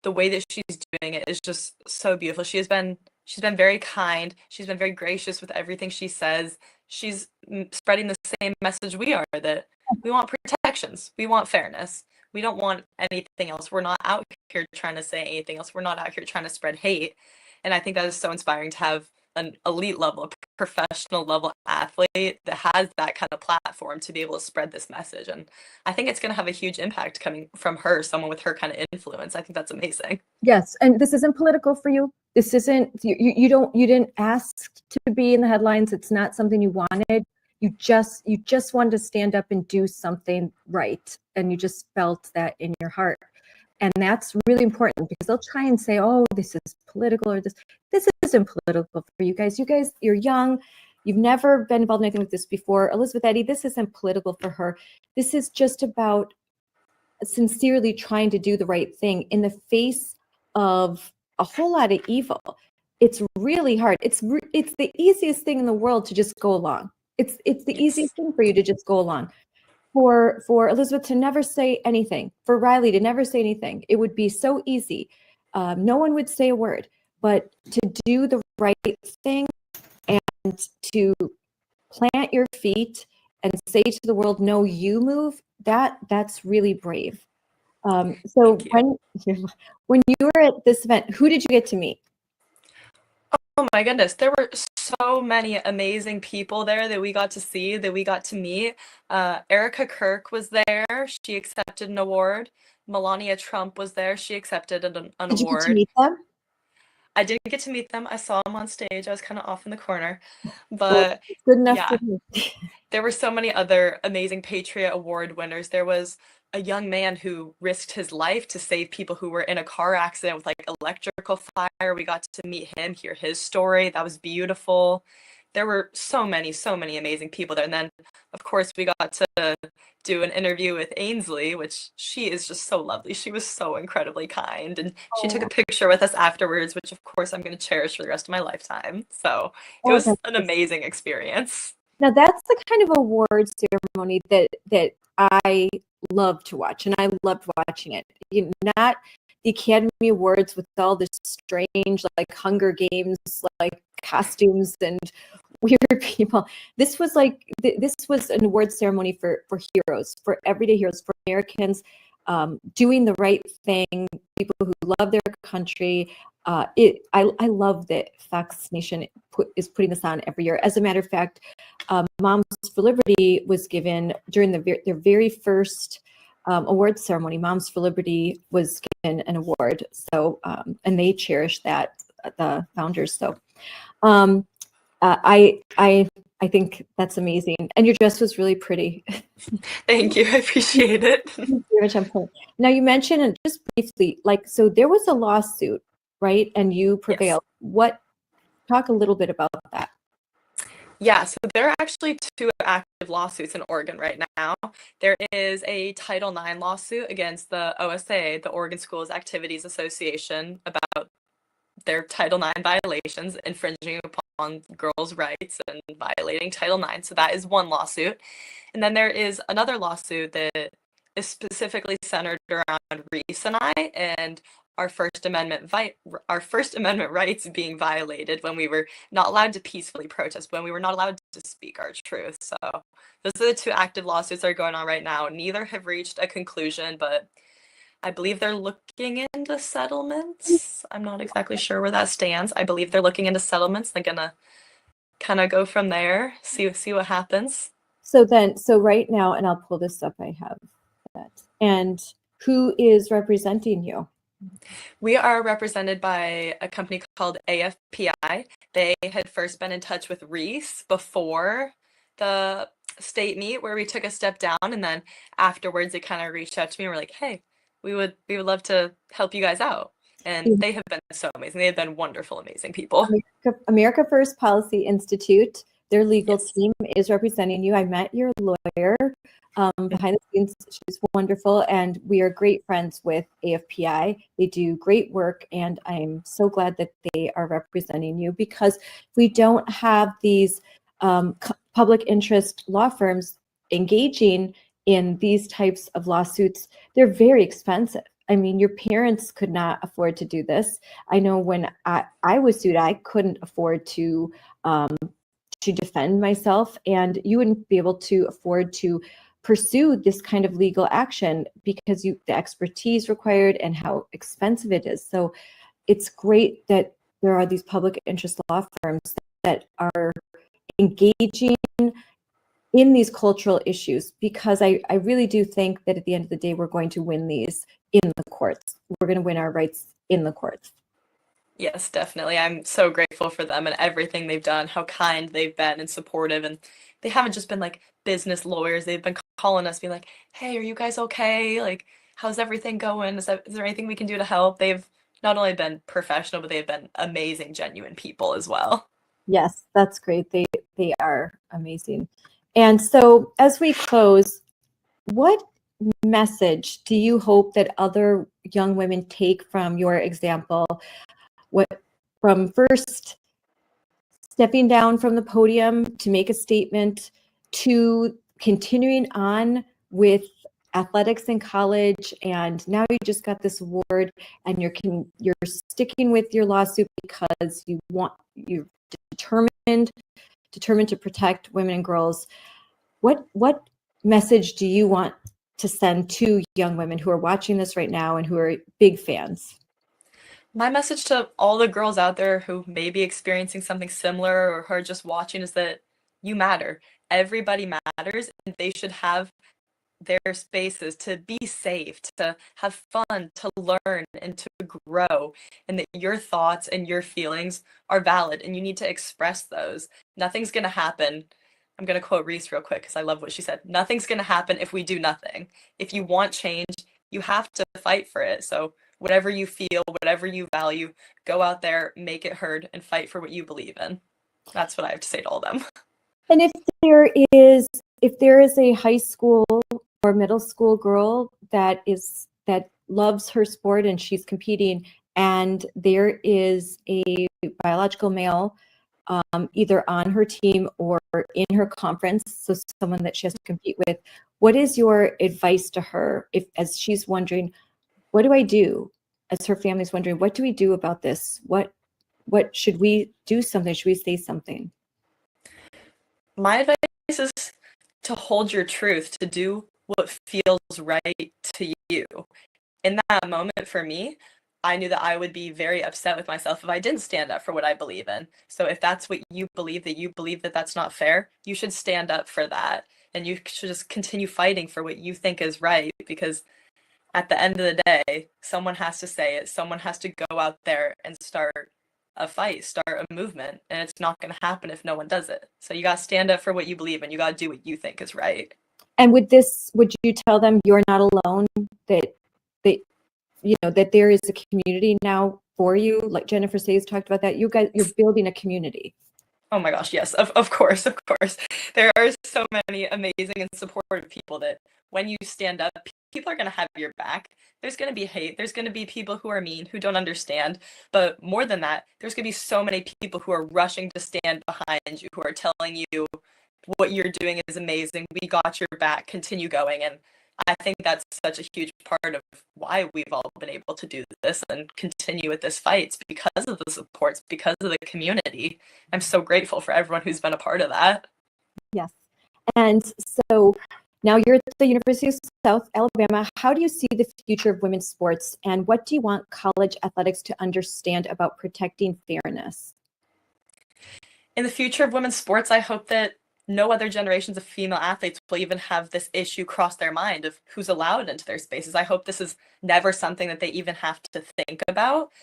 the way that she's doing it is just so beautiful. She's been very kind. She's been very gracious with everything she says. She's spreading the same message we are, that we want protections. We want fairness. We don't want anything else. We're not out here trying to say anything else. We're not out here trying to spread hate. And I think that is so inspiring to have an elite level, professional level athlete that has that kind of platform to be able to spread this message. And I think it's going to have a huge impact coming from her, someone with her kind of influence. I think that's amazing. Yes, and this isn't political for you. This isn't, you didn't ask to be in the headlines. It's not something you wanted. You just wanted to stand up and do something right, and you just felt that in your heart. And that's really important, because they'll try and say, oh, this is political, or this isn't political for you guys. You're young. You've never been involved in anything like this before. Elizabeth Eddy, this isn't political for her. This is just about sincerely trying to do the right thing in the face of a whole lot of evil. It's really hard. It's the easiest thing in the world to just go along. It's the easiest thing for you to just go along. For Elizabeth to never say anything, for Riley to never say anything, it would be so easy. No one would say a word, but to do the right thing and to plant your feet and say to the world, no, you move, that's really brave. So when you were at this event, who did you get to meet? Oh my goodness, there were so many amazing people there that we got to see, that we got to meet. Erica Kirk was there. She accepted an award. Melania Trump was there. She accepted an award. Did you get to meet them? I didn't get to meet them. I saw them on stage. I was kind of off in the corner. But good enough yeah, for me. there were so many other amazing Patriot Award winners. There was a young man who risked his life to save people who were in a car accident with like electrical fire. We got to meet him, hear his story. That was beautiful. There were so many amazing people there. And then, of course, we got to do an interview with Ainsley, which she is just so lovely. She was so incredibly kind. And she took a picture with us afterwards, which, of course, I'm going to cherish for the rest of my lifetime. So it was an amazing experience. Now, that's the kind of award ceremony that I love to watch, and I loved watching it. Not the Academy Awards with all this strange, like Hunger Games, like costumes and weird people. This was an award ceremony for heroes, for everyday heroes, for Americans doing the right thing, people who love their country. I love that Fox Nation is putting this on every year. As a matter of fact, Moms for Liberty was given during their very first award ceremony. Moms for Liberty was given an award, so and they cherish that, the founders. So I think that's amazing, and your dress was really pretty. Thank you, I appreciate it. Now you mentioned, and just briefly, so there was a lawsuit, right? And you prevailed. Yes. Talk a little bit about that. Yeah, so there are actually 2 active lawsuits in Oregon right now. There is a Title IX lawsuit against the OSA, the Oregon Schools Activities Association, about their Title IX violations, infringing upon girls' rights and violating Title IX. So that is one lawsuit. And then there is another lawsuit that is specifically centered around Reese and I, and our our First Amendment rights being violated when we were not allowed to peacefully protest, when we were not allowed to speak our truth. So those are the two active lawsuits that are going on right now. Neither have reached a conclusion, but I believe they're looking into settlements. I'm not exactly sure where that stands. I believe they're looking into settlements. They're gonna kind of go from there, see what happens. So right now, and I'll pull this up, I have that. And who is representing you? We are represented by a company called AFPI. They had first been in touch with Reese before the state meet where we took a step down, and then afterwards they kind of reached out to me and were like, hey, we would love to help you guys out. And they have been so amazing. They have been wonderful, amazing people. America First Policy Institute, their legal team is representing you. I met your lawyer behind the scenes. She's wonderful, and we are great friends with AFPI. They do great work, and I'm so glad that they are representing you, because we don't have these public interest law firms engaging in these types of lawsuits. They're very expensive. I mean, your parents could not afford to do this. I know when I was sued, I couldn't afford to defend myself, and you wouldn't be able to afford to pursue this kind of legal action because the expertise required and how expensive it is. So it's great that there are these public interest law firms that are engaging in these cultural issues, because I really do think that at the end of the day, we're going to win these in the courts. We're going to win our rights in the courts. Yes, definitely. I'm so grateful for them and everything they've done, how kind they've been and supportive. And they haven't just been like business lawyers. They've been calling us, being like, hey, are you guys okay? Like, how's everything going? Is there anything we can do to help? They've not only been professional, but they've been amazing, genuine people as well. Yes, that's great. They are amazing. And so as we close, what message do you hope that other young women take from your example? From first stepping down from the podium to make a statement, to continuing on with athletics in college, and now you just got this award, and you're sticking with your lawsuit because you're determined to protect women and girls. What message do you want to send to young women who are watching this right now and who are big fans? My message to all the girls out there who may be experiencing something similar or who are just watching is that you matter. Everybody matters, and they should have their spaces to be safe, to have fun, to learn, and to grow, and that your thoughts and your feelings are valid, and you need to express those. Nothing's going to happen. I'm going to quote Reese real quick because I love what she said. Nothing's going to happen if we do nothing. If you want change, you have to fight for it. So whatever you feel, whatever you value, go out there, make it heard, and fight for what you believe in. That's what I have to say to all of them. And if there is a high school or middle school girl that loves her sport and she's competing, and there is a biological male either on her team or in her conference, so someone that she has to compete with, what is your advice to her as she's wondering, what do I do? As her family's wondering, what do we do about this? What should we do something? Should we say something? My advice is to hold your truth, to do what feels right to you. In that moment for me, I knew that I would be very upset with myself if I didn't stand up for what I believe in. So if that's what you believe that that's not fair, you should stand up for that. And you should just continue fighting for what you think is right, because at the end of the day, someone has to say it. Someone has to go out there and start a fight, start a movement. And it's not going to happen if no one does it. So you got to stand up for what you believe in. You got to do what you think is right. And would you tell them you're not alone, that there is a community now for you? Like Jennifer Sayes talked about that. You're building a community. Oh my gosh, yes, of course. There are so many amazing and supportive people that when you stand up, people are going to have your back. There's going to be hate. There's going to be people who are mean, who don't understand. But more than that, there's going to be so many people who are rushing to stand behind you, who are telling you what you're doing is amazing. We got your back. Continue going. And I think that's such a huge part of why we've all been able to do this and continue with this fight. It's because of the supports, because of the community. I'm so grateful for everyone who's been a part of that. Yes. And so now you're at the University of South Alabama. How do you see the future of women's sports, and what do you want college athletics to understand about protecting fairness? In the future of women's sports, I hope that no other generations of female athletes will even have this issue cross their mind of who's allowed into their spaces. I hope this is never something that they even have to think about.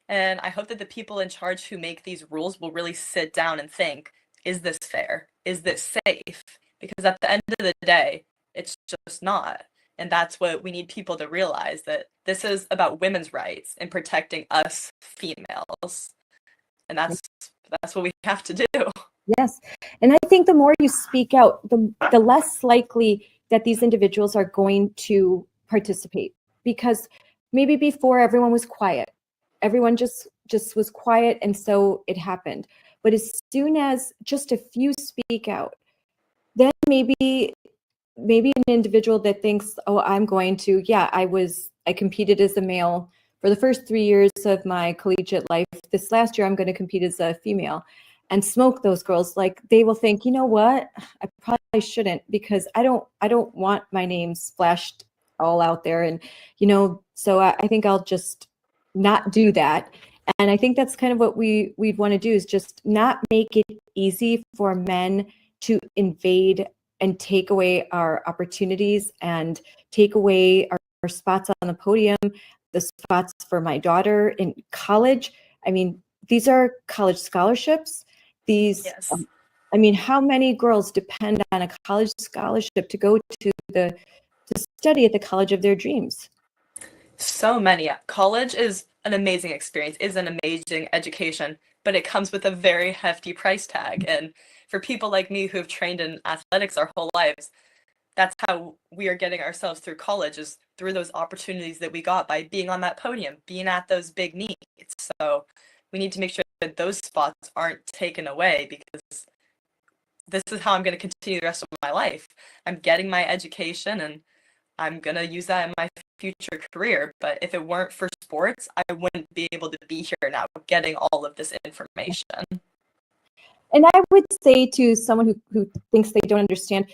And I hope that the people in charge who make these rules will really sit down and think, is this fair? Is this safe? Because at the end of the day, it's just not. And that's what we need people to realize, that this is about women's rights and protecting us females. And that's what we have to do. Yes. And I think the more you speak out, the less likely that these individuals are going to participate, because maybe before everyone was quiet. Everyone just was quiet, and so it happened. But as soon as just a few speak out, then maybe an individual that thinks, oh, I'm going to, I competed as a male for the first 3 years of my collegiate life. This last year, I'm going to compete as a female, and smoke those girls. Like, they will think, you know what, I probably shouldn't, because I don't want my name splashed all out there. And, so I think I'll just not do that. And I think that's kind of what we'd want to do, is just not make it easy for men to invade and take away our opportunities and take away our spots on the podium, the spots for my daughter in college. I mean, these are college scholarships. Yes. How many girls depend on a college scholarship to go to study at the college of their dreams? So many. College is an amazing experience, is an amazing education, but it comes with a very hefty price tag. And for people like me who have trained in athletics our whole lives, that's how we are getting ourselves through college, is through those opportunities that we got by being on that podium, being at those big meets. So we need to make sure that those spots aren't taken away, because this is how I'm going to continue the rest of my life. I'm getting my education, and I'm going to use that in my future career. But if it weren't for sports, I wouldn't be able to be here now getting all of this information. And I would say to someone who thinks they don't understand,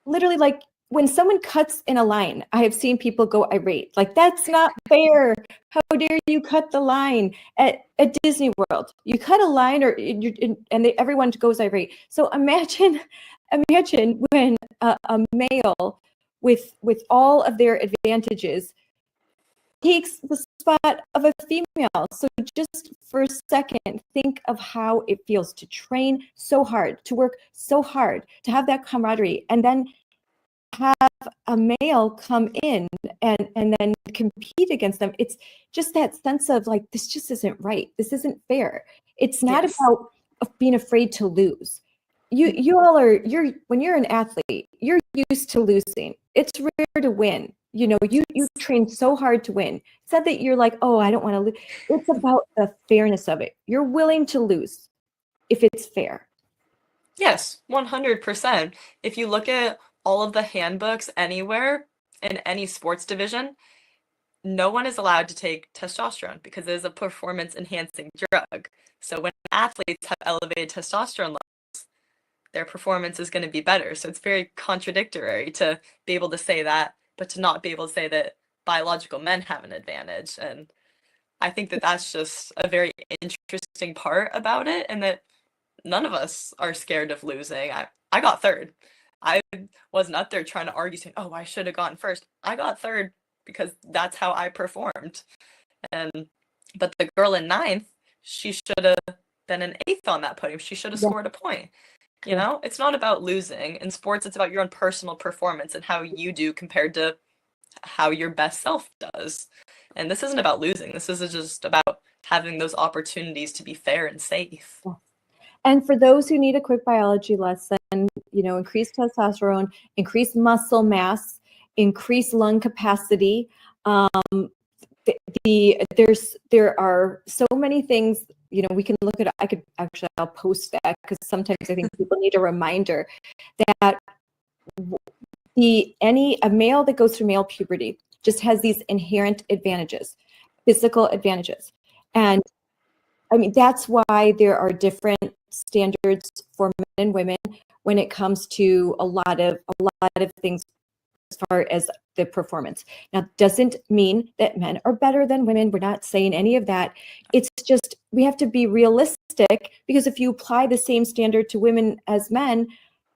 literally, like, when someone cuts in a line, I have seen people go irate. Like, that's not fair. How dare you cut the line at Disney World? You cut a line, everyone goes irate. So imagine when a male with all of their advantages takes the spot of a female. So just for a second, think of how it feels to train so hard, to work so hard, to have that camaraderie, and then have a male come in and then compete against them. It's just that sense of, like, this just isn't right. This isn't fair. It's not about being afraid to lose. When you're an athlete, you're used to losing. It's rare to win. You train so hard to win. It's not that you're like, oh, I don't want to lose. It's about the fairness of it. You're willing to lose if it's fair. Yes, 100%. If you look at all of the handbooks anywhere in any sports division, no one is allowed to take testosterone because it is a performance enhancing drug. So when athletes have elevated testosterone levels, their performance is going to be better. So it's very contradictory to be able to say that, but to not be able to say that biological men have an advantage. And I think that that's just a very interesting part about it, and that none of us are scared of losing. I got third. I wasn't up there trying to argue saying, oh, I should have gotten first. I got third because that's how I performed. But the girl in ninth, she should have been an eighth on that podium. She should have scored a point. It's not about losing. In sports, it's about your own personal performance and how you do compared to how your best self does. And this isn't about losing. This is just about having those opportunities to be fair and safe. And for those who need a quick biology lesson, increase testosterone, increase muscle mass, increase lung capacity. There are so many things, we can look at. I'll post that, because sometimes I think people need a reminder that a male that goes through male puberty just has these inherent advantages, physical advantages. And I mean, that's why there are different standards for men and women when it comes to a lot of things as far as the performance. Now, doesn't mean that men are better than women. We're not saying any of that. It's just we have to be realistic, because if you apply the same standard to women as men,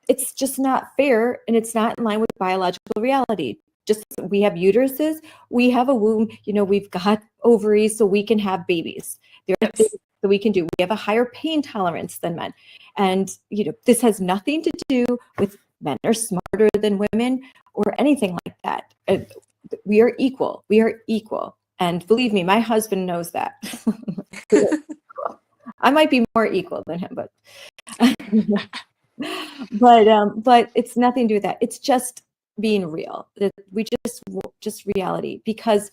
it's just not fair, and it's not in line with biological reality. Just we have uteruses, we have a womb, we've got ovaries, so we can have babies. There are things that we can do. We have a higher pain tolerance than men. And, this has nothing to do with men are smarter than women or anything like that. We are equal. We are equal. And believe me, my husband knows that. I might be more equal than him, but but it's nothing to do with that. It's just being real. We just reality, because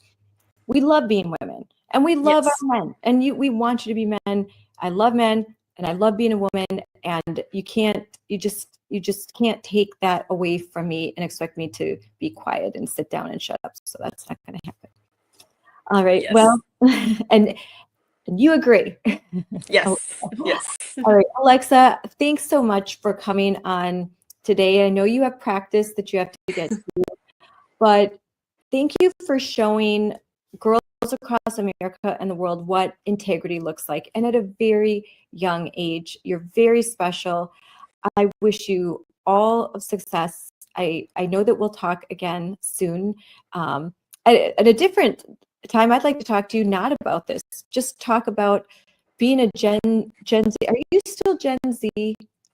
we love being women and we love our men, and we want you to be men. I love men and I love being a woman, and you just can't take that away from me and expect me to be quiet and sit down and shut up. So that's not going to happen. All right. Yes. Well, and you agree. Yes. Yes. All right, Alexa, thanks so much for coming on today. I know you have practice that you have to get to, but thank you for showing girls across America and the world what integrity looks like. And at a very young age, you're very special. I wish you all of success. I know that we'll talk again soon. At a different time, I'd like to talk to you not about this, just talk about being a Gen Z. Are you still Gen Z?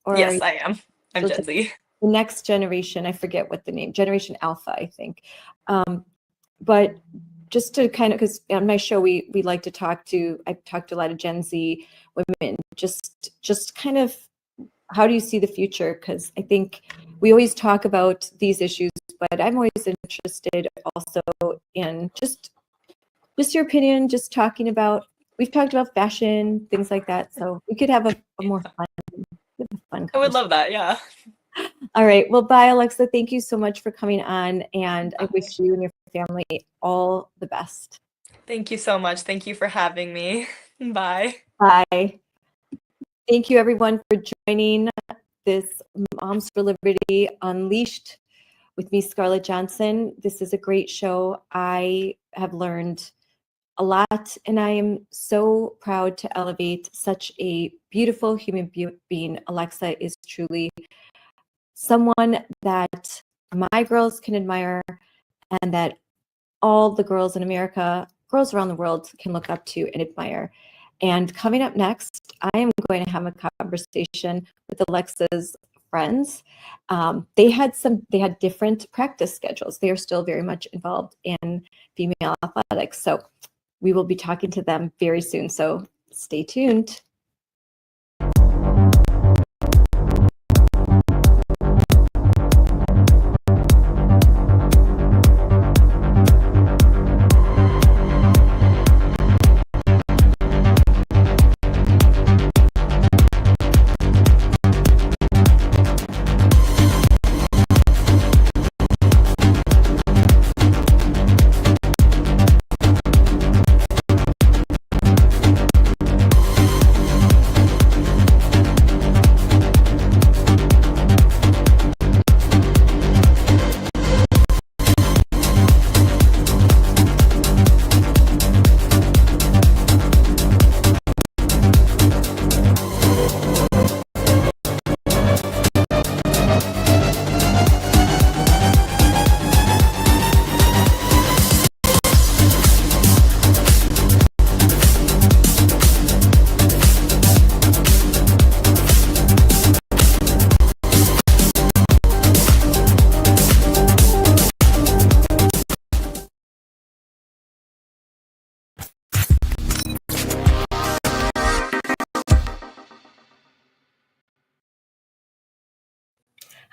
Or Yes, I am. I'm Gen Z. The next generation, I forget what the name, Generation Alpha, I think. But just to kind of, because on my show, we like to I've talked to a lot of Gen Z women, just kind of, how do you see the future? Because I think we always talk about these issues, but I'm always interested also in just your opinion, just talking about, we've talked about fashion, things like that. So we could have a more fun I would love that. Yeah. All right. Well, bye, Alexa. Thank you so much for coming on. And I wish you and your family all the best. Thank you so much. Thank you for having me. Bye. Bye. Thank you, everyone, for joining this Moms for Liberty Unleashed with me, Scarlett Johnson. This is a great show. I have learned a lot, and I am so proud to elevate such a beautiful human being. Alexa is truly someone that my girls can admire, and that all the girls in America, girls around the world, can look up to and admire. And coming up next, I am going to have a conversation with Alexa's friends. They had different practice schedules. They are still very much involved in female athletics. So we will be talking to them very soon. So stay tuned.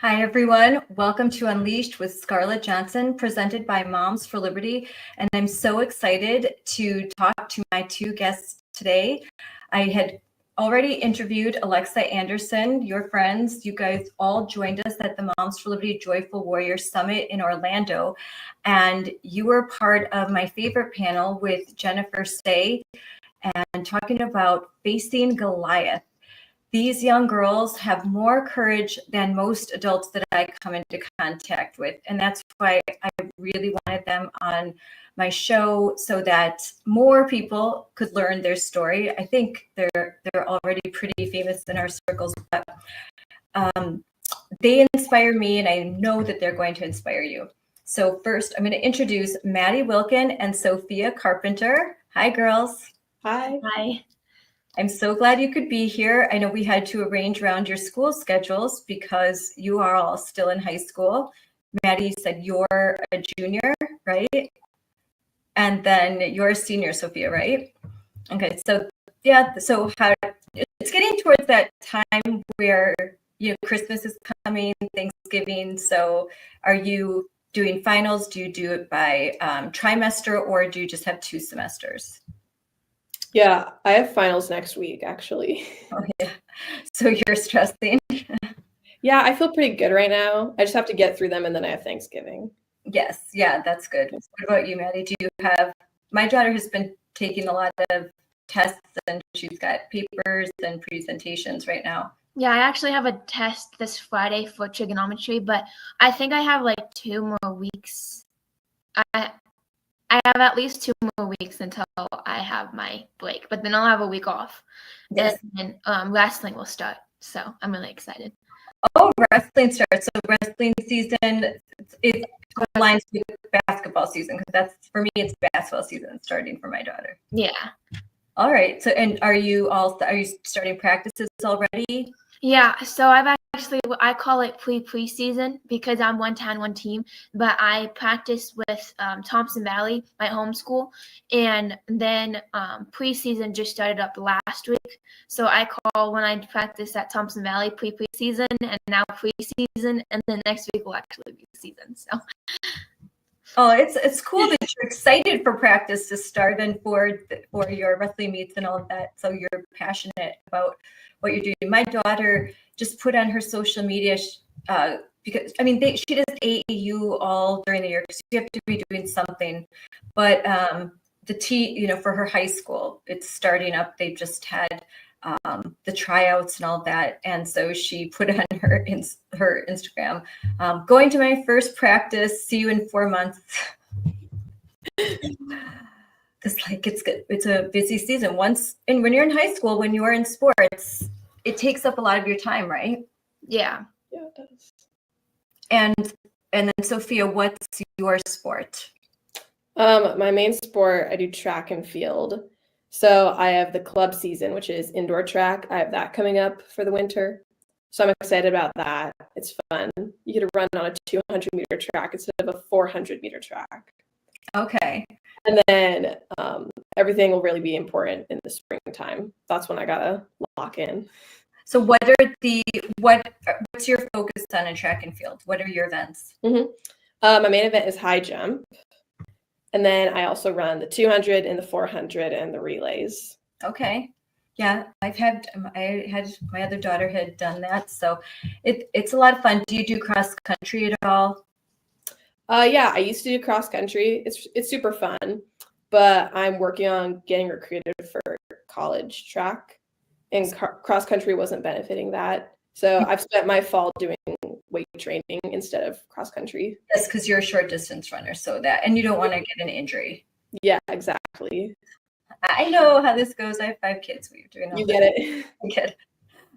Hi, everyone. Welcome to Unleashed with Scarlett Johnson, presented by Moms for Liberty. And I'm so excited to talk to my two guests today. I had already interviewed Alexa Anderson, your friends. You guys all joined us at the Moms for Liberty Joyful Warriors Summit in Orlando. And you were part of my favorite panel with Jennifer Say and talking about facing Goliath. These young girls have more courage than most adults that I come into contact with. And that's why I really wanted them on my show so that more people could learn their story. I think they're already pretty famous in our circles, but they inspire me, and I know that they're going to inspire you. So first, I'm going to introduce Maddie Wilcken and Sophia Carpenter. Hi, girls. Hi. Hi. I'm so glad you could be here. I know we had to arrange around your school schedules because you are all still in high school. Maddie said you're a junior, right? And then you're a senior, Sophia, right? Okay, so yeah, so how it's getting towards that time where Christmas is coming, Thanksgiving. So are you doing finals? Do you do it by trimester, or do you just have 2 semesters? Yeah, I have finals next week, actually. Oh, yeah. So you're stressing? Yeah, I feel pretty good right now. I just have to get through them, and then I have Thanksgiving. Yes, yeah, that's good. What about you, Maddie? Do you have, my daughter has been taking a lot of tests, and she's got papers and presentations right now. Yeah, I actually have a test this Friday for trigonometry, but I think I have like 2 more weeks. I have at least 2 more weeks until I have my break, but then I'll have a week off. Yes. And wrestling will start, so I'm really excited. Oh, wrestling starts. So wrestling season, it aligns with basketball season, because that's, for me, it's basketball season starting for my daughter. Yeah. All right. So, and are you starting practices already? Yeah, so I call it preseason because I'm one town, one team, but I practice with Thompson Valley, my home school, and then preseason just started up last week. So I call when I practice at Thompson Valley preseason, and now preseason, and then next week will actually be season. So. Oh, it's cool that you're excited for practice to start and for your wrestling meets and all of that. So you're passionate about what you're doing. My daughter just put on her social media because she does AAU all during the year, because you have to be doing something. But for her high school, it's starting up. They just had the tryouts and all that, and so she put on her Instagram, going to my first practice. See you in 4 months. Because it's a busy season. And when you're in high school, when you're in sports, it takes up a lot of your time, right? Yeah. Yeah, it does. And then Sophia, what's your sport? My main sport, I do track and field. So I have the club season, which is indoor track. I have that coming up for the winter. So I'm excited about that. It's fun. You get to run on a 200-meter track instead of a 400-meter track. Okay. And then everything will really be important in the springtime. That's when I gotta lock in. So what's your focus on in track and field? What are your events? Mm-hmm. My main event is high jump. And then I also run the 200 and the 400 and the relays. Okay. Yeah, I had my other daughter had done that. So it's a lot of fun. Do you do cross country at all? Yeah, I used to do cross country. It's super fun, but I'm working on getting recruited for college track, and cross country wasn't benefiting that. So I've spent my fall doing weight training instead of cross country. Yes, because you're a short distance runner, and you don't want to get an injury. Yeah, exactly. I know how this goes. I have 5 kids. What you're doing? You get it. I get it.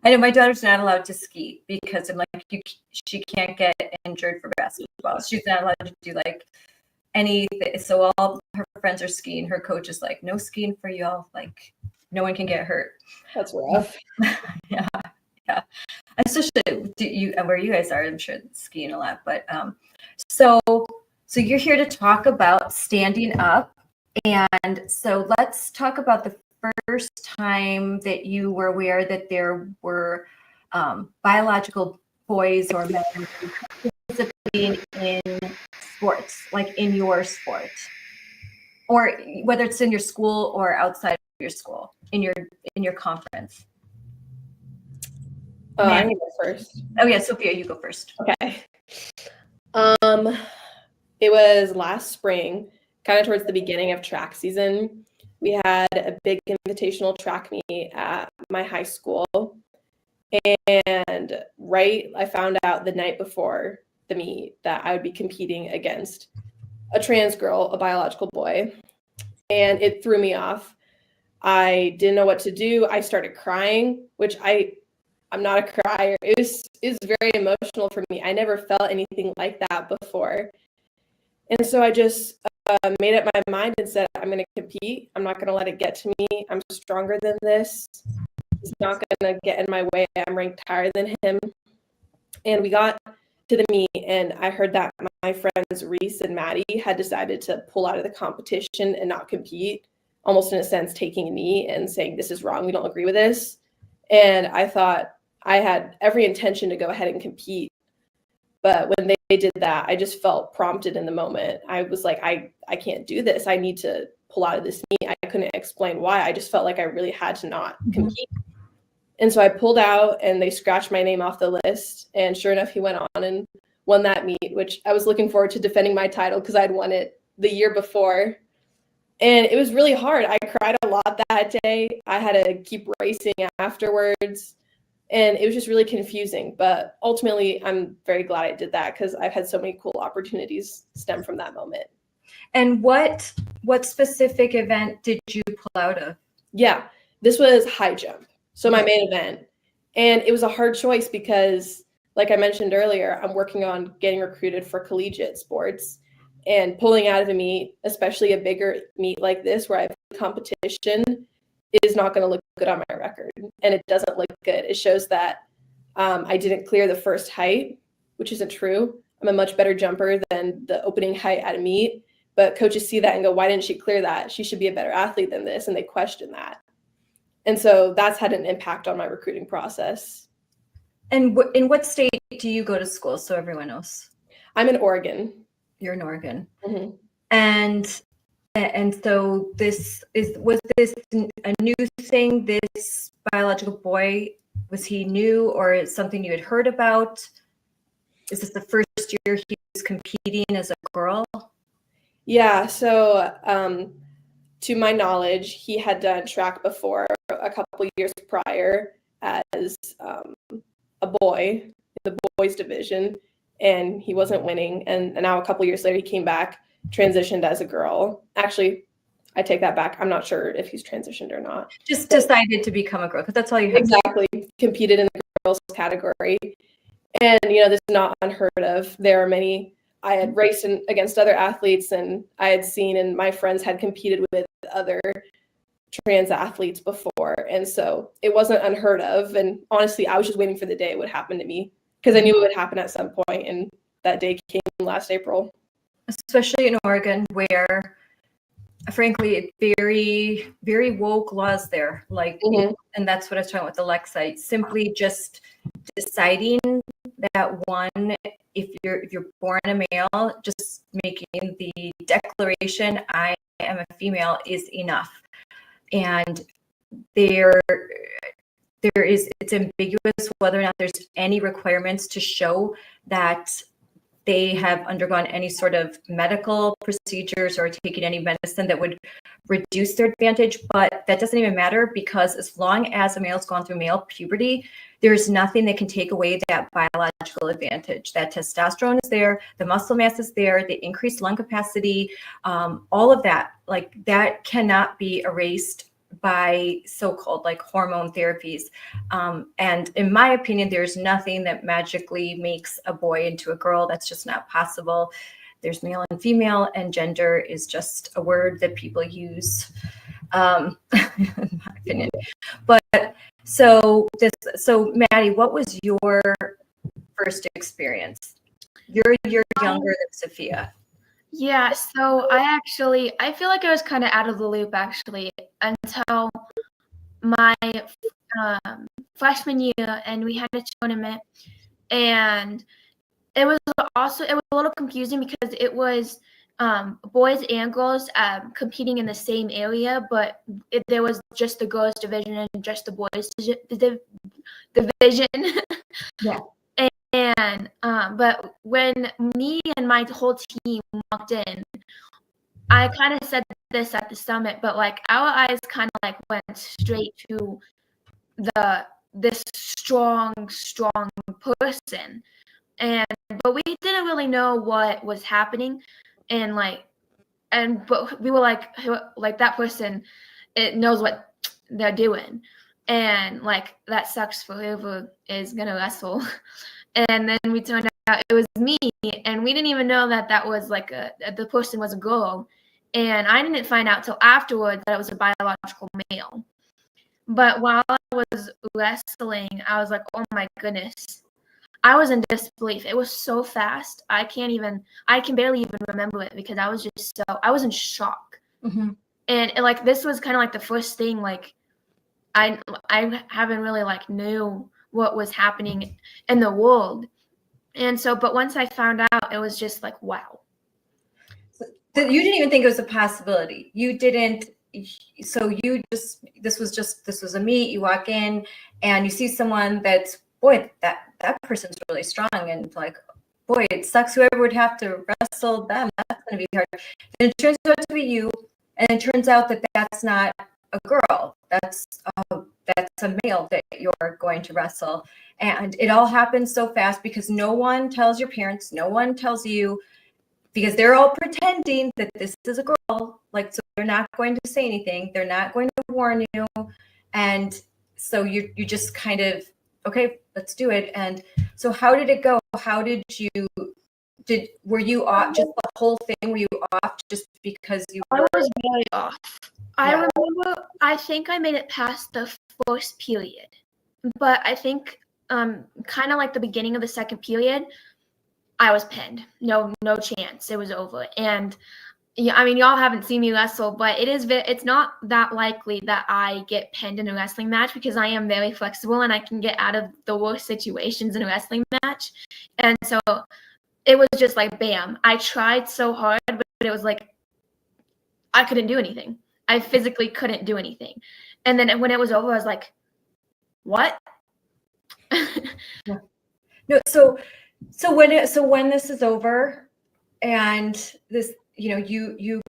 I know my daughter's not allowed to ski because I'm like, she can't get injured for basketball. She's not allowed to do like anything. So all her friends are skiing. Her coach is like, no skiing for y'all. Like, no one can get hurt. That's rough. Yeah. Especially where you guys are, I'm sure skiing a lot. But so you're here to talk about standing up. And so let's talk about the first time that you were aware that there were biological boys or men participating in sports, like in your sport, or whether it's in your school or outside of your school, in your conference. I can go first. Oh yeah, Sophia, you go first. Okay. It was last spring, kind of towards the beginning of track season. We had a big invitational track meet at my high school. And I found out the night before the meet that I would be competing against a trans girl, a biological boy. And it threw me off. I didn't know what to do. I started crying, which I'm not a crier. It was very emotional for me. I never felt anything like that before. And so I just made up my mind and said, I'm going to compete. I'm not going to let it get to me. I'm stronger than this. It's not going to get in my way. I'm ranked higher than him. And we got to the meet, and I heard that my friends Reese and Maddie had decided to pull out of the competition and not compete, almost in a sense taking a knee and saying, this is wrong. We don't agree with this. And I thought I had every intention to go ahead and compete. But when they did that, I just felt prompted in the moment. I was like, I can't do this. I need to pull out of this meet. I couldn't explain why. I just felt like I really had to not compete. And so I pulled out, and they scratched my name off the list. And sure enough, he went on and won that meet, which I was looking forward to defending my title because I'd won it the year before. And it was really hard. I cried a lot that day. I had to keep racing afterwards. And it was just really confusing. But ultimately, I'm very glad I did that because I've had so many cool opportunities stem from that moment. And what specific event did you pull out of? Yeah, this was high jump. So my main event. And it was a hard choice because, like I mentioned earlier, I'm working on getting recruited for collegiate sports. And pulling out of a meet, especially a bigger meet like this where I have competition, is not going to look good on my record. And it doesn't look good. It shows that I didn't clear the first height, which isn't true. I'm a much better jumper than the opening height at a meet. But coaches see that and go, why didn't she clear that? She should be a better athlete than this. And they question that. And so that's had an impact on my recruiting process. And in what state do you go to school, so everyone knows? I'm in Oregon. You're in Oregon. Mm-hmm. And so was this a new thing? This biological boy, was he new, or is something you had heard about? Is this the first year he was competing as a girl? Yeah, so to my knowledge, he had done track before a couple years prior as a boy in the boys division, and he wasn't winning. And now a couple years later, he came back, transitioned as a girl. Actually, I take that back. I'm not sure if he's transitioned or not. Just decided to become a girl, because that's all you have. Exactly. Competed in the girls category. And, this is not unheard of. There are many. I had raced against other athletes, and I had seen, and my friends had competed with other trans athletes before. And so it wasn't unheard of. And honestly, I was just waiting for the day it would happen to me because I knew it would happen at some point. And that day came last April. Especially in Oregon, where frankly, very, very woke laws there. And that's what I was talking about with the Lexite. Simply just deciding that one, if you're born a male, just making the declaration, I am a female, is enough. And it's ambiguous whether or not there's any requirements to show that they have undergone any sort of medical procedures or taken any medicine that would reduce their advantage. But that doesn't even matter, because as long as a male's gone through male puberty, there's nothing that can take away that biological advantage. That testosterone is there, the muscle mass is there, the increased lung capacity, all of that, that cannot be erased by so-called hormone therapies. And in my opinion, there's nothing that magically makes a boy into a girl. That's just not possible. There's male and female, and gender is just a word that people use, in my opinion. But so Maddie, what was your first experience? You're younger than Sophia. Yeah, so I feel like I was kind of out of the loop actually until my freshman year, and we had a tournament, and it was a little confusing because it was boys and girls competing in the same area, but there was just the girls division and just the boys division. Yeah. And but when me and my whole team walked in, I kind of said this at the summit, but like our eyes kind of like went straight to this strong person, but we didn't really know what was happening, but we were like that person, it knows what they're doing, and like that sucks for whoever is gonna wrestle. And then we turned out it was me, and we didn't even know that was like the person was a girl, and I didn't find out till afterwards that it was a biological male. But while I was wrestling, I was like, oh my goodness. I was in disbelief. It was so fast. I can barely even remember it because I was in shock. Mm-hmm. And like, this was kind of like the first thing, like, I haven't really like knew what was happening in the world. And so, but once I found out, it was just like, wow. So you didn't even think it was a possibility. You didn't. So this was a meet. You walk in and you see someone that's, boy, that person's really strong, and like, boy, it sucks whoever would have to wrestle them. That's going to be hard. And it turns out to be you, and it turns out that that's not a girl. That's a male that you're going to wrestle. And it all happens so fast because no one tells your parents, no one tells you, because they're all pretending that this is a girl. Like, so they're not going to say anything. They're not going to warn you. And so you just kind of, okay, let's do it. And so how did it go? How did were you off just the whole thing? Were you off just because you were? I was really off. I remember, I think I made it past the first period, but I think kind of like the beginning of the second period, I was pinned. No chance. It was over. And yeah, I mean, y'all haven't seen me wrestle, but it's not that likely that I get pinned in a wrestling match because I am very flexible and I can get out of the worst situations in a wrestling match. And so it was just like, bam. I tried so hard, but it was like, I couldn't do anything. I physically couldn't do anything. And then when it was over, I was like, what? No, so when this is over and this, you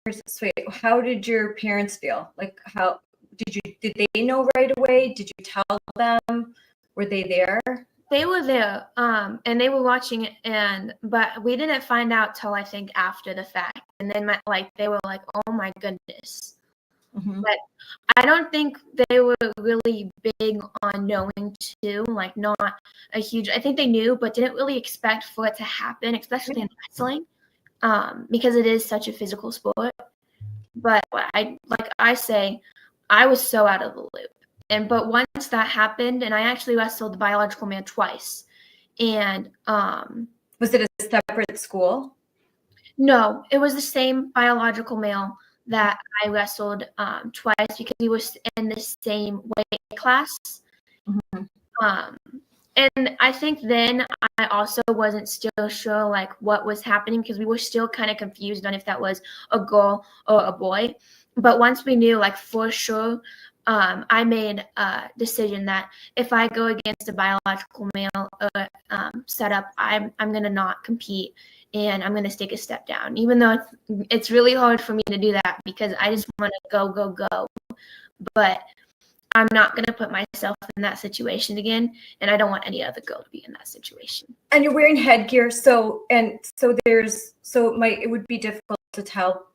wait, how did your parents feel? Like, how did they know right away? Did you tell them? Were they there? They were there, and they were watching it, but we didn't find out till I think after the fact. And then they were like, oh my goodness. Mm-hmm. But I don't think they were really big on knowing too, like not a huge, I think they knew, but didn't really expect for it to happen, especially in wrestling, because it is such a physical sport. But I was so out of the loop. But once that happened, and I actually wrestled the biological man twice. And was it a separate school? No, it was the same biological male that I wrestled twice because he was in the same weight class. Mm-hmm. And I think then I also wasn't still sure like what was happening because we were still kind of confused on if that was a girl or a boy. But once we knew like for sure, I made a decision that if I go against a biological male setup, I'm going to not compete and I'm going to take a step down, even though it's really hard for me to do that because I just want to go. But I'm not going to put myself in that situation again, and I don't want any other girl to be in that situation. And you're wearing headgear, it would be difficult to tell.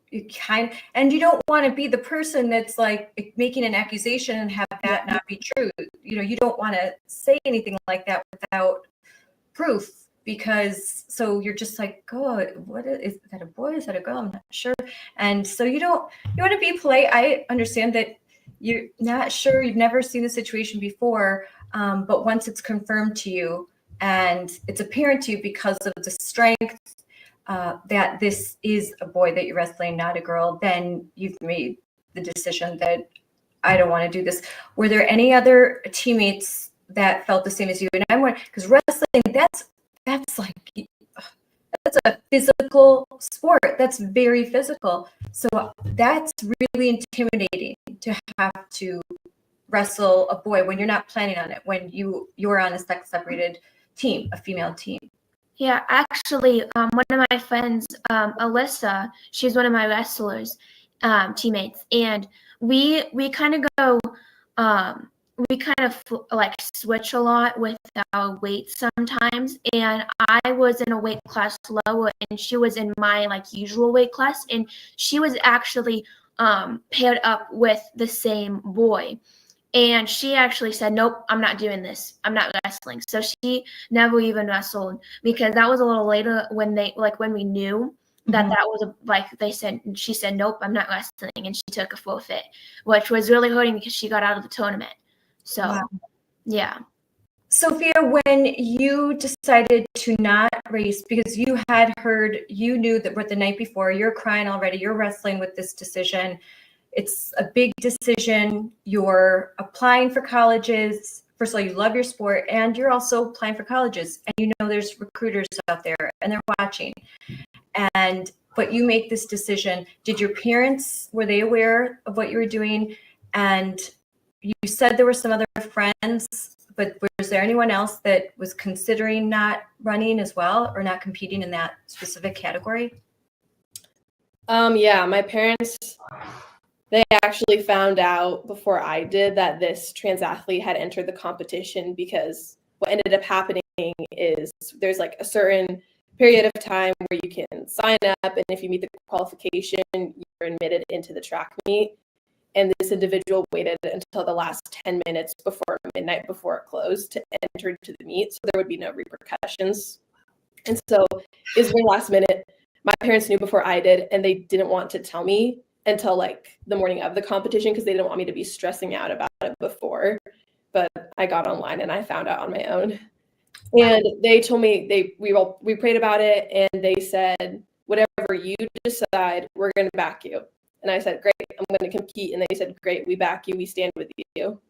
And you don't want to be the person that's like making an accusation and have that not be true. You don't want to say anything like that without proof, because so you're just like, oh, what is that, a boy? Is that a girl? I'm not sure. And so you want to be polite. I understand that you're not sure, you've never seen the situation before, but once it's confirmed to you and it's apparent to you because of the strength that this is a boy that you're wrestling, not a girl, then you've made the decision that I don't want to do this. Were there any other teammates that felt the same as you? And I'm wondering, because wrestling, that's like that's a physical sport. That's very physical. So that's really intimidating to have to wrestle a boy when you're not planning on it, when you're on a sex separated team, a female team. Yeah, actually, one of my friends, Alyssa, she's one of my wrestlers, teammates, and we kind of go, we kind of like switch a lot with our weight sometimes. And I was in a weight class lower, and she was in my like usual weight class, and she was actually paired up with the same boy. And she actually said, nope, I'm not doing this. I'm not wrestling. So she never even wrestled, because that was a little later when we knew that that was she said, nope, I'm not wrestling. And she took a forfeit, which was really hurting because she got out of the tournament. So, wow. Yeah. Sophia, when you decided to not race, because you had heard, you knew that the night before, you're crying already, you're wrestling with this decision. It's a big decision. You're applying for colleges. First of all, you love your sport, and you're also applying for colleges. And you know there's recruiters out there, and they're watching. But you make this decision. Did your parents, were they aware of what you were doing? And you said there were some other friends, but was there anyone else that was considering not running as well, or not competing in that specific category? Yeah, my parents, they actually found out before I did that this trans athlete had entered the competition, because what ended up happening is there's like a certain period of time where you can sign up, and if you meet the qualification, you're admitted into the track meet. And this individual waited until the last 10 minutes before midnight, before it closed, to enter into the meet, so there would be no repercussions. And so it was very last minute. My parents knew before I did, and they didn't want to tell me until like the morning of the competition, because they didn't want me to be stressing out about it before. But I got online and I found out on my own. And they told me, we prayed about it, and they said, whatever you decide, we're going to back you. And I said, great, I'm going to compete. And they said, great, we back you, we stand with you.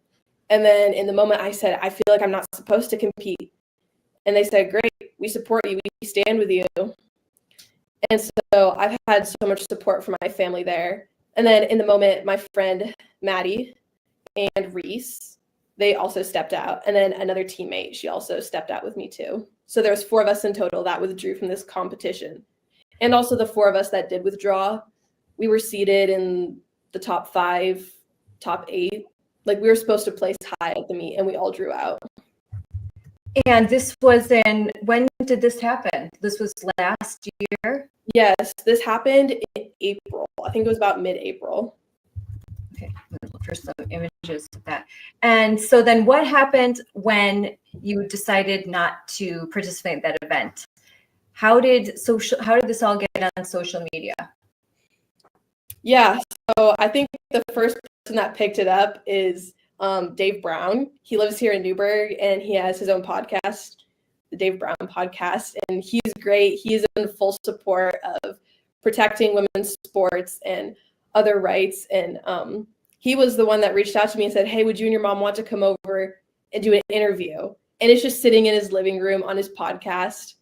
And then in the moment I said, I feel like I'm not supposed to compete. And they said, great, we support you, we stand with you. And so I've had so much support from my family there. And then in the moment, my friend Maddie and Reese, they also stepped out. And then another teammate, she also stepped out with me too. So there's 4 of us in total that withdrew from this competition. And also the 4 of us that did withdraw, we were seated in the top 5, top 8. Like, we were supposed to place high at the meet, and we all drew out. And this was when did this happen? This was last year? Yes, this happened in April. I think it was about mid-April. Okay, I'm gonna look for some images of that. And so then what happened when you decided not to participate in that event? How did this all get on social media? Yeah, so I think the first person that picked it up is Dave Brown. He lives here in Newburgh, and he has his own podcast, the Dave Brown Podcast, and he's great. He's in full support of protecting women's sports and other rights. And he was the one that reached out to me and said, hey, would you and your mom want to come over and do an interview? And it's just sitting in his living room on his podcast.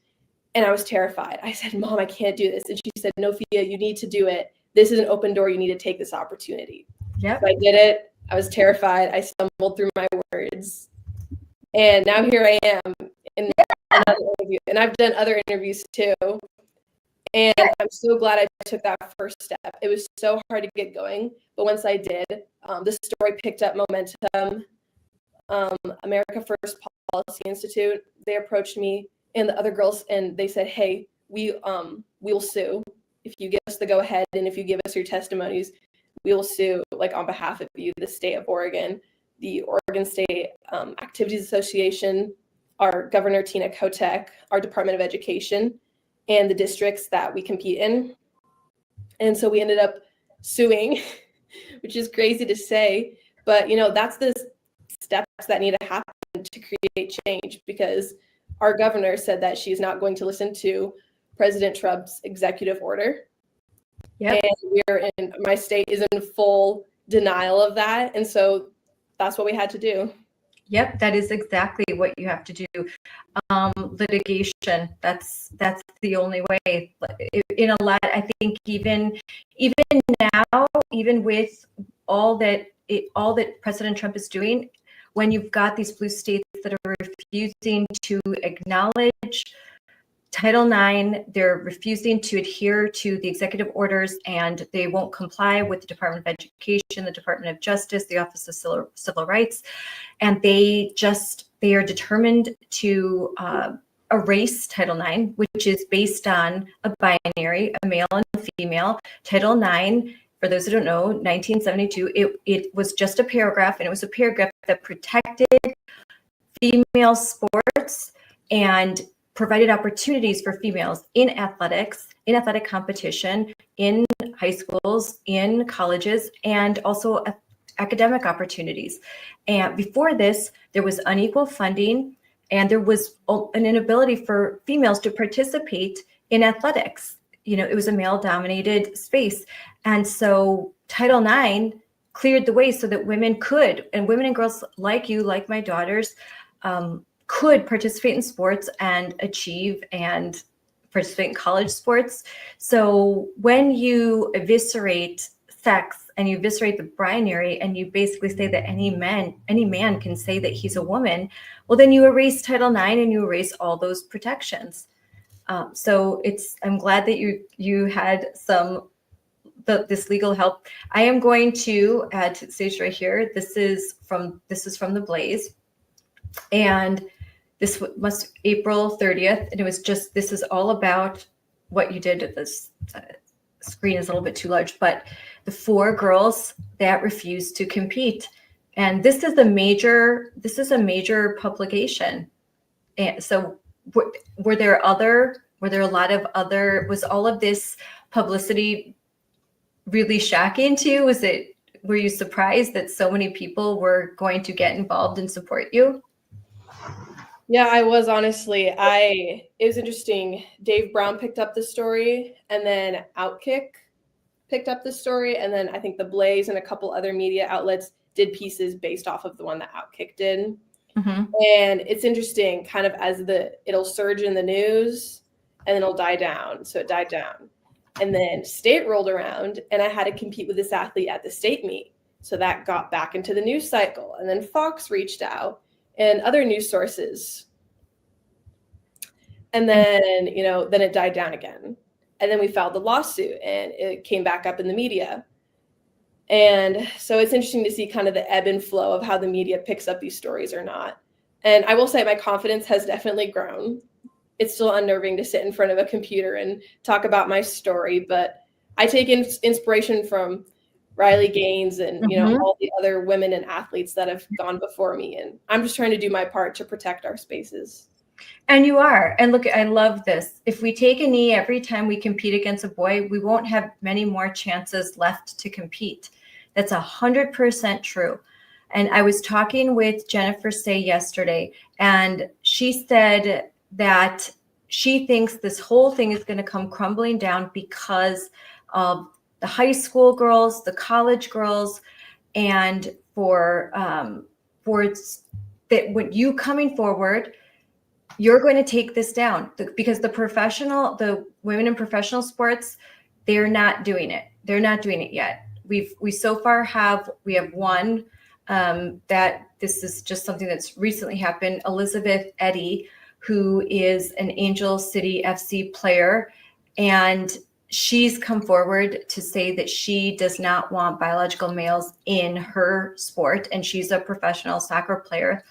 And I was terrified. I said, Mom, I can't do this. And she said, no, Fia, you need to do it. This is an open door. You need to take this opportunity. Yep. So I did it. I was terrified. I stumbled through my words. And now here I am in another interview. And I've done other interviews too. And I'm so glad I took that first step. It was so hard to get going. But once I did, the story picked up momentum. America First Policy Institute, they approached me and the other girls, and they said, hey, we'll sue. If you give us the go ahead, and if you give us your testimonies, we will sue, like, on behalf of you, the state of Oregon, the Oregon State Activities Association, our Governor Tina Kotek, our Department of Education, and the districts that we compete in. And so we ended up suing, which is crazy to say, but that's the steps that need to happen to create change, because our governor said that she's not going to listen to President Trump's executive order. Yep. And my state is in full denial of that. And so that's what we had to do. Yep, that is exactly what you have to do. Litigation, that's the only way. In a lot, I think even now, even with all that President Trump is doing, when you've got these blue states that are refusing to acknowledge Title IX, they're refusing to adhere to the executive orders, and they won't comply with the Department of Education, the Department of Justice, the Office of Civil Rights, and they are determined to erase Title IX, which is based on a binary, a male and female. Title IX, for those who don't know, 1972, it was just a paragraph, and it was a paragraph that protected female sports and provided opportunities for females in athletics, in athletic competition, in high schools, in colleges, and also academic opportunities. And before this, there was unequal funding, and there was an inability for females to participate in athletics. It was a male-dominated space. And so Title IX cleared the way so that women could, and women and girls like you, like my daughters, could participate in sports and achieve and participate in college sports. So when you eviscerate sex and you eviscerate the binary and you basically say that any man can say that he's a woman, well, then you erase Title IX and you erase all those protections. So I'm glad that you had this legal help. I am going to add to the stage right here. This is from the Blaze, and this was April 30th, and this is all about what you did. This screen is a little bit too large, but the 4 girls that refused to compete, and this is a major publication. And so, was all of this publicity really shocking to you? Were you surprised that so many people were going to get involved and support you? Yeah, I was, honestly. It was interesting. Dave Brown picked up the story, and then Outkick picked up the story, and then I think The Blaze and a couple other media outlets did pieces based off of the one that Outkick did. Mm-hmm. And it's interesting, kind of as it'll surge in the news, and then it'll die down. So it died down. And then state rolled around, and I had to compete with this athlete at the state meet. So that got back into the news cycle. And then Fox reached out, and other news sources. And then, then it died down again. And then we filed the lawsuit, and it came back up in the media. And so it's interesting to see kind of the ebb and flow of how the media picks up these stories or not. And I will say my confidence has definitely grown. It's still unnerving to sit in front of a computer and talk about my story, but I take inspiration from Riley Gaines and all the other women and athletes that have gone before me, and I'm just trying to do my part to protect our spaces. And you are. And look, I love this. If we take a knee every time we compete against a boy, we won't have many more chances left to compete. That's 100% true. And I was talking with Jennifer Say yesterday, and she said that she thinks this whole thing is going to come crumbling down because of the high school girls, the college girls, and for that when you coming forward, you're going to take this down because the women in professional sports, they're not doing it. They're not doing it yet. We so far have one that this is just something that's recently happened. Elizabeth Eddy, who is an Angel City FC player, and she's come forward to say that she does not want biological males in her sport, and she's a professional soccer player.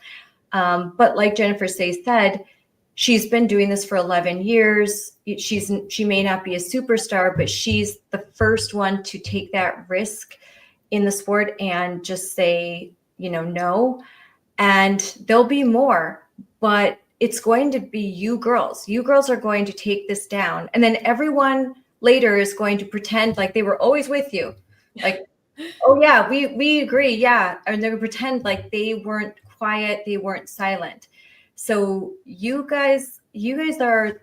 But like Jennifer Say said, she's been doing this for 11 years. She may not be a superstar, but she's the first one to take that risk in the sport and just say, no. And there'll be more, but it's going to be you girls. You girls are going to take this down. And then everyone later is going to pretend like they were always with you. Like, oh yeah, we agree. Yeah. And they're going to pretend like they weren't quiet. They weren't silent. So you guys are,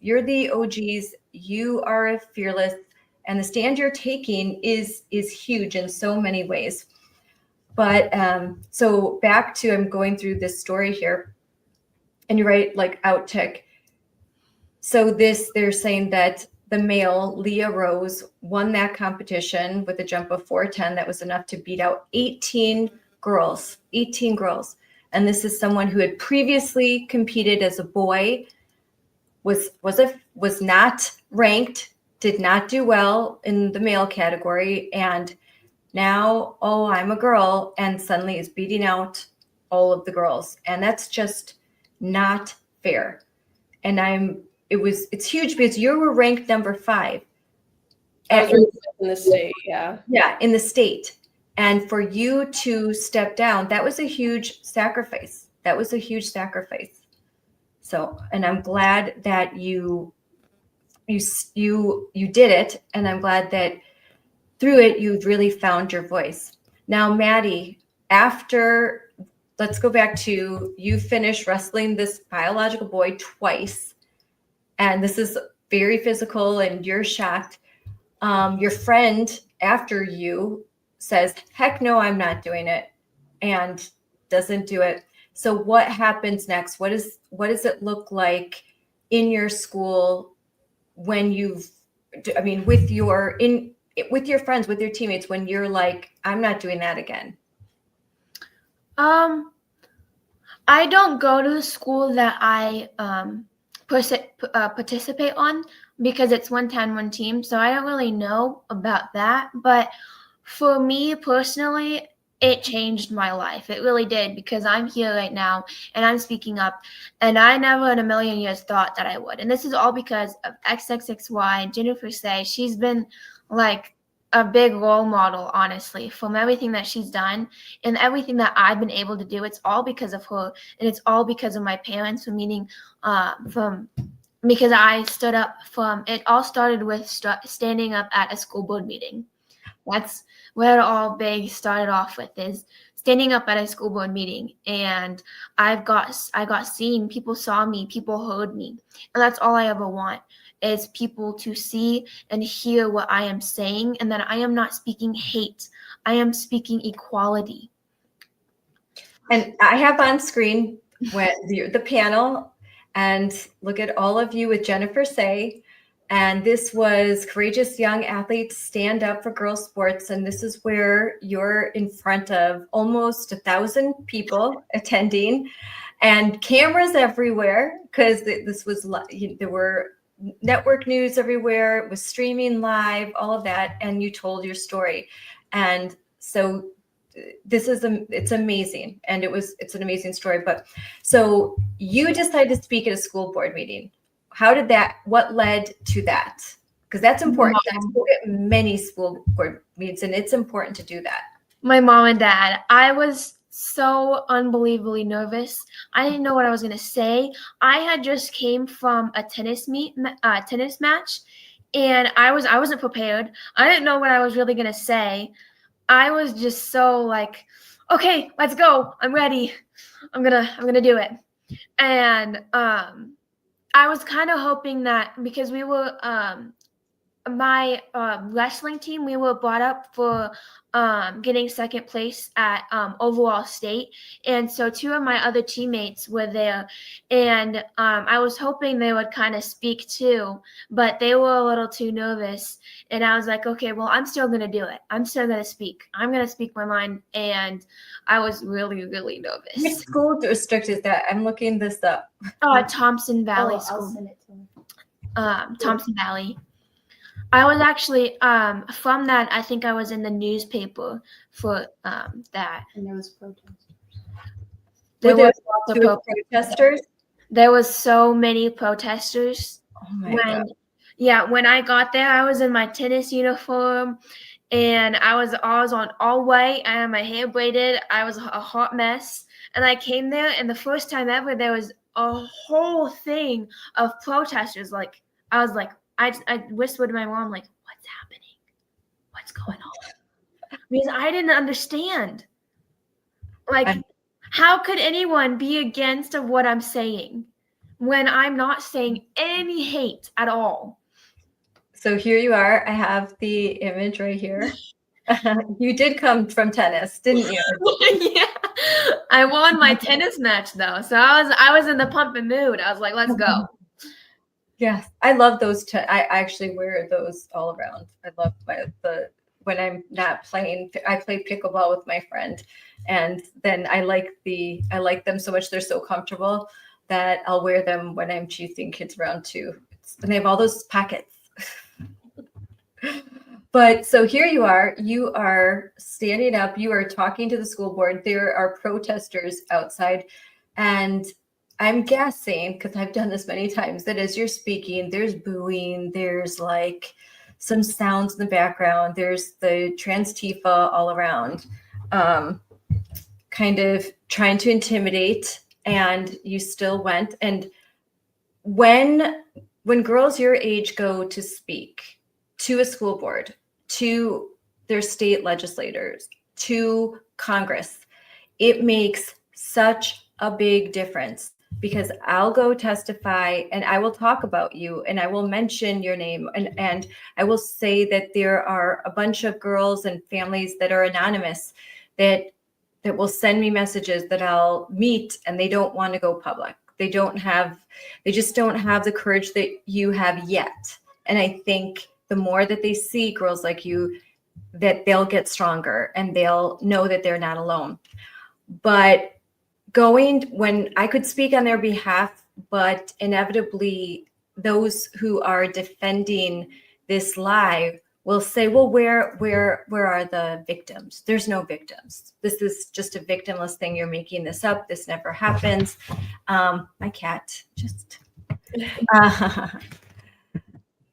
you're the OGs. You are fearless, and the stand you're taking is huge in so many ways. But so back to, I'm going through this story here, and you're right, like outtake. So they're saying that the male, Leah Rose, won that competition with a jump of 410. That was enough to beat out 18 girls. And this is someone who had previously competed as a boy, was not ranked, did not do well in the male category, and now, oh, I'm a girl, and suddenly is beating out all of the girls. And that's just not fair. And it's huge because you were ranked number 5. I was ranked in the state, yeah. Yeah, in the state. And for you to step down, that was a huge sacrifice. So, and I'm glad that you did it. And I'm glad that through it, you've really found your voice. Now, Maddie, let's go back to, you finished wrestling this biological boy twice. And this is very physical and you're shocked. Your friend after you says, heck no, I'm not doing it, and doesn't do it. So what happens next? What does it look like in your school when with your friends, with your teammates, when you're like, I'm not doing that again? I don't go to the school that I participate on because it's 1 team, so I don't really know about that. But for me personally, it changed my life. It really did, because I'm here right now and I'm speaking up, and I never in a million years thought that I would. And this is all because of XXXY, Jennifer Say. She's been like a big role model, honestly, from everything that she's done and everything that I've been able to do. It's all because of her, and it's all because of my parents, because I stood up it all started with standing up at a school board meeting. That's where it all big started off with, is standing up at a school board meeting. And I got seen, people saw me, people heard me. And that's all I ever want, is people to see and hear what I am saying, and that I am not speaking hate. I am speaking equality. And I have on screen the panel, and look at all of you with Jennifer Say. And this was Courageous Young Athletes Stand Up for Girls Sports. And this is where you're in front of almost 1,000 people attending, and cameras everywhere, because this was, there were network news everywhere. It was streaming live, all of that. And you told your story. And so it's amazing. And it's an amazing story. But so you decided to speak at a school board meeting. What led to that? Because that's important. That's many school board meetings, and it's important to do that. My mom and dad. I was so unbelievably nervous. I didn't know what I was going to say. I had just came from a tennis match, and I wasn't prepared. I didn't know what I was really going to say. I was just so like, okay, let's go. I'm ready. I'm gonna do it. And I was kind of hoping that, because we were my wrestling team, we were brought up for getting second place at overall state, and so 2 of my other teammates were there, and I was hoping they would kind of speak too, but they were a little too nervous, and I was like, okay, well, I'm still gonna do it. I'm still gonna speak. I'm gonna speak my mind, and I was really, really nervous. Which school district is that? I'm looking this up. Thompson Valley School. I'll send it to him. Thompson Valley. I was actually from that. I think I was in the newspaper for that. And there was protesters. There Were was there lots of protesters? There was so many protesters. Oh my God. Yeah, when I got there, I was in my tennis uniform, and I was on all white. I had my hair braided. I was a hot mess, and I came there, and the first time ever, there was a whole thing of protesters. Like, I was like, I whispered to my mom, like, what's happening? What's going on? Because I didn't understand. Like, how could anyone be against of what I'm saying when I'm not saying any hate at all? So here you are. I have the image right here. You did come from tennis, didn't you? Yeah, I won my tennis match though, so I was in the pumping mood. I was like, let's go. Yes, I love those. I actually wear those all around. I love when I'm not playing. I play pickleball with my friend, and then I like them so much. They're so comfortable that I'll wear them when I'm chasing kids around too. And they have all those pockets. But so here you are standing up, you are talking to the school board. There are protesters outside, and I'm guessing, because I've done this many times, that as you're speaking, there's booing, there's like some sounds in the background, there's the trans Tifa all around, kind of trying to intimidate, and you still went. And when girls your age go to speak to a school board, to their state legislators, to Congress, it makes such a big difference, because I'll go testify and I will talk about you and I will mention your name, and I will say that there are a bunch of girls and families that are anonymous that will send me messages that I'll meet, and they don't want to go public. They just don't have the courage that you have yet. And I think the more that they see girls like you, that they'll get stronger and they'll know that they're not alone. But when I could speak on their behalf, but inevitably those who are defending this lie will say, well, where are the victims? There's no victims. This is just a victimless thing. You're making this up. This never happens. My cat just...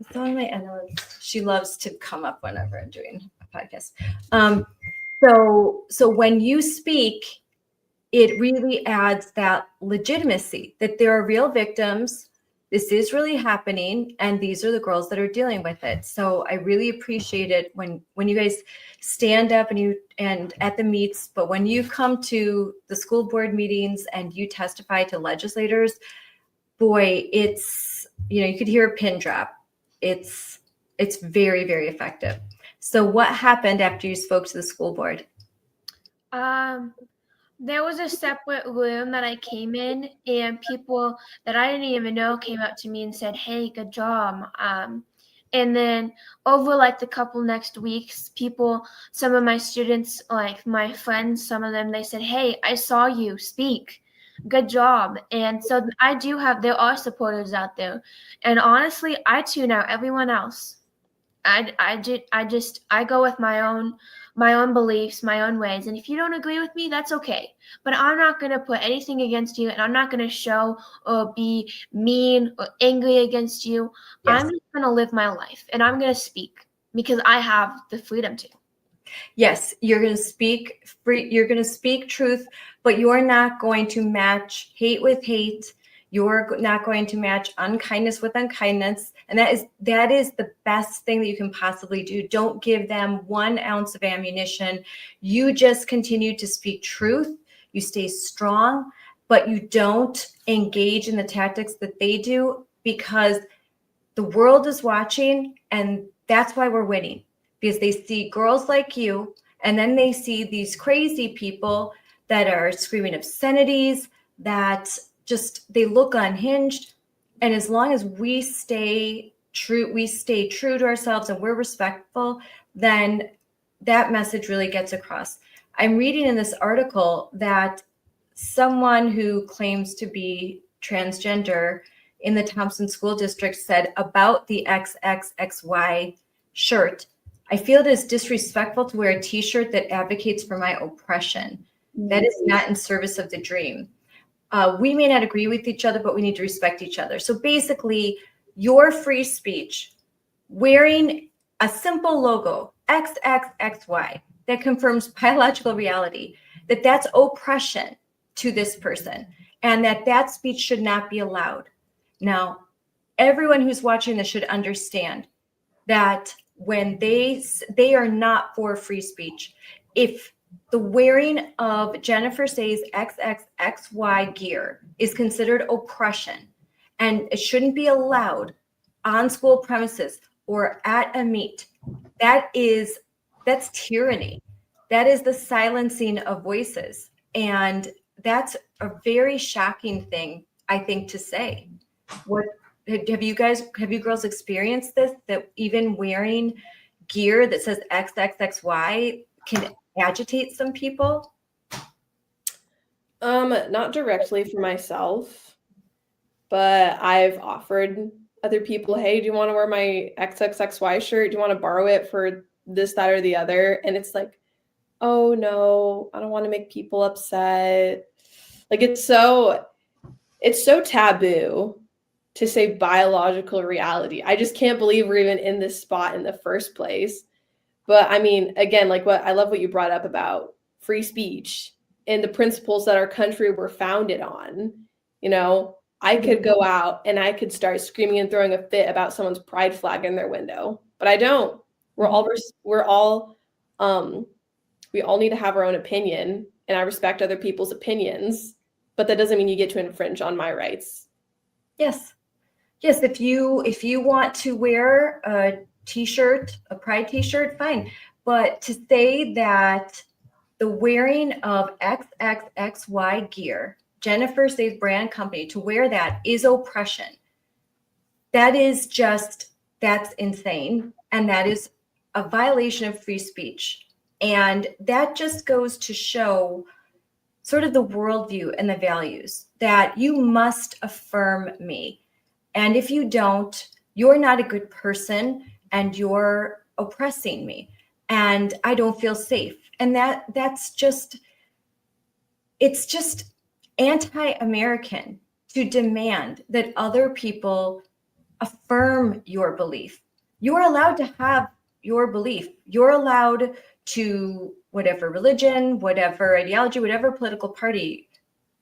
It's on my analyst. She loves to come up whenever I'm doing a podcast. So when you speak, it really adds that legitimacy that there are real victims. This is really happening, and these are the girls that are dealing with it. So I really appreciate it when you guys stand up and at the meets, but when you come to the school board meetings and you testify to legislators, boy, it's, you could hear a pin drop. It's very, very effective. So what happened after you spoke to the school board? There was a separate room that I came in, and people that I didn't even know came up to me and said, hey, good job. And then over like the couple next weeks, some of my students, like my friends, some of them, they said, hey, I saw you speak. Good job. And so there are supporters out there. And honestly, I tune out everyone else. I go with my own beliefs, my own ways. And if you don't agree with me, that's okay. But I'm not going to put anything against you, and I'm not going to show or be mean or angry against you. Yes. I'm just going to live my life, and I'm going to speak because I have the freedom to. Yes, you're going to speak free. You're going to speak truth, but you're not going to match hate with hate. You're not going to match unkindness with unkindness. And that is the best thing that you can possibly do. Don't give them 1 ounce of ammunition. You just continue to speak truth. You stay strong, but you don't engage in the tactics that they do, because the world is watching, and that's why we're winning. Because they see girls like you, and then they see these crazy people that are screaming obscenities, that they look unhinged. And as long as we stay true to ourselves and we're respectful, then that message really gets across. I'm reading in this article that someone who claims to be transgender in the Thompson School District said about the XXXY shirt, I feel it is disrespectful to wear a t-shirt that advocates for my oppression. That is not in service of the dream. We may not agree with each other, but we need to respect each other. So basically, your free speech, wearing a simple logo, XXXY, that confirms biological reality, that's oppression to this person, and that speech should not be allowed. Now, everyone who's watching this should understand that when they are not for free speech. If the wearing of Jennifer Say's XXXY gear is considered oppression, and it shouldn't be allowed on school premises or at a meet, that is That's tyranny. That is the silencing of voices. And that's a very shocking thing, I think, to say. What have you girls experienced this, that even wearing gear that says XXXY can agitate some people? Not directly for myself, but I've offered other people, hey, do you want to wear my XXXY shirt? Do you want to borrow it for this, that, or the other? And it's like, oh no, I don't want to make people upset. Like it's so taboo to say biological reality. I just can't believe we're even in this spot in the first place. But I mean, again, like I love what you brought up about free speech and the principles that our country were founded on. You know, I could go out and I could start screaming and throwing a fit about someone's pride flag in their window, but I don't. We all need to have our own opinion, and I respect other people's opinions, but that doesn't mean you get to infringe on my rights. Yes. If you want to wear a t-shirt, a pride t-shirt, fine. But to say that the wearing of XXXY gear, Jennifer Says brand company, to wear that is oppression. That's insane. And that is a violation of free speech. And that just goes to show sort of the worldview and the values that you must affirm me. And if you don't, you're not a good person and you're oppressing me and I don't feel safe. And it's just anti-American to demand that other people affirm your belief. You're allowed to have your belief. You're allowed to whatever religion, whatever ideology, whatever political party,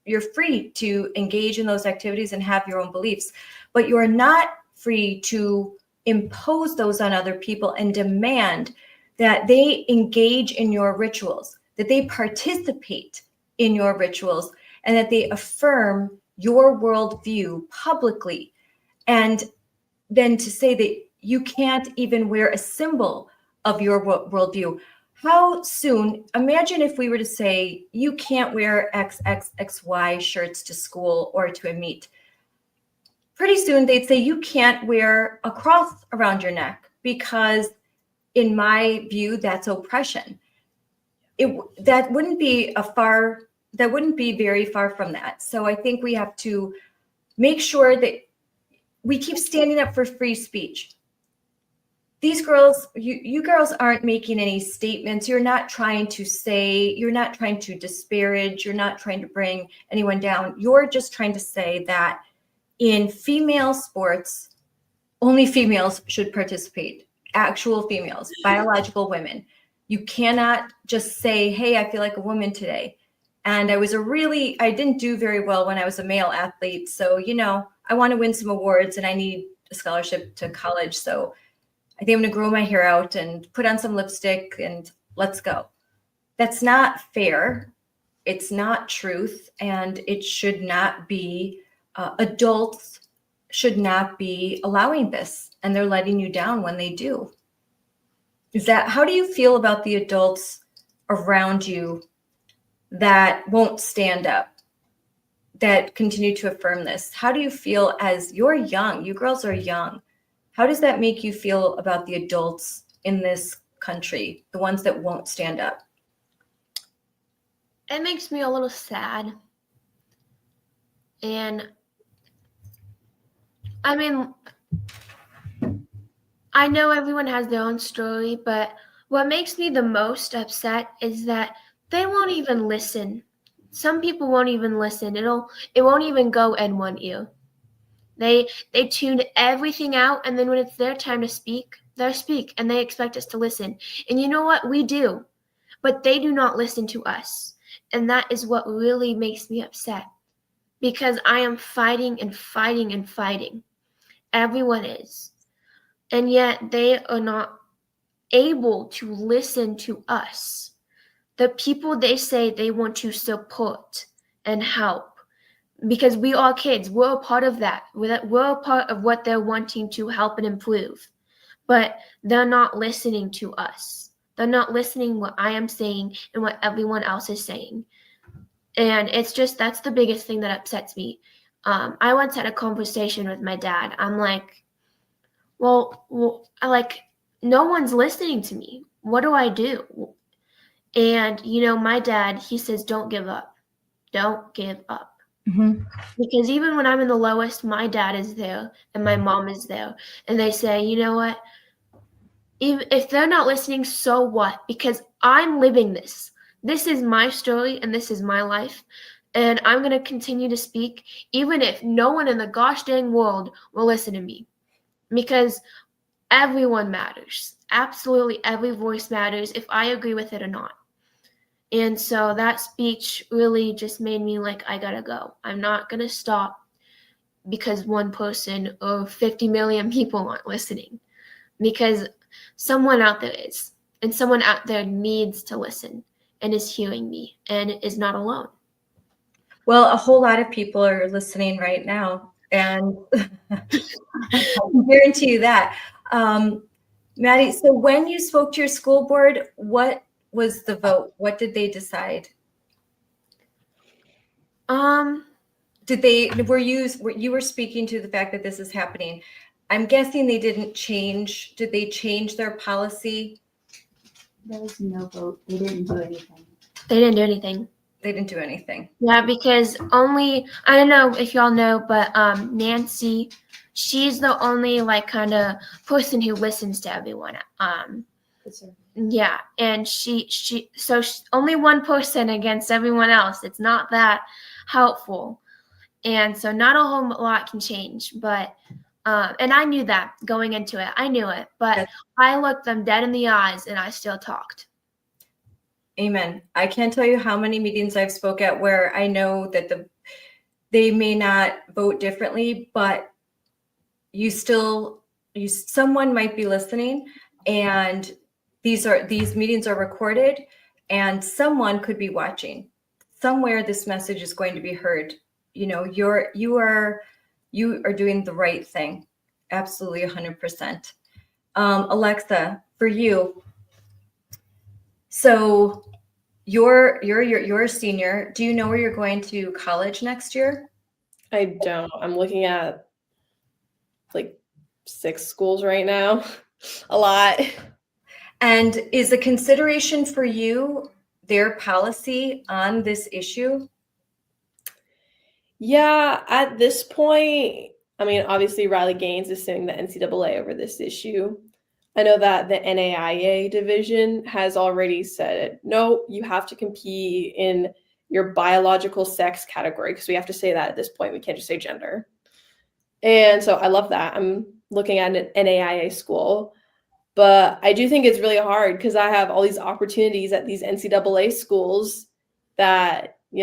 you're free to engage in those activities and have your own beliefs, but you're not free to impose those on other people and demand that they engage in your rituals, that they participate in your rituals, and that they affirm your worldview publicly. And then to say that you can't even wear a symbol of your worldview. How soon, imagine if we were to say, you can't wear XXXY shirts to school or to a meet. Pretty soon they'd say you can't wear a cross around your neck because in my view, that's oppression. That wouldn't be very far from that. So I think we have to make sure that we keep standing up for free speech. These girls, you girls aren't making any statements. You're not trying to disparage. You're not trying to bring anyone down. You're just trying to say that in female sports, only females should participate, actual females, biological women. You cannot just say, hey, I feel like a woman today. And I didn't do very well when I was a male athlete. So, I want to win some awards and I need a scholarship to college. So I think I'm going to grow my hair out and put on some lipstick and let's go. That's not fair. It's not truth. And it should not be, adults should not be allowing this. And they're letting you down when they do. How do you feel about the adults around you that won't stand up, that continue to affirm this? How do you feel as you're young? You girls are young. How does that make you feel about the adults in this country, the ones that won't stand up? It makes me a little sad. And I mean, I know everyone has their own story, but what makes me the most upset is that they won't even listen. Some people won't even listen. It won't even go in one ear. They tuned everything out, and then when it's their time to speak, they speak, and they expect us to listen. And you know what? We do, but they do not listen to us. And that is what really makes me upset, because I am fighting and fighting and fighting. Everyone is. And yet they are not able to listen to us. The people they say they want to support and help. Because we are kids. We're a part of that. We're a part of what they're wanting to help and improve. But they're not listening to us. They're not listening what I am saying and what everyone else is saying. And it's just, that's the biggest thing that upsets me. I once had a conversation with my dad. I'm like, well, no one's listening to me. What do I do? And, my dad, he says, don't give up. Don't give up. Mm-hmm. Because even when I'm in the lowest, my dad is there and my mom is there. And they say, you know what? If they're not listening, so what? Because I'm living this. This is my story and this is my life. And I'm going to continue to speak, even if no one in the gosh dang world will listen to me. Because everyone matters. Absolutely every voice matters, if I agree with it or not. And so that speech really just made me like, I gotta go. I'm not gonna stop because one person or 50 million people aren't listening. Because someone out there is. And someone out there needs to listen and is hearing me and is not alone. Well, a whole lot of people are listening right now. And I can guarantee you that. Maddie, so when you spoke to your school board, what was the vote? What did they decide? You were speaking to the fact that this is happening. I'm guessing they didn't change. Did they change their policy? There was no vote. They didn't do anything. They didn't do anything. They didn't do anything. Yeah, because I don't know if y'all know, but Nancy, she's the only kind of person who listens to everyone. Yeah, and so only one person against everyone else. It's not that helpful, and so not a whole lot can change. But and I knew that going into it. I knew it, but I looked them dead in the eyes, and I still talked. Amen. I can't tell you how many meetings I've spoke at where I know that they may not vote differently, but someone might be listening, and these meetings are recorded, and someone could be watching. Somewhere this message is going to be heard. You are doing the right thing. Absolutely 100%. Alexa, for you. So you're a senior. Do you know where you're going to college next year? I don't. I'm looking at 6 schools right now. A lot. And is a consideration for you their policy on this issue? Yeah, at this point, obviously Riley Gaines is suing the NCAA over this issue. I know that the NAIA division has already said, no, you have to compete in your biological sex category, because we have to say that at this point. We can't just say gender. And so I love that. I'm looking at an NAIA school. But I do think it's really hard because I have all these opportunities at these NCAA schools that, I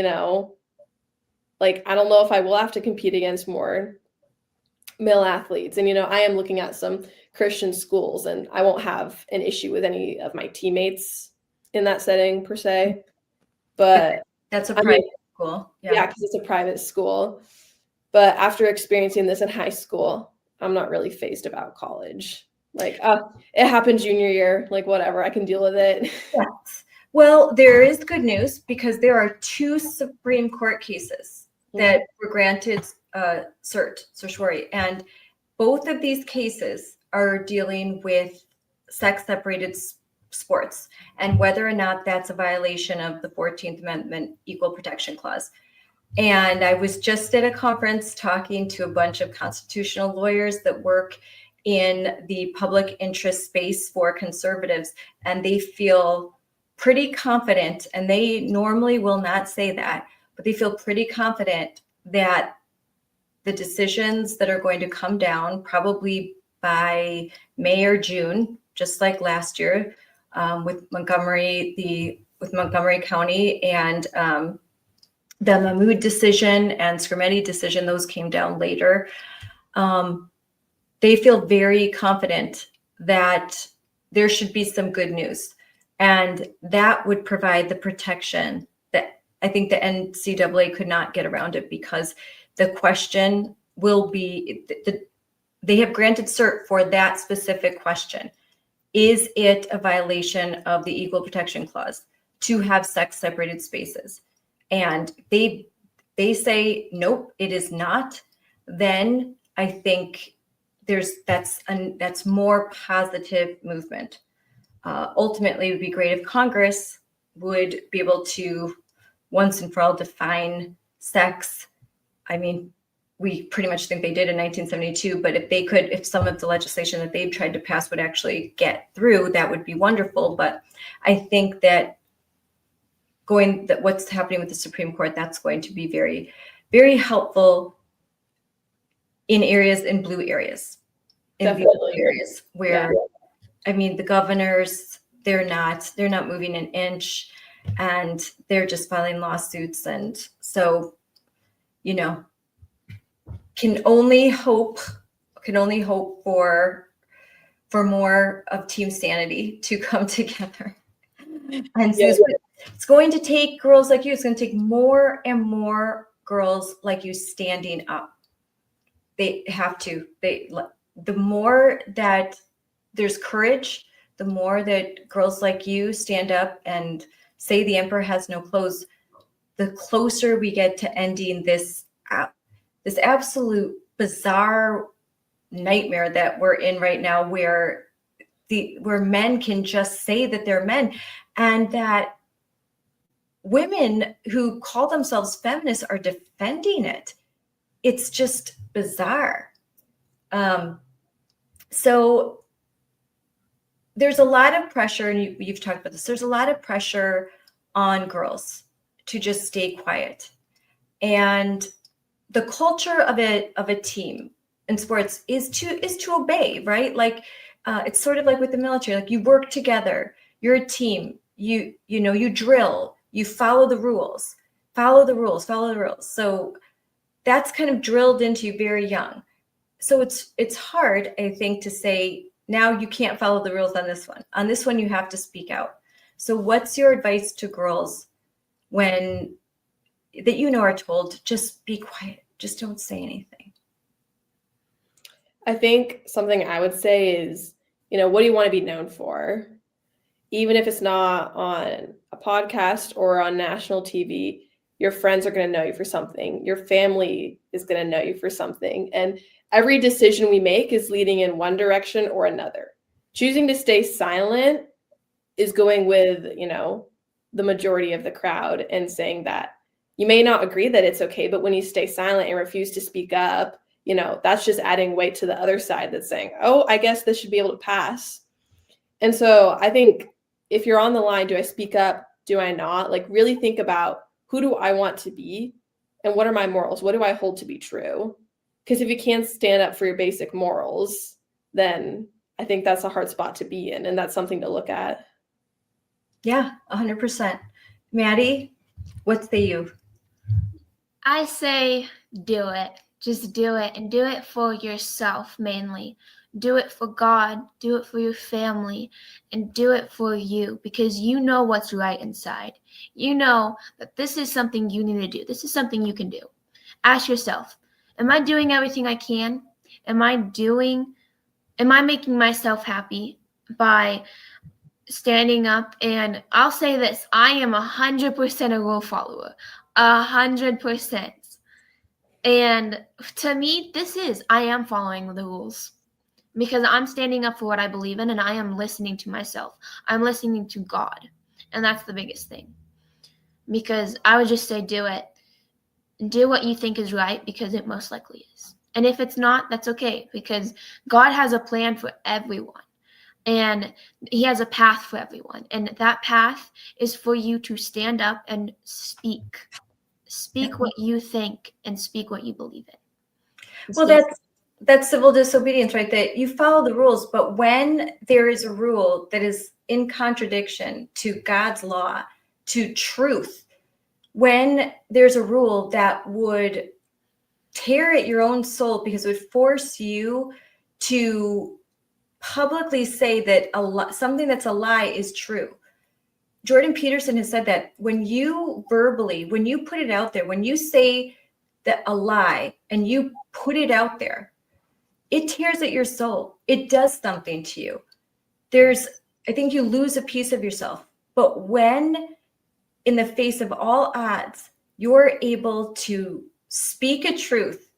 don't know if I will have to compete against more male athletes. And, I am looking at some Christian schools, and I won't have an issue with any of my teammates in that setting per se. But that's a private school. Yeah, because it's a private school. But after experiencing this in high school, I'm not really fazed about college. It happened junior year, whatever, I can deal with it. Yes. Well, there is good news, because there are 2 Supreme Court cases that were granted certiorari, and both of these cases are dealing with sex-separated sports and whether or not that's a violation of the 14th Amendment Equal Protection Clause. And I was just at a conference talking to a bunch of constitutional lawyers that work in the public interest space for conservatives, and they feel pretty confident, and they normally will not say that, but they feel pretty confident that the decisions that are going to come down probably by May or June, just like last year with Montgomery County and the Mahmoud decision and Scarametti decision, those came down later. They feel very confident that there should be some good news, and that would provide the protection that I think the NCAA could not get around it, because the question will be, they have granted cert for that specific question. is it a violation of the Equal Protection Clause to have sex separated spaces? And they say, nope, it is not. Then I think that's more positive movement. Ultimately, it would be great if Congress would be able to once and for all define sex. I mean, we pretty much think they did in 1972, but if some of the legislation that they've tried to pass would actually get through, that would be wonderful. But I think that what's happening with the Supreme Court, that's going to be very, very helpful in blue areas, where, I mean, the governors, they're not moving an inch, and they're just filing lawsuits. And so, can only hope for more of Team Sanity to come together. And so it's going to take girls like you. It's going to take more and more girls like you standing up. They have to. The more that there's courage, the more that girls like you stand up and say the emperor has no clothes, the closer we get to ending this absolute bizarre nightmare that we're in right now, where men can just say that they're men, and that women who call themselves feminists are defending it. It's just bizarre. So there's a lot of pressure, and you've talked about this. There's a lot of pressure on girls to just stay quiet, and the culture of a team in sports is to obey, right? Like it's sort of like with the military. Like, you work together, you're a team. You drill, you follow the rules. So that's kind of drilled into you very young. So it's hard, I think, to say, now you can't follow the rules on this one. On this one, you have to speak out. So what's your advice to girls that are told, just be quiet, just don't say anything? I think something I would say is, what do you want to be known for? Even if it's not on a podcast or on national TV, your friends are going to know you for something. Your family is going to know you for something. And every decision we make is leading in one direction or another. Choosing to stay silent is going with, the majority of the crowd and saying that you may not agree that it's okay, but when you stay silent and refuse to speak up, that's just adding weight to the other side that's saying, oh, I guess this should be able to pass. And so I think if you're on the line, do I speak up? Do I not? Like, really think about, who do I want to be? And what are my morals? What do I hold to be true? Because if you can't stand up for your basic morals, then I think that's a hard spot to be in. And that's something to look at. Yeah, 100%. Maddie, what say you? I say do it. Just do it, and do it for yourself mainly. Do it for God, do it for your family, and do it for you, because you know what's right inside. You know that this is something you need to do. This is something you can do. Ask yourself, am I doing everything I can? Am I making myself happy by standing up? And I'll say this, I am 100% a rule follower, 100%. And to me, I am following the rules, because I'm standing up for what I believe in, and I am listening to myself. I'm listening to God. And that's the biggest thing, because I would just say, do it. Do what you think is right, because it most likely is. And if it's not, that's okay, because God has a plan for everyone, and he has a path for everyone. And that path is for you to stand up and speak. Speak what you think and speak what you believe in. Well, that's civil disobedience, right? That you follow the rules, but when there is a rule that is in contradiction to God's law, to truth, when there's a rule that would tear at your own soul because it would force you to publicly say that something that's a lie is true. Jordan Peterson has said that when you put it out there, when you say that a lie and you put it out there, it tears at your soul. It does something to you. I think you lose a piece of yourself. But when in the face of all odds, you're able to speak a truth,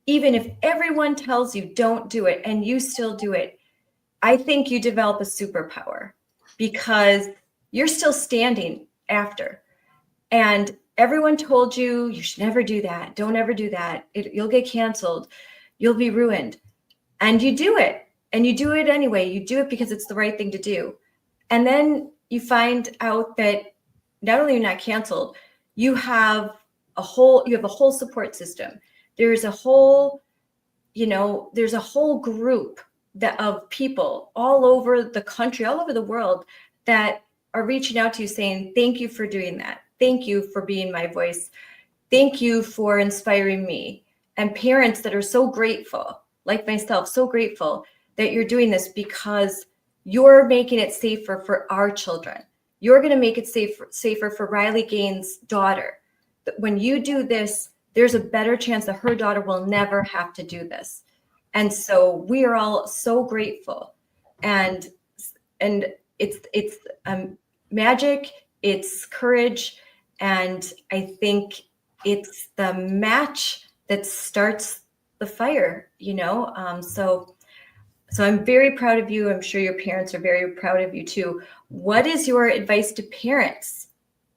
even if everyone tells you don't do it and you still do it, I think you develop a superpower because you're still standing after. And everyone told you, you should never do that. Don't ever do that. You'll get canceled. You'll be ruined. And you do it. And you do it anyway. You do it because it's the right thing to do. And then you find out that not only are you not canceled, you have a whole support system. There's a whole group of people all over the country, all over the world that are reaching out to you saying, thank you for doing that. Thank you for being my voice. Thank you for inspiring me. And parents that are so grateful, like myself, so grateful that you're doing this because you're making it safer for our children. You're going to make it safer for Riley Gaines' daughter. When you do this, there's a better chance that her daughter will never have to do this. And so we are all so grateful. And it's magic, it's courage, and I think it's the match that starts the fire, So I'm very proud of you. I'm sure your parents are very proud of you too. What is your advice to parents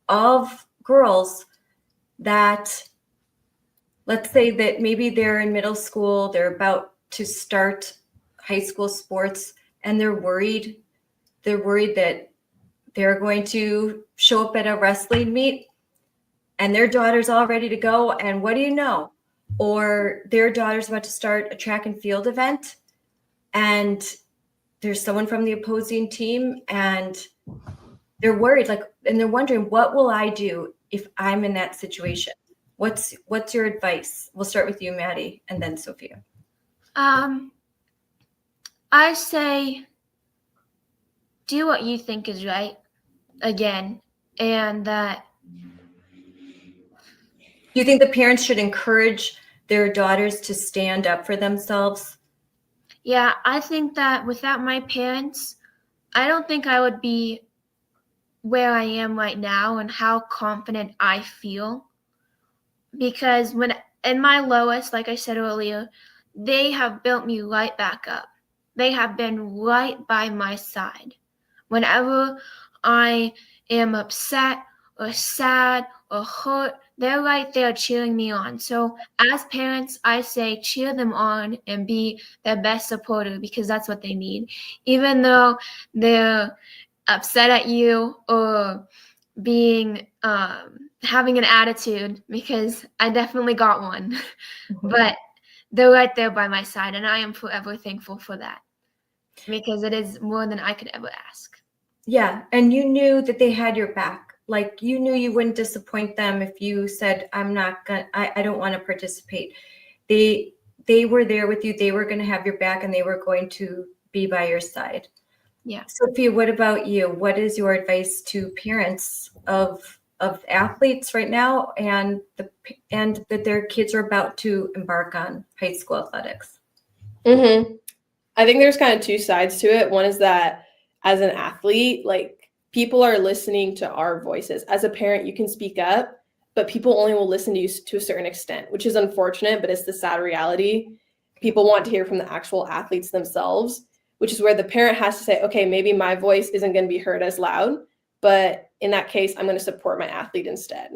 of girls that, let's say that maybe they're in middle school, they're about to start high school sports, and they're worried that they're going to show up at a wrestling meet and their daughter's all ready to go, and what do you know? Or their daughter's about to start a track and field event, and there's someone from the opposing team, and they're worried, and they're wondering, what will I do if I'm in that situation? What's your advice? We'll start with you, Maddie, and then Sophia. I say, do what you think is right, again, and that. Do you think the parents should encourage their daughters to stand up for themselves? Yeah, I think that without my parents, I don't think I would be where I am right now and how confident I feel. Because when in my lowest, like I said earlier, they have built me right back up. They have been right by my side. Whenever I am upset or sad or hurt, they're right there cheering me on. So as parents, I say cheer them on and be their best supporter, because that's what they need. Even though they're upset at you or being having an attitude, because I definitely got one, but they're right there by my side, and I am forever thankful for that, because it is more than I could ever ask. Yeah, and you knew that they had your back. Like, you knew you wouldn't disappoint them if you said, I don't want to participate. They were there with you. They were going to have your back, and they were going to be by your side. Yeah. Sophia, what about you? What is your advice to parents of athletes right now and that their kids are about to embark on high school athletics? Mm-hmm. I think there's kind of two sides to it. One is that as an athlete, people are listening to our voices. As a parent, you can speak up, but people only will listen to you to a certain extent, which is unfortunate, but it's the sad reality. People want to hear from the actual athletes themselves, which is where the parent has to say, okay, maybe my voice isn't going to be heard as loud, but in that case, I'm going to support my athlete instead.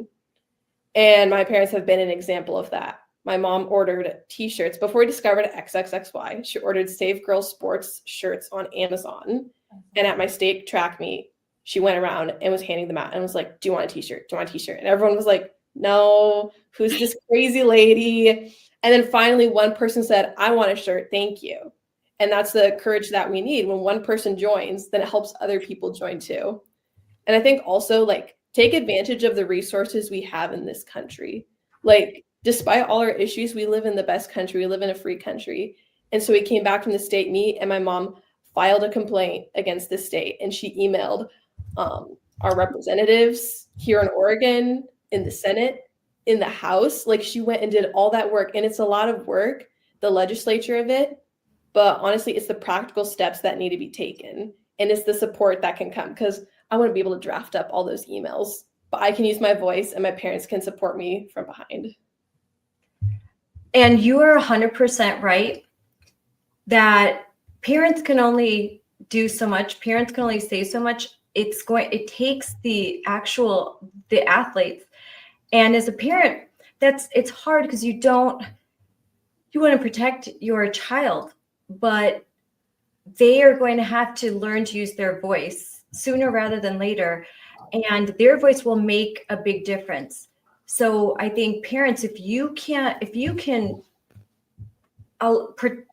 And my parents have been an example of that. My mom ordered t-shirts before we discovered XXXY. She ordered Save Girls Sports shirts on Amazon. And at my state track meet, she went around and was handing them out and was like, do you want a t-shirt? Do you want a t-shirt? And everyone was like, no, who's this crazy lady? And then finally one person said, I want a shirt, thank you. And that's the courage that we need. When one person joins, then it helps other people join too. And I think also take advantage of the resources we have in this country. Despite all our issues, we live in the best country. We live in a free country. And so we came back from the state meet, and my mom filed a complaint against the state, and she emailed our representatives here in Oregon, in the Senate, in the House. She went and did all that work, and it's a lot of work, the legislature of it, but honestly, it's the practical steps that need to be taken. And it's the support that can come, because I wouldn't be able to draft up all those emails, but I can use my voice and my parents can support me from behind. And you are 100% right that parents can only do so much. Parents can only say so much. It takes the athletes. And as a parent, it's hard because you want to protect your child, but they are going to have to learn to use their voice sooner rather than later. And their voice will make a big difference. So I think parents, if you can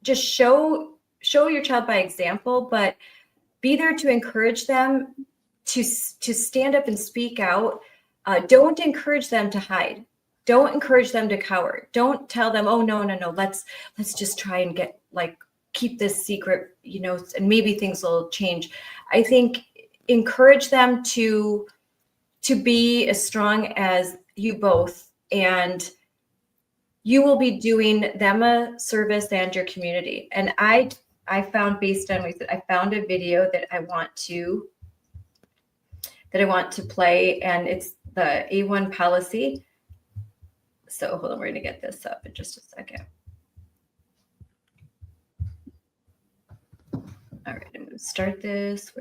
just show your child by example, but be there to encourage them to stand up and speak out. Don't encourage them to hide. Don't encourage them to cower. Don't tell them, oh, no, let's just try and keep this secret, and maybe things will change. I think encourage them to be as strong as you both, and you will be doing them a service and your community. And I found, based on what I found a video that I want to play, and it's the A1 policy. So hold on, we're gonna get this up in just a second. All right, I'm gonna start this.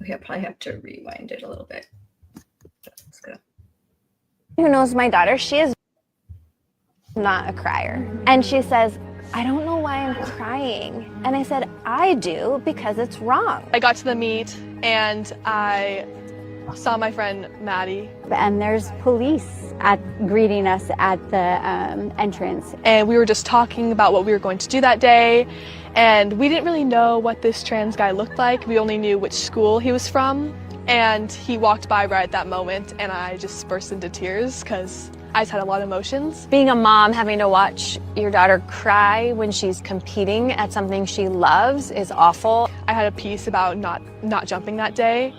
Okay, I'll probably have to rewind it a little bit. Let's go. Who knows my daughter? She is not a crier. And she says, I don't know why I'm crying. And I said, I do, because it's wrong. I got to the meet and I saw my friend Maddie. And there's police greeting us at the entrance. And we were just talking about what we were going to do that day. And we didn't really know what this trans guy looked like. We only knew which school he was from. And he walked by right at that moment, and I just burst into tears because I just had a lot of emotions. Being a mom, having to watch your daughter cry when she's competing at something she loves is awful. I had a piece about not jumping that day,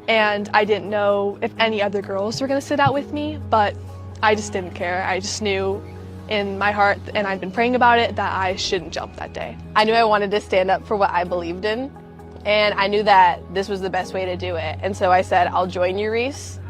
and I didn't know if any other girls were going to sit out with me, but I just didn't care. I just knew in my heart, and I'd been praying about it, that I shouldn't jump that day. I knew I wanted to stand up for what I believed in, and I knew that this was the best way to do it. And so I said, I'll join you, Reese,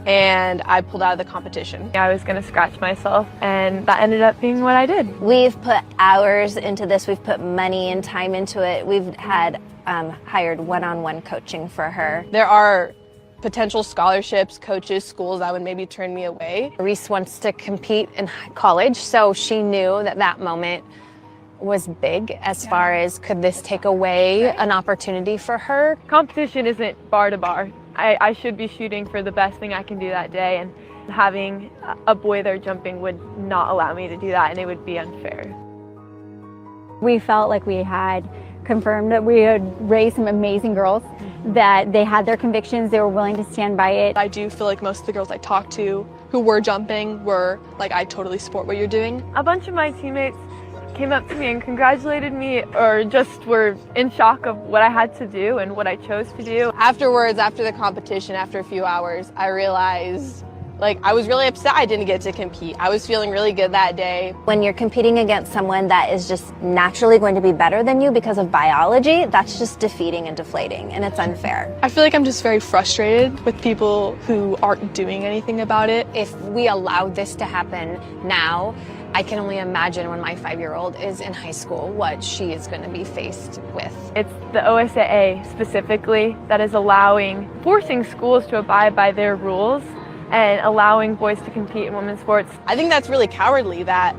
and I pulled out of the competition. I was gonna scratch myself, and that ended up being what I did. We've put hours into this, we've put money and time into it. We've had hired one-on-one coaching for her. There are potential scholarships, coaches, schools that would maybe turn me away. Reese wants to compete in college, so she knew that moment was big as far as, could this take away an opportunity for her? Competition isn't bar to bar. I should be shooting for the best thing I can do that day, and having a boy there jumping would not allow me to do that, and it would be unfair. We felt like we had confirmed that we had raised some amazing girls, that they had their convictions, they were willing to stand by it. I do feel like most of the girls I talked to who were jumping were like, I totally support what you're doing. A bunch of my teammates came up to me and congratulated me, or just were in shock of what I had to do and what I chose to do. Afterwards, after the competition, after a few hours, I realized I was really upset I didn't get to compete. I was feeling really good that day. When you're competing against someone that is just naturally going to be better than you because of biology, that's just defeating and deflating, and it's unfair. I feel like I'm just very frustrated with people who aren't doing anything about it. If we allowed this to happen now, I can only imagine when my 5-year-old is in high school what she is going to be faced with. It's the OSAA specifically that is forcing schools to abide by their rules and allowing boys to compete in women's sports. I think that's really cowardly that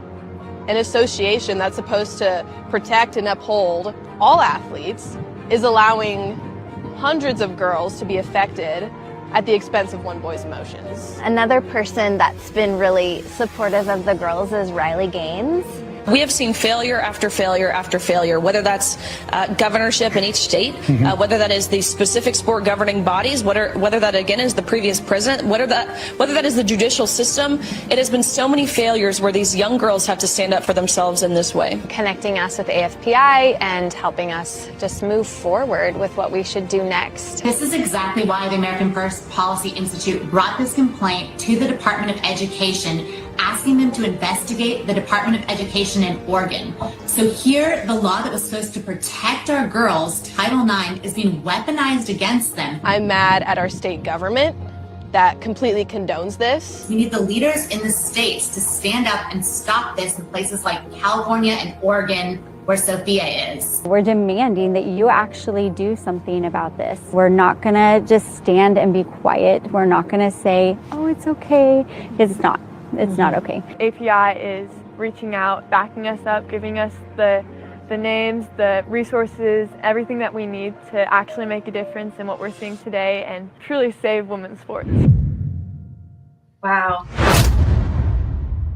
an association that's supposed to protect and uphold all athletes is allowing hundreds of girls to be affected at the expense of one boy's emotions. Another person that's been really supportive of the girls is Riley Gaines. We have seen failure after failure after failure, whether that's governorship in each state, whether that is the specific sport governing bodies, whether that again is the previous president, whether that is the judicial system. It has been so many failures where these young girls have to stand up for themselves in this way. Connecting us with AFPI and helping us just move forward with what we should do next. This is exactly why the American First Policy Institute brought this complaint to the Department of Education, asking asking them to investigate the Department of Education in Oregon. So here, the law that was supposed to protect our girls, Title IX, is being weaponized against them. I'm mad at our state government that completely condones this. We need the leaders in the states to stand up and stop this in places like California and Oregon, where Sophia is. We're demanding that you actually do something about this. We're not gonna just stand and be quiet. We're not gonna say, oh, it's okay, because it's not. It's not okay. API is reaching out, backing us up, giving us the names, the resources, everything that we need to actually make a difference in what we're seeing today and truly save women's sports. Wow.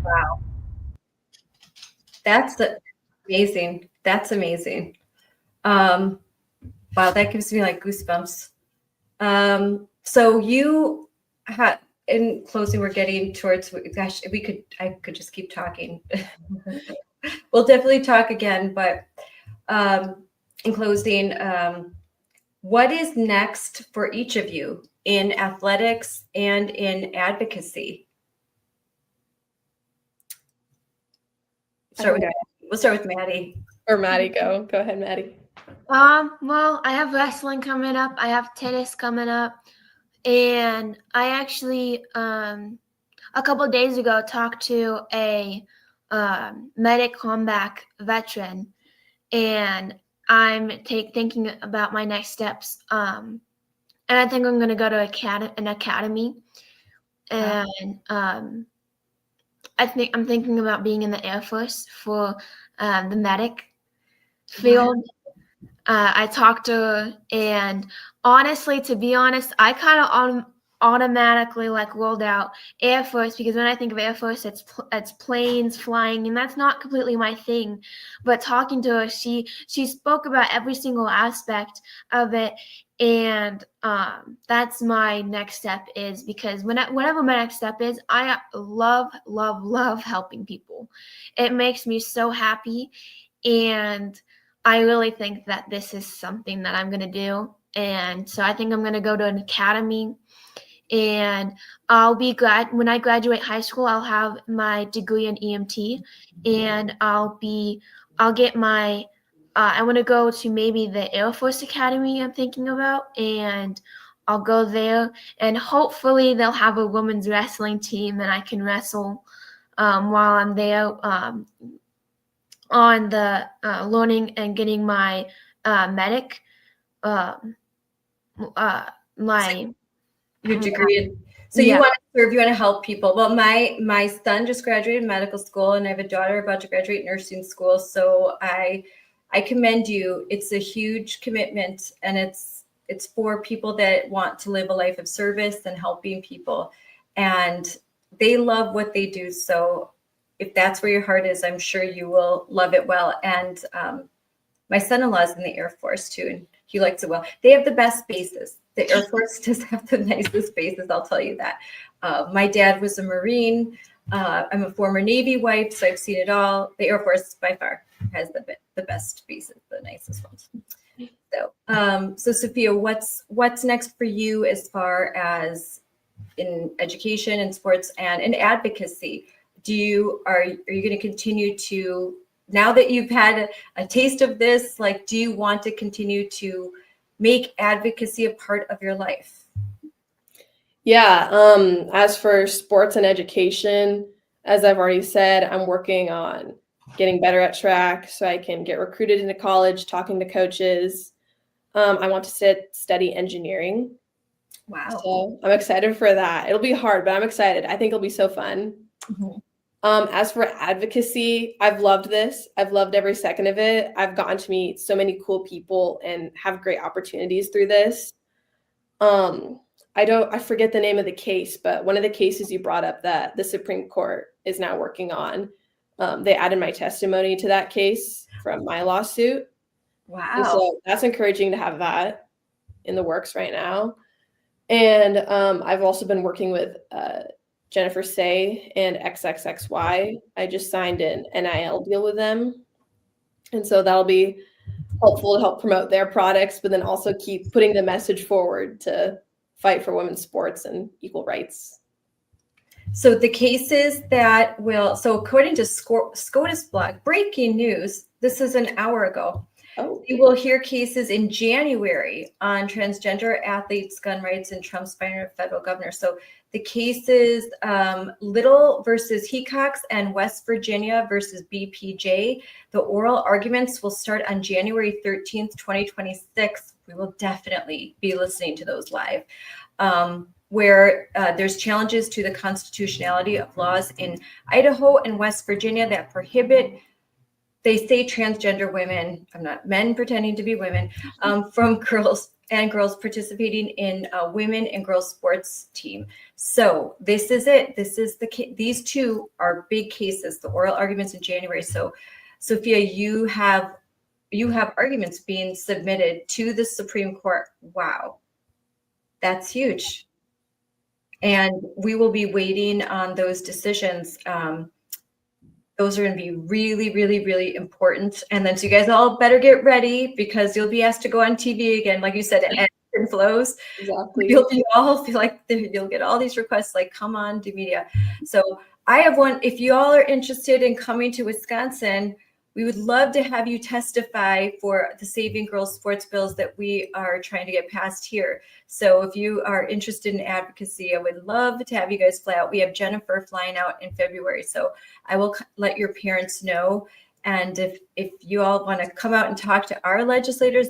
Wow. That's amazing. That's amazing. Wow, that gives me like goosebumps. So you had, in closing, we're getting towards, gosh, I could just keep talking. We'll definitely talk again, but in closing, what is next for each of you in athletics and in advocacy? We'll start with Maddie. Or Maddie, go ahead, Maddie. Well, I have wrestling coming up. I have tennis coming up. And I actually, a couple of days ago, talked to a medic combat veteran, and I'm thinking about my next steps. And I think I'm going to go to an academy. And I'm thinking about being in the Air Force for the medic field. I talked to her, and honestly, to be honest, I kind of automatically like rolled out Air Force, because when I think of Air Force, it's planes flying, and that's not completely my thing. But talking to her, she spoke about every single aspect of it, and that's my next step, is because whatever my next step is, I love helping people. It makes me so happy, and I really think that this is something that I'm going to do. And so I think I'm going to go to an academy, and I'll be glad when I graduate high school. I'll have my degree in EMT, and I'll get my I want to go to maybe the Air Force Academy I'm thinking about, and I'll go there, and hopefully they'll have a women's wrestling team, and I can wrestle while I'm there on the learning and getting my medic your degree. So you want to serve, you want to help people. Well, my son just graduated medical school, and I have a daughter about to graduate nursing school. So I commend you. It's a huge commitment, and it's for people that want to live a life of service and helping people, and they love what they do. So if that's where your heart is, I'm sure you will love it well. And my son-in-law is in the Air Force too, and he likes it well. They have the best bases. The Air Force does have the nicest bases, I'll tell you that. My dad was a Marine. I'm a former Navy wife, so I've seen it all. The Air Force by far has the best bases, the nicest ones. So Sophia, what's next for you as far as in education and sports and in advocacy? Are you going to continue to, now that you've had a taste of this, like, do you want to continue to make advocacy a part of your life? Yeah. As for sports and education, as I've already said, I'm working on getting better at track so I can get recruited into college, talking to coaches. I want to study engineering. Wow. So I'm excited for that. It'll be hard, but I'm excited. I think it'll be so fun. Mm-hmm. As for advocacy, I've loved this. I've loved every second of it. I've gotten to meet so many cool people and have great opportunities through this. I forget the name of the case, but one of the cases you brought up that the Supreme Court is now working on, they added my testimony to that case from my lawsuit. Wow. And so that's encouraging to have that in the works right now. And I've also been working with Jennifer Say and XXXY. I just signed an NIL deal with them. And so that'll be helpful to help promote their products, but then also keep putting the message forward to fight for women's sports and equal rights. So the cases that will, so according to SCOTUS blog, breaking news, this is an hour ago. Oh. You will hear cases in January on transgender athletes, gun rights, and Trump's firing of federal governor. So the cases, Little versus Hecox and West Virginia versus BPJ, the oral arguments will start on January 13th, 2026. We will definitely be listening to those live. Where there's challenges to the constitutionality of laws in Idaho and West Virginia that prohibit, they say, transgender women, I'm not men pretending to be women, from girls participating in women and girls sports team. So this is it. This is these two are big cases, the oral arguments in January. So Sophia, you have arguments being submitted to the Supreme Court. Wow, that's huge. And we will be waiting on those decisions. Those are going to be really, really, really important. And then, so you guys all better get ready because you'll be asked to go on TV again. Like you said, it ebbs and flows. Exactly. You'll feel like you'll get all these requests like, come on to media. So I have one. If you all are interested in coming to Wisconsin, we would love to have you testify for the Saving Girls sports bills that we are trying to get passed here. So if you are interested in advocacy, I would love to have you guys fly out. We have Jennifer flying out in February. So I will let your parents know. And if you all want to come out and talk to our legislators,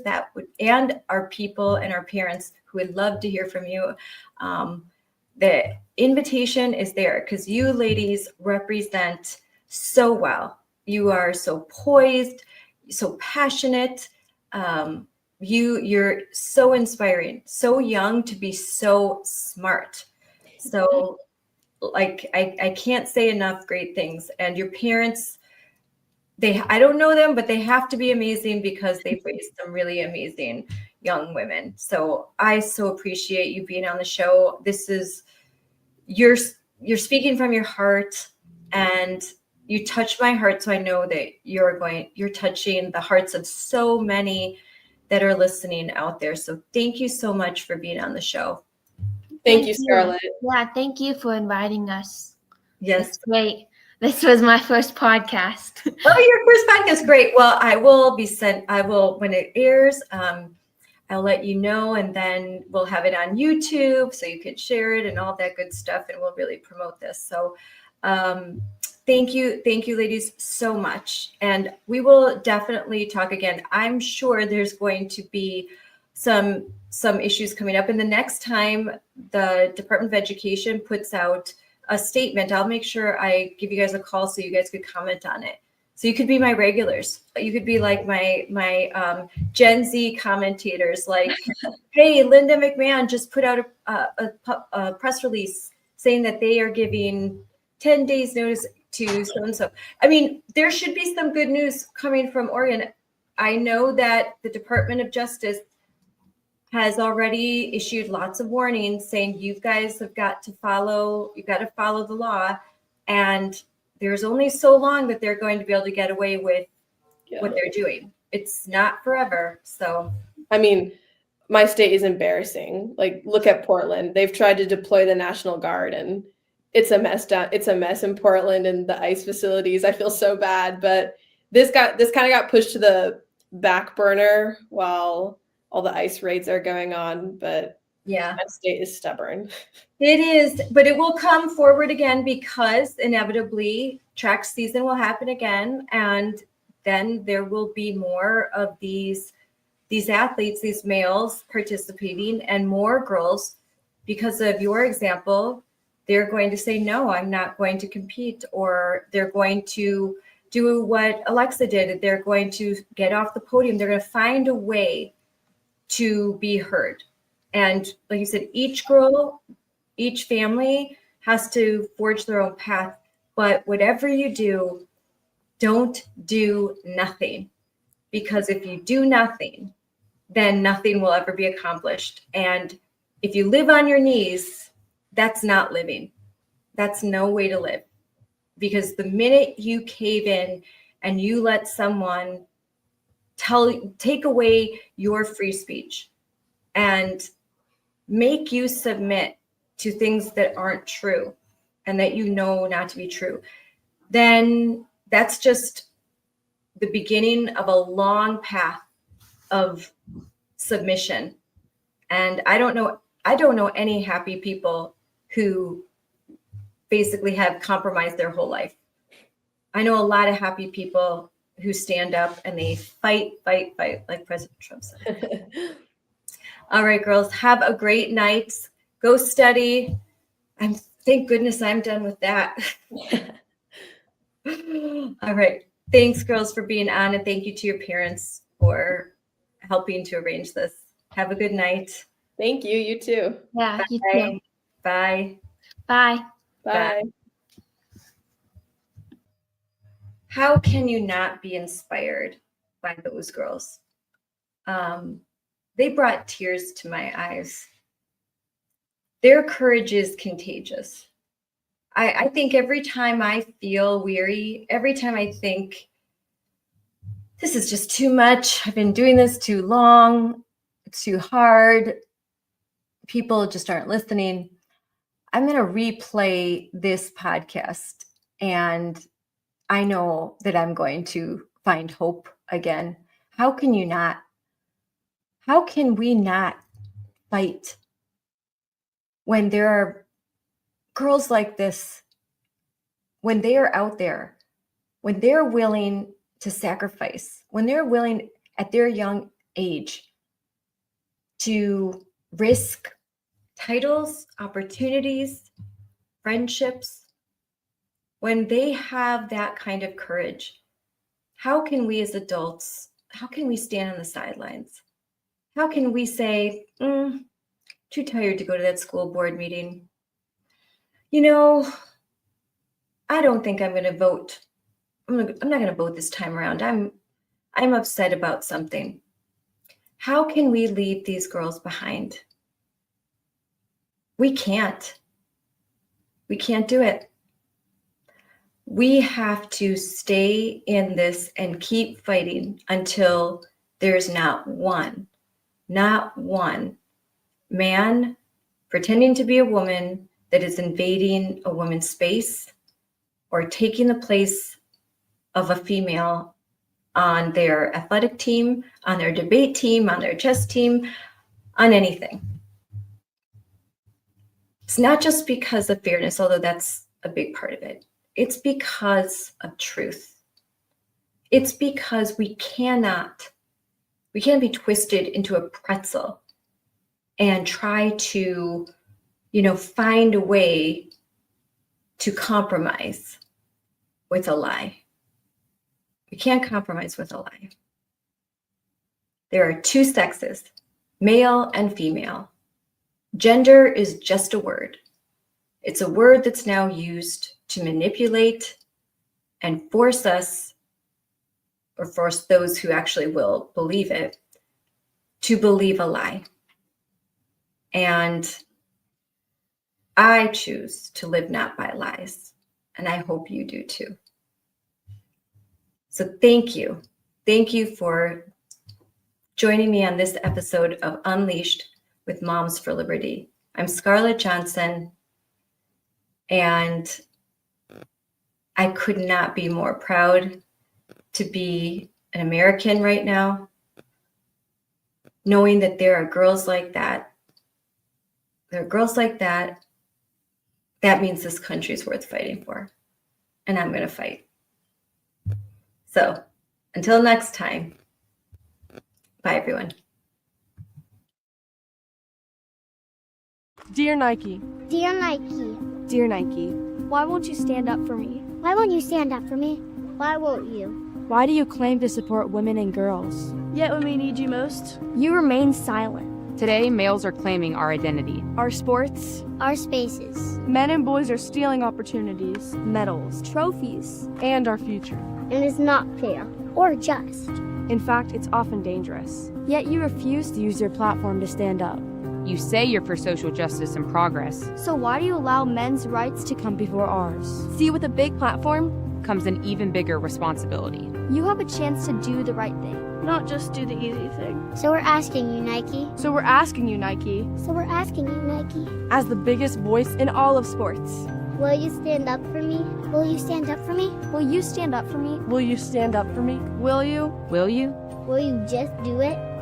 and our people and our parents who would love to hear from you, the invitation is there because you ladies represent so well. You are so poised, so passionate. You're so inspiring, so young to be so smart. So like, I can't say enough great things. And your parents, I don't know them, but they have to be amazing because they've raised some really amazing young women. So I so appreciate you being on the show. You're speaking from your heart, and you touch my heart. So I know that you're touching the hearts of so many that are listening out there. So thank you so much for being on the show. Thank you, Scarlett. Yeah, thank you for inviting us. Yes. It's great. This was my first podcast. Oh, your first podcast. Great. Well, when it airs, I'll let you know, and then we'll have it on YouTube so you can share it and all that good stuff. And we'll really promote this. So, thank you, ladies, so much. And we will definitely talk again. I'm sure there's going to be some issues coming up. And the next time the Department of Education puts out a statement, I'll make sure I give you guys a call so you guys could comment on it. So you could be my regulars. You could be like my Gen Z commentators, like, hey, Linda McMahon just put out a press release saying that they are giving 10 days notice to so-and-so. I mean, there should be some good news coming from Oregon. I know that the Department of Justice has already issued lots of warnings saying you guys have got to follow the law, and there's only so long that they're going to be able to get away with what they're doing. It's not forever. So, I mean, my state is embarrassing. Like, look at Portland. They've tried to deploy the National Guard, and it's a mess It's a mess in Portland and the ICE facilities. I feel so bad, but this kind of got pushed to the back burner while all the ICE raids are going on. But yeah, my state is stubborn. It is, but it will come forward again because inevitably track season will happen again, and then there will be more of these athletes, these males participating, and more girls. Because of your example, they're going to say, no, I'm not going to compete, or they're going to do what Alexa did. They're going to get off the podium. They're going to find a way to be heard. And like you said, each girl, each family has to forge their own path. But whatever you do, don't do nothing. Because if you do nothing, then nothing will ever be accomplished. And if you live on your knees, that's not living. That's no way to live. Because the minute you cave in and you let someone take away your free speech and make you submit to things that aren't true, and that you know not to be true, then that's just the beginning of a long path of submission. And I don't know any happy people who basically have compromised their whole life. I know a lot of happy people who stand up and they fight, like President Trump said. All right, girls, have a great night. Go study. Thank goodness I'm done with that. All right. Thanks, girls, for being on, and thank you to your parents for helping to arrange this. Have a good night. Thank you. You too. Yeah, Bye. you too. Bye. Bye. Bye. How can you not be inspired by those girls? They brought tears to my eyes. Their courage is contagious. I think every time I feel weary, every time I think this is just too much, I've been doing this too long, it's too hard, people just aren't listening, I'm going to replay this podcast, and I know that I'm going to find hope again. How can you not? How can we not fight when there are girls like this, when they are out there, when they're willing to sacrifice, when they're willing at their young age to risk titles, opportunities, friendships, when they have that kind of courage? How can we as adults, how can we stand on the sidelines? How can we say, too tired to go to that school board meeting? You know, I don't think I'm going to vote. I'm not going to vote this time around. I'm upset about something. How can we leave these girls behind? We can't. We can't do it. We have to stay in this and keep fighting until there's not one man pretending to be a woman that is invading a woman's space or taking the place of a female on their athletic team, on their debate team, on their chess team, on anything. It's not just because of fairness, although that's a big part of it. It's because of truth. It's because we can't be twisted into a pretzel and try to, find a way to compromise with a lie. We can't compromise with a lie. There are two sexes, male and female. Gender is just a word. It's a word that's now used to manipulate and force us, or force those who actually will believe it, to believe a lie. And I choose to live not by lies, and I hope you do too. So thank you. Thank you for joining me on this episode of Unleashed with Moms for Liberty. I'm Scarlett Johnson, and I could not be more proud to be an American right now, knowing that there are girls like that. There are girls like that. That means this country is worth fighting for, and I'm going to fight. So until next time, bye everyone. Dear Nike. Dear Nike. Dear Nike. Why won't you stand up for me? Why won't you stand up for me? Why won't you? Why do you claim to support women and girls? Yet when we need you most, you remain silent. Today, males are claiming our identity, our sports, our spaces. Men and boys are stealing opportunities, medals, trophies, and our future. And it's not fair or just. In fact, it's often dangerous. Yet you refuse to use your platform to stand up. You say you're for social justice and progress. So why do you allow men's rights to come before ours? See, with a big platform comes an even bigger responsibility. You have a chance to do the right thing. Not just do the easy thing. So we're asking you, Nike. So we're asking you, Nike. So we're asking you, Nike. As the biggest voice in all of sports. Will you stand up for me? Will you stand up for me? Will you stand up for me? Will you stand up for me? Will you? Will you? Will you just do it?